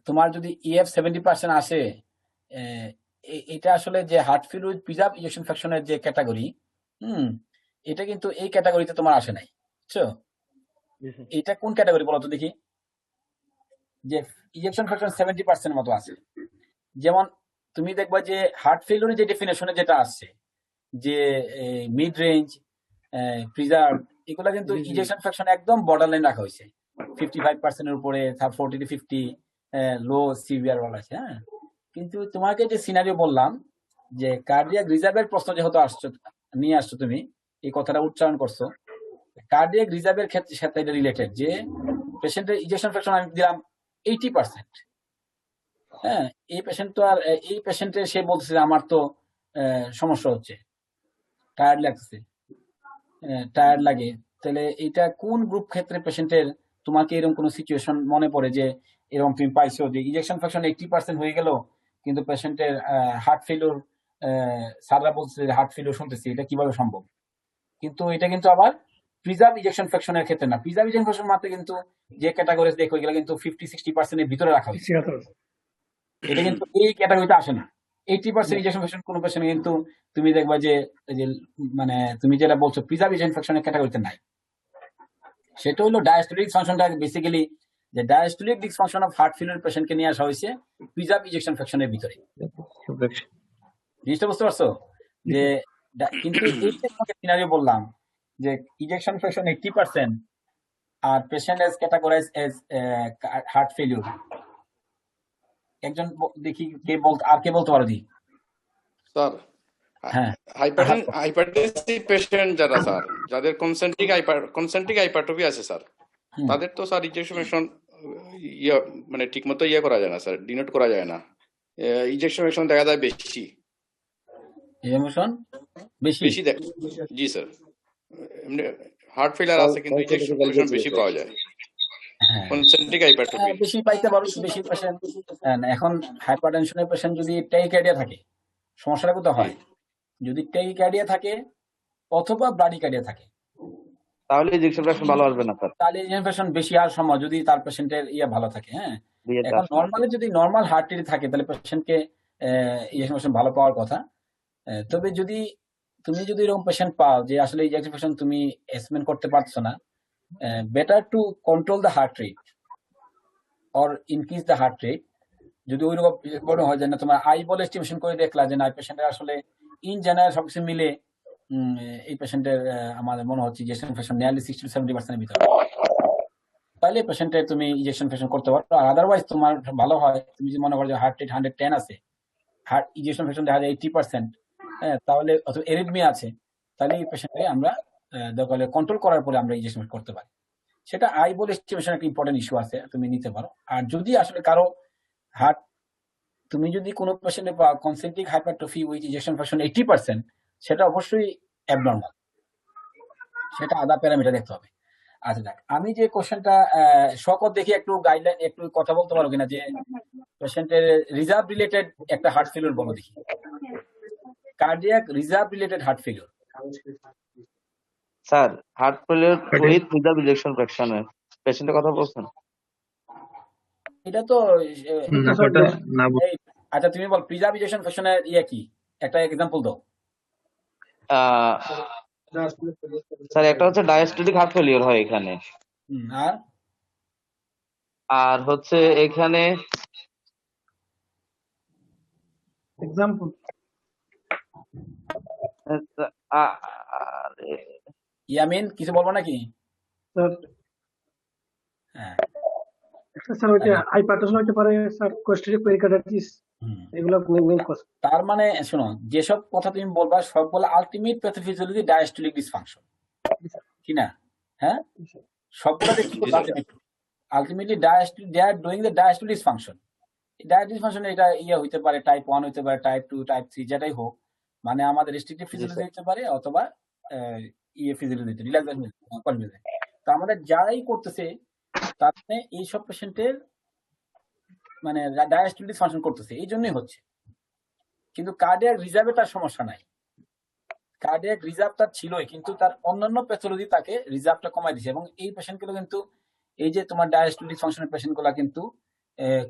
তোমার যদি EF 70% আসে, এটা আসলে যে heart failure with preserve ejection ফ্র্যাকশনের যে ক্যাটাগরি, এটা কিন্তু এই ক্যাটাগরিতে তোমার আসে নাই, বুঝছো? এটা কোন ক্যাটাগরি বলো তো দেখি, যে ইজেকশন ফ্র্যাকশন 70% মতো আছে। যেমন তুমি দেখবা যে হার্ট ফেলিওরের যে ডেফিনেশনে যেটা আসছে যে মিড রেঞ্জ, প্রিজার্ভ, এগুলা কিন্তু ইজেকশন ফ্র্যাকশন একদম বর্ডার লাইন রাখা হয়েছে, 55% এর উপরে, 40 to 50 লো সিভিয়ার বলা আছে। হ্যাঁ, কিন্তু তোমাকে যে সিনারিও বললাম যে কার্ডিয়াক রিজার্ভের প্রশ্ন যেহেতু নিয়ে আসছো, তুমি এই কথাটা উচ্চারণ করছো, কার্ডিয়াক রিজার্ভের ক্ষেত্রে সাথে এটা রিলেটেড, যে পেশেন্টের ইজেকশন ফ্র্যাকশন আমি দিলাম 80%। হ্যাঁ, এই পেশেন্ট তো আর এই পেশেন্টের সে বলতেছে যে আমার তো সমস্যা হচ্ছে, টায়ার্ড লাগতেছে, টায়ার্ড লাগে, তাহলে এটা কোন গ্রুপ ক্ষেত্রে পেশেন্টের, তোমাকে এরকম কোন সিচুয়েশন মনে পড়ে যে এরকম তুমি পাইছো যে ইজেকশন ফ্র্যাকশন 80% হয়ে গেল কিন্তু পেশেন্টের হার্ট ফেলিওর, স্যাররা বলছে হার্ট ফেলিওর শুনতেছি, এটা কিভাবে সম্ভব? কিন্তু এটা কিন্তু আবার প্রিজার্ভ ইজেকশন ফ্র্যাকশনের ক্ষেত্রে না। প্রিজার্ভ ইজেকশন ফ্র্যাকশন মাত্র কিন্তু যে ক্যাটাগরি দেখো এগুলো কিন্তু 50-60% এর ভিতরে রাখা হয়েছে, এটা কিন্তু এই ক্যাটাগরিতে আসে না। 80% ইজেকশন ফ্র্যাকশন কোন পেশেন্ট কিন্তু তুমি দেখবা যে মানে তুমি যেটা বলছো প্রিজার্ভ ইজেকশন ফ্র্যাকশনের ক্যাটাগরিতে নাই। সেটা হলো ডায়াস্টোলিক ডিসফাংশনটা বেসিক্যালি, যে diastolic dysfunction of heart failure পেশেন্টকে নিয়ে আসা হয়েছে প্রিজার্ভ ইজেকশন ফ্র্যাকশনের ভিতরে। জিনিসটা বুঝতে পারছো? যে কিন্তু এই যে তোমাকে সিনারিও বললাম যে ইজেকশন ফ্র্যাকশন 80% আর patient as categorise as heart failure, একজন দেখি কে আর কে বলতে পারো দি? স্যার, হ্যাঁ, হাইপারটেনসিভ পেশেন্ট যারা স্যার, যাদের কনসেন্ট্রিক হাইপারট্রফি আছে স্যার, তাদের তো স্যার ইনজেকশন মানে ঠিক মতো করা যায় না স্যার, ডিনোট করা যায় না। ইনজেকশন দেখা যায় বেশি বেশি। জি স্যার, এমনি হার্ট ফেলিয়ার আছে কিন্তু ইনজেকশন বেশি পাওয়া যায়। কনসেন্ট্রিক হাইপারট্রফি বেশি পাইতে পারো, বেশি পেশেন্ট। এখন হাইপারটেনশনের পেশেন্ট যদি টেকিকার্ডিয়া থাকে, সমস্যাটা কোথায় হয়? যদি টেকিকার্ডিয়া থাকে অথবা ব্রাডিকার্ডিয়া থাকে, তাহলে ইনজেকশন ফ্র্যাকশন ভালো আসবে না স্যার, তাহলে ইনফেকশন বেশি আর সম্ভব যদি তার পেশেন্টের ভালো থাকে। হ্যাঁ, এখন নরমালি যদি নরমাল হার্ট রেট থাকে তাহলে পেশেন্টকে ইনজেকশন ভালো পাওয়ার কথা। তবে যদি তুমি এরকম পেশেন্ট পাও যে আসলে ইনজেকশন তুমি এসমেন্ট করতে পারছো না, better to control the heart rate or increase the heart rate. যদি ওই রকম মনে হয় যে না তোমার আই বলে এস্টিমেশন করে দেখলা যে না পেশেন্টের আসলে ইন জেনারেল সবকিছু মিলে এই পেশেন্টের আমাদের মনে হচ্ছে ইনজেকশন ফ্র্যাকশন নিয়ারলি 60-70% এর ভিতরে, তাহলে পেশেন্টের তুমি ইনজেকশন ফ্র্যাকশন করতে পারো। আর আদারওয়াইজ তোমার ভালো হয় তুমি যদি মনে করো যে হার্ট রেট 110 আছে, হার্ট ইনজেকশন ফ্র্যাকশন দেখা যায় 80%, তাহলে অথবা এরিথমিয়া আছে, তাহলে এই পেশেন্টকে আমরা দরকার কন্ট্রোল করার পরে আমরা ইনজেকশন করতে পারি। সেটা আই বলে এস্টিমেশন একটা ইম্পর্টেন্ট ইস্যু আছে, তুমি নিতে পারো। আর যদি আসলে কারো হার্ট, তুমি যদি কোনো পেশেন্টে পাও concentric hypertrophy with injection fraction 80%, সেটা অবশ্যই অ্যাবনর্মাল, সেটা আদা প্যারামিটার দেখতে হবে। আচ্ছা দেখ, আমি যে কোশ্চেনটা শকত দেখি একটু গাইডলাইন একটু কথা বলতে পারো কিনা যে পেশেন্টের রিজার্ভ রিলেটেড একটা হার্ট ফেলিওর বলো দেখি, cardiac reserve related heart failure. Sir heart failure with preserve ejection ফ্র্যাকশনের পেশেন্টের কথা বলছেন? এটা তো না, আচ্ছা তুমি বল প্রিজার্ভ ইজেকশন ফ্র্যাকশনের কি একটা এক্সাম্পল দাও। স্যার একটা হচ্ছে ডায়াস্টোলিক হার্ট ফেলিওর হয় এখানে, আর হচ্ছে এখানে এক্সাম্পল ইয়ামিন কিছু বলবো নাকি? স্যার স্যার ওইটা হাইপারটেনশন হতে পারে স্যার, কোস্টিক পেরিকার্ডিটিস, এগুলো মেইন কজ। তার মানে শোনো, যেসব কথা তুমি বলবা সবগুলো আলটিমেট প্যাথোফিজিওলজি ডায়াস্টোলিক ডিসফাংশন, কি না? হ্যাঁ, সবগুলো ultimately they are doing the diastolic dysfunction. Diabetes ফাংশনে এটা হইতে পারে টাইপ 1 হইতে পারে, টাইপ 2, টাইপ 3 যেটাই হোক, মানে আমাদের রেস্ট্রিকটিভ ফিজিওলজি হতে পারে অথবা ফিজিওলজি রিল্যাক্সেশন কনভিউশন। তো আমাদের যারাই করতেছে তার মানে এইসব পেশেন্টের মানে ডায়াস্টোলিস ফাংশন করতেছে, এই জন্যই হচ্ছে। কিন্তু কার্ডিয়াক রিজার্ভে তার সমস্যা নাই, কার্ডিয়াক রিজার্ভ তার ছিলই, কিন্তু তার অন্যান্য প্যাথোলজি তাকে রিজার্ভটা কমাই দিছে। এবং এই পেশেন্টগুলো কিন্তু এই যে তোমার ডায়াস্টোলিস ফাংশনের পেশেন্টগুলো কিন্তু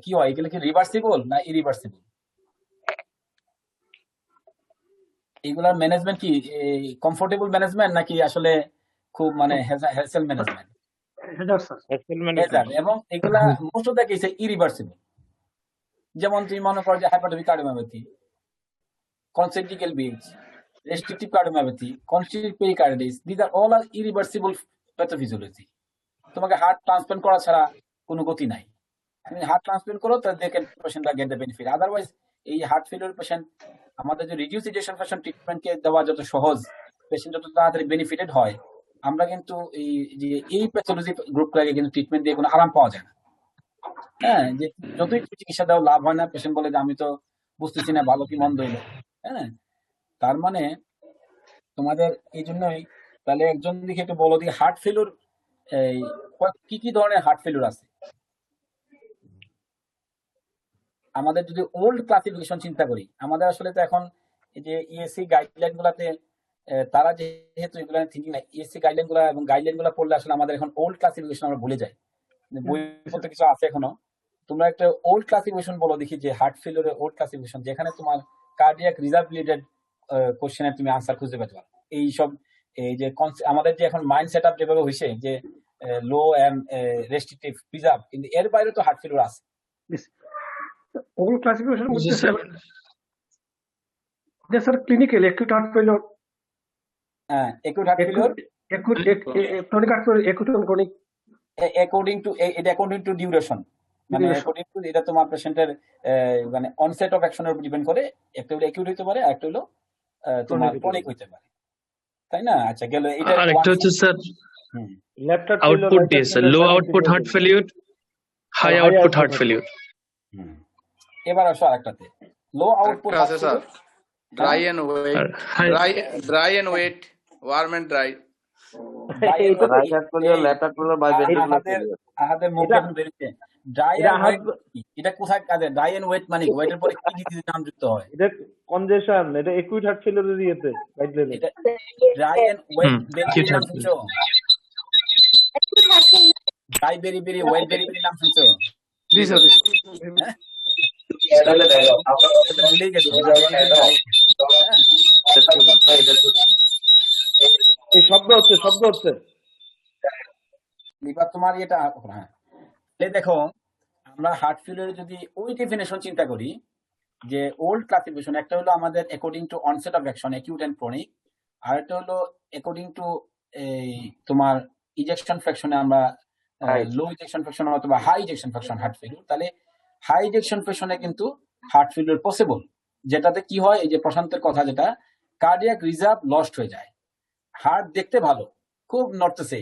কি হয়, এগুলো কি রিভার্সিবল না ইরিভার্সিবল? এগুলার ম্যানেজমেন্ট কি কমফোর্টেবল ম্যানেজমেন্ট নাকি আসলে খুব মানে হ্যাসেল ম্যানেজমেন্ট? এবং এগুলা মোস্ট অফ দ্য কেসে ইরিভার্সিবল। যেমন তুমি মনে করো যে hypertrophic cardiomyopathy, concentric beats, restrictive cardiomyopathy, constrictive pericarditis, these are all irreversible pathophysiology. তোমাকে হার্ট ট্রান্সপ্লান্ট করা ছাড়া কোনো গতি নাই। তুমি হার্ট ট্রান্সপ্লান্ট করো তো they can patient get the benefit. Otherwise এই হার্ট ফেলিওর পেশেন্ট আমাদের যে রিডিউস ইজেকশন ফ্র্যাকশন ট্রিটমেন্টকে দেওয়া যত সহজ, পেশেন্ট যত তাড়াতাড়ি বেনিফিটেড হয়, আমরা কিন্তু এই প্যাথোলজি গ্রুপগুলোকে কিন্তু ট্রিটমেন্ট দিয়ে কোনো আরাম পাওয়া যায় না। হ্যাঁ, যে যতই চিকিৎসা দেওয়া লাভ হয় না, পেশেন্ট বলে যে আমি তো বুঝতেছি না ভালো কি মন্দ হইলো। হ্যাঁ, তার মানে তোমাদের এই জন্যই তাহলে একজন দিকে একটু বলো দিকে হার্ট ফেলিওর কি কি ধরনের হার্ট ফেলিওর আছে। আমাদের যদি ওল্ড ক্লাসিফিকেশন চিন্তা করি, আমাদের আসলে তো এখন এই যে ইএসসি গাইডলাইন গুলাতে তারা যেহেতু এগুলো থিঙ্কিং না, ইএসসি গাইডলাইন গুলা এবং গাইডলাইন গুলা পড়লে আসলে আমাদের এখন ওল্ড ক্লাসিফিকেশন আমরা ভুলে যাই। বই পড়তে কিছু আছে এখনো। তোমরা একটা ওল্ড ক্লাসিফিকেশন বলো দেখি, যে হার্ট ফেলিওরের ওল্ড ক্লাসিফিকেশন যেখানে তোমার কার্ডিয়াক রিজার্ভ রিলেটেড কোশ্চেনের তুমি আনসার খুঁজে পেতে পারো। এইসব এই যে আমাদের যে এখন মাইন্ড সেট আপ যেভাবে হয়েছে যে লো এন্ড রেস্ট্রিকটিভ প্রিজার্ভ, কিন্তু এর বাইরে তো হার্ট ফেলিওর আছে। ওগুলো ক্লাসিফিকেশন মধ্যে sir clinical acute heart failure, হ্যাঁ acute heart failure, chronic heart failure, acute and chronic according to duration, মানে অ্যাকর্ডিং টু এটা তোমার পেশেন্টের মানে অনসেট অফ অ্যাকশনের উপর ডিপেন্ড করে। একটা হলো অ্যাকিউট হইতে পারে, একটা হলো তোমার ক্রনিক হইতে পারে, তাই না? আচ্ছা গেল এটা। আর একটা হচ্ছে স্যার আউটপুট দিয়ে sir low output heart failure, high output heart failure. এবার আসো আরেকটাতে লো আউটপুট আছে sir, dry and wet, warm and dry. এটা কোথায় কাজে? ড্রাই এন্ড ওয়েট মানে ওয়েটের পরে কি ডিজিজ নাম যুক্ত হয়? এটা কনজেশন, এটা অ্যাকিউট হার্ট ফেলিওরের ইয়েতে গাইডলাইনে। এটা ড্রাই এন্ড ওয়েট বেরি নাম শুনছো? ড্রাই বেরি বেরি, ওয়েট বেরি বেরি নাম শুনছো? জি স্যার। ভুলেই গেছো। এই শব্দ হচ্ছে এবার তোমার এটা হ্যাঁ, দেখো আমরা হার্ট ফেলিওর যদি ওই ডেফিনেশন চিন্তা করি, যে ওল্ড ক্লাসিফিকেশন, একটা হলো আমাদের according to onset of action acute and chronic, আর একটা হলো অ্যাকর্ডিং টু এই তোমার ইজেকশন ফ্র্যাকশনে আমরা লো ইজেকশন ফ্র্যাকশন অথবা high ejection fraction heart failure. তাহলে হাই ইজেকশন ফ্র্যাকশনে কিন্তু হার্ট ফেলিওর পসিবল, যেটাতে কি হয়, এই যে প্রশান্তের কথা, যেটা কার্ডিয়াক রিজার্ভ লস্ট হয়ে যায়। হার্ট দেখতে ভালো, খুব নড়তেছে,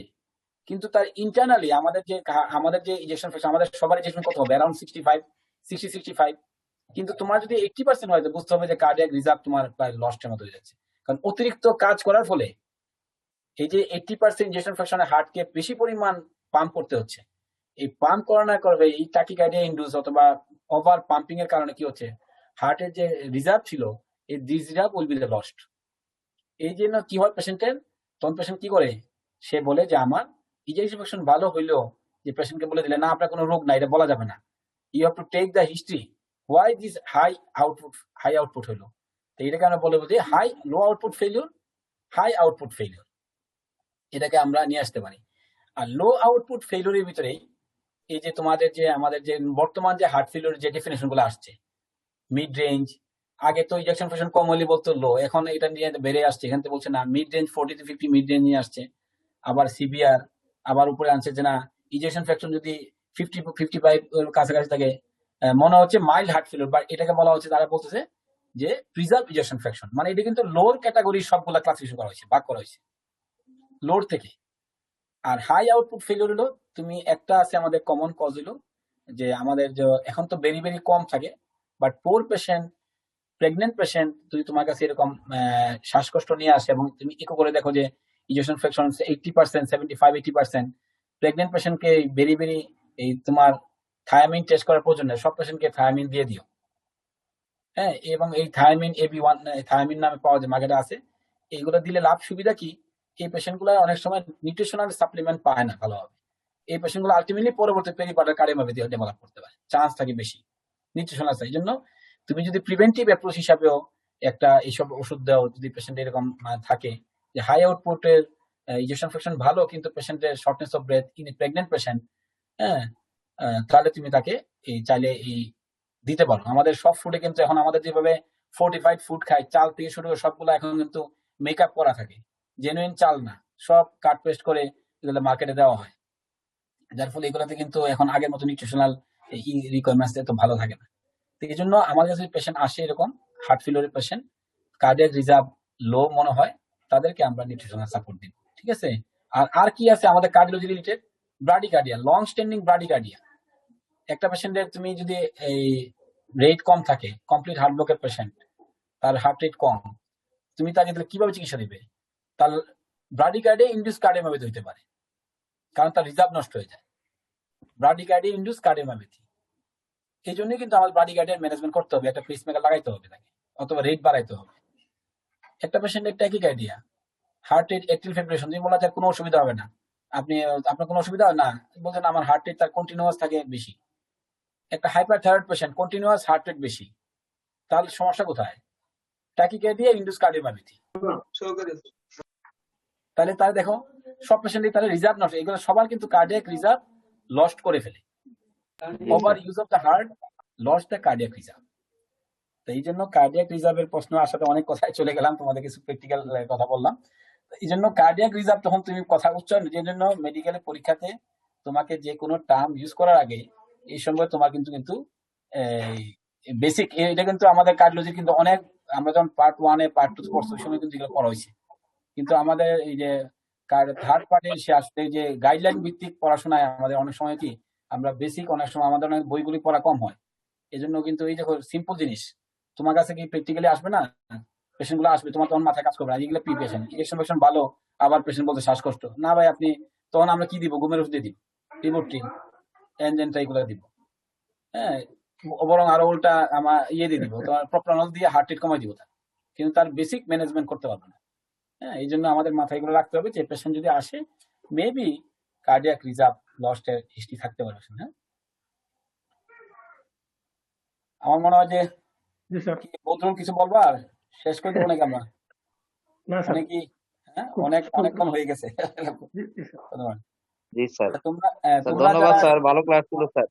কিন্তু তার ইন্টারনালি আমাদের যে ইজেকশন ফ্র্যাকশন, আমাদের সবার ইজেকশন কত হবে? অ্যারাউন্ড 65, কিন্তু তোমার যদি 80% হয়, বুঝতে হবে যে কার্ডিয়াক রিজার্ভ তোমার প্রায় লস্টের মতো হয়ে যাচ্ছে। কারণ অতিরিক্ত কাজ করার ফলে এই যে 80% ইনজেকশন ফ্র্যাকশনে হার্টকে বেশি পরিমাণ পাম্প করতে হচ্ছে। এই পাম্প করা না করবে এই ট্যাকিকার্ডিয়া ইনডিউস অথবা ওভার পাম্পিং এর কারণে কি হচ্ছে, হার্টের যে রিজার্ভ ছিল এই রিজার্ভ উইল বি লস্ট। এই জন্য কি হয় পেশেন্টের, তখন পেশেন্ট কি করে, সে বলে যে আমার ইনজেকশন ফ্র্যাকশন ভালো হইলেও যে পেশেন্টকে বলে দিলে না আপনার কোনো রোগ নাই, এটা বলা যাবে না, you have to take the history why this high output হইলো। তো এটাকে আমরা বলবো যে low output failure, high output failure, এটাকে আমরা নিয়ে আসতে পারি। আর লো আউটপুট ফেলিওরের ভিতরে এই যে তোমাদের যে আমাদের যে বর্তমান যে হার্ট ফেলিওর যে ডেফিনেশন গুলো আসছে, মিড রেঞ্জ, আগে তো ইনজেকশন ফ্র্যাকশন কম হলে বলতো লো, এখন এটা নিয়ে বেড়ে আসছে, এখান থেকে বলছে না mid range 40 to 50 mid range নিয়ে আসছে। আবার সিভিআর আবার উপরে আনছে যে না ইনজেকশন ফ্র্যাকশন যদি 50-55 এর কাছাকাছি থাকে মনে হচ্ছে মাইল্ড হার্ট ফেলিওর, বা এটাকে বলা হচ্ছে, তারা বলতেছে যে প্রিজার্ভ ইনজেকশন ফ্র্যাকশন। মানে এটা কিন্তু লোর ক্যাটাগরি সবগুলা ক্লাসিফিকেশন করা হয়েছে, ভাগ করা হয়েছে লোর থেকে। আর হাই আউটপুট ফেলিওর হলো তুমি একটা আছে আমাদের কমন কজ হলো যে আমাদের যে এখন তো ভেরি ভেরি কম থাকে, but poor patient, pregnant patient যদি তোমার কাছে এরকম শ্বাসকষ্ট নিয়ে আসে এবং তুমি ইকো করে দেখো যে ইজেকশন ফ্র্যাকশন 80%, 75-80%, প্রেগনেন্ট পেশেন্টকে ভেরি ভেরি এই তোমার থায়ামিন টেস্ট করার প্রয়োজন নেই, সব পেশেন্টকে থায়ামিন দিয়ে দিও। হ্যাঁ, এবং এই থায়ামিন AB1 থায়ামিন নামে পাওয়া যায়, মার্কেটে আছে। এইগুলো দিলে লাভ সুবিধা কি, এই পেশেন্ট গুলো অনেক সময় নিউট্রিশনাল সাপ্লিমেন্ট পায় না ভালোভাবে। এই পেশেন্ট গুলো আলটিমেটলি পরবর্তী পেরিপার্টাল কার্ডিওমাইওপ্যাথি ডেভেলপ করতে পারে, চান্স থাকে বেশি নিউট্রিশনাল। এই জন্য তুমি যদি প্রিভেন্টিভ অ্যাপ্রোচ হিসাবেও একটা এইসব ওষুধ দাও, যদি পেশেন্ট এরকম থাকে যে হাই আউটপুটের ইনজেকশন ফ্র্যাকশন ভালো কিন্তু পেশেন্টের shortness of breadth, in pregnant patient, হ্যাঁ, তাহলে তুমি তাকে এই চাইলে এই দিতে পারো। আমাদের সব ফুডে কিন্তু এখন আমাদের যেভাবে ফোর্টিফাইড ফুড খাই, চাল থেকে শুরু করে সবগুলো এখন কিন্তু মেকআপ করা থাকে, জেনুইন চাল না, সব কাট পেস্ট করে এগুলো মার্কেটে দেওয়া হয়, যার ফলে এগুলোতে কিন্তু এখন আগের মতো নিউট্রিশনাল রিকোয়ারমেন্টস এত ভালো থাকে না। তো এই জন্য আমাদের কাছে পেশেন্ট আসে এরকম হার্ট ফেলিওরের পেশেন্ট, কার্ডিয়াক রিজার্ভ লো মনে হয়, তাদেরকে আমরা নিউট্রিশনাল সাপোর্ট দিব। ঠিক আছে, আর কি আছে আমাদের cardiology related? Bradycardia, long standing bradycardia. একটা পেশেন্টের তুমি যদি এই রেট কম থাকে, কমপ্লিট হার্ট ব্লকের পেশেন্ট, তার হার্ট রেট কম, তুমি তাকে কিভাবে চিকিৎসা দিবে? তার ব্রাডিকার্ডিয়া ইনডিউস কার্ডিওমায়োপ্যাথি হতে পারে, কারণ তার রিজার্ভ নষ্ট হয়ে যায়। ব্রাডিকার্ডিয়া ইনডিউস কার্ডিওমায়োপ্যাথি, এই জন্যই কিন্তু আমাদের ব্রাডিকার্ডিয়ার ম্যানেজমেন্ট করতে হবে, একটা পেসমেকার লাগাইতে হবে তাকে, অথবা রেট বাড়াইতে হবে। একটা পেশেন্টের tachycardia, heart rate active fibrillation, তুমি বলা যায় কোনো অসুবিধা হবে না, আপনার কোনো অসুবিধা হয় না, বলছেন আমার হার্ট রেট তার কন্টিনিউয়াস থাকে বেশি। একটা hyperthyroid patient, continuous heart rate বেশি, তাহলে সমস্যা কোথায়? Tachycardia induce cardiomyopathy. তাহলে দেখো সব পেশেন্টই তাহলে রিজার্ভ নষ্ট, এগুলো সবার কিন্তু কার্ডিয়াক রিজার্ভ লস্ট করে ফেলে। Over use of the heart lost the cardiac reserve. তো এই জন্য কার্ডিয়াক রিজার্ভের প্রশ্ন আসাতে অনেক কথায় চলে গেলাম, তোমাদের কিছু প্র্যাকটিক্যাল কথা বললাম। এই জন্য কার্ডিয়াক রিজার্ভ তখন তুমি কথা উচ্চারণ, যে জন্য মেডিকেলের পরীক্ষাতে তোমাকে যে কোনো টার্ম ইউজ করার আগে এই সময় তোমার কিন্তু বেসিক, এটা কিন্তু আমাদের কার্ডিওলজি কিন্তু অনেক, আমরা যখন পার্ট 1-এ পার্ট 2 পড়ছি ওই সময় কিন্তু এগুলো পড়া হয়েছে, কিন্তু আমাদের এই যে থার্ড পার্টে এসে আসলে যে গাইডলাইন ভিত্তিক পড়াশোনায় আমাদের অনেক সময় কি আমরা বেসিক, অনেক সময় আমাদের অনেক বইগুলি পড়া কম হয়। এই জন্য কিন্তু এই দেখো সিম্পল জিনিস তোমার কাছে কি প্র্যাকটিক্যালি আসবে না, পেশেন্ট গুলো আসবে, তোমার তখন মাথায় কাজ করবে না, এগুলো প্রিপারেশন, ইনজেকশন ফেকশন ভালো, আবার পেশেন্ট বলতে শ্বাসকষ্ট না ভাই আপনি, তখন আমরা কি দিব? ঘুমের ওষুধ দিব, টিবোট্রিন, এনজেনটা এগুলো দিব, হ্যাঁ, বরং আরো উল্টা আমার দিয়ে দিব, তোমার প্রপ্রানল দিয়ে হার্ট রেট কমাই দিব, কিন্তু তার বেসিক ম্যানেজমেন্ট করতে পারবে না। হ্যাঁ, এই জন্য আমাদের মাথায় এগুলো রাখতে হবে যে পেশেন্ট যদি আসে মেবি কার্ডিয়াক রিজার্ভ লস্টের হিস্ট্রি থাকতে পারে। হ্যাঁ, আমার মনে হয় যে জি স্যার। বদরুল কিছু বলবা, আর শেষ করে দেবো নাকি আমরা? না স্যার, অনেকই অনেকক্ষণ হয়ে গেছে। জি স্যার। ধন্যবাদ। জি স্যার, তোমরা ধন্যবাদ স্যার, ভালো ক্লাস ছিল স্যার।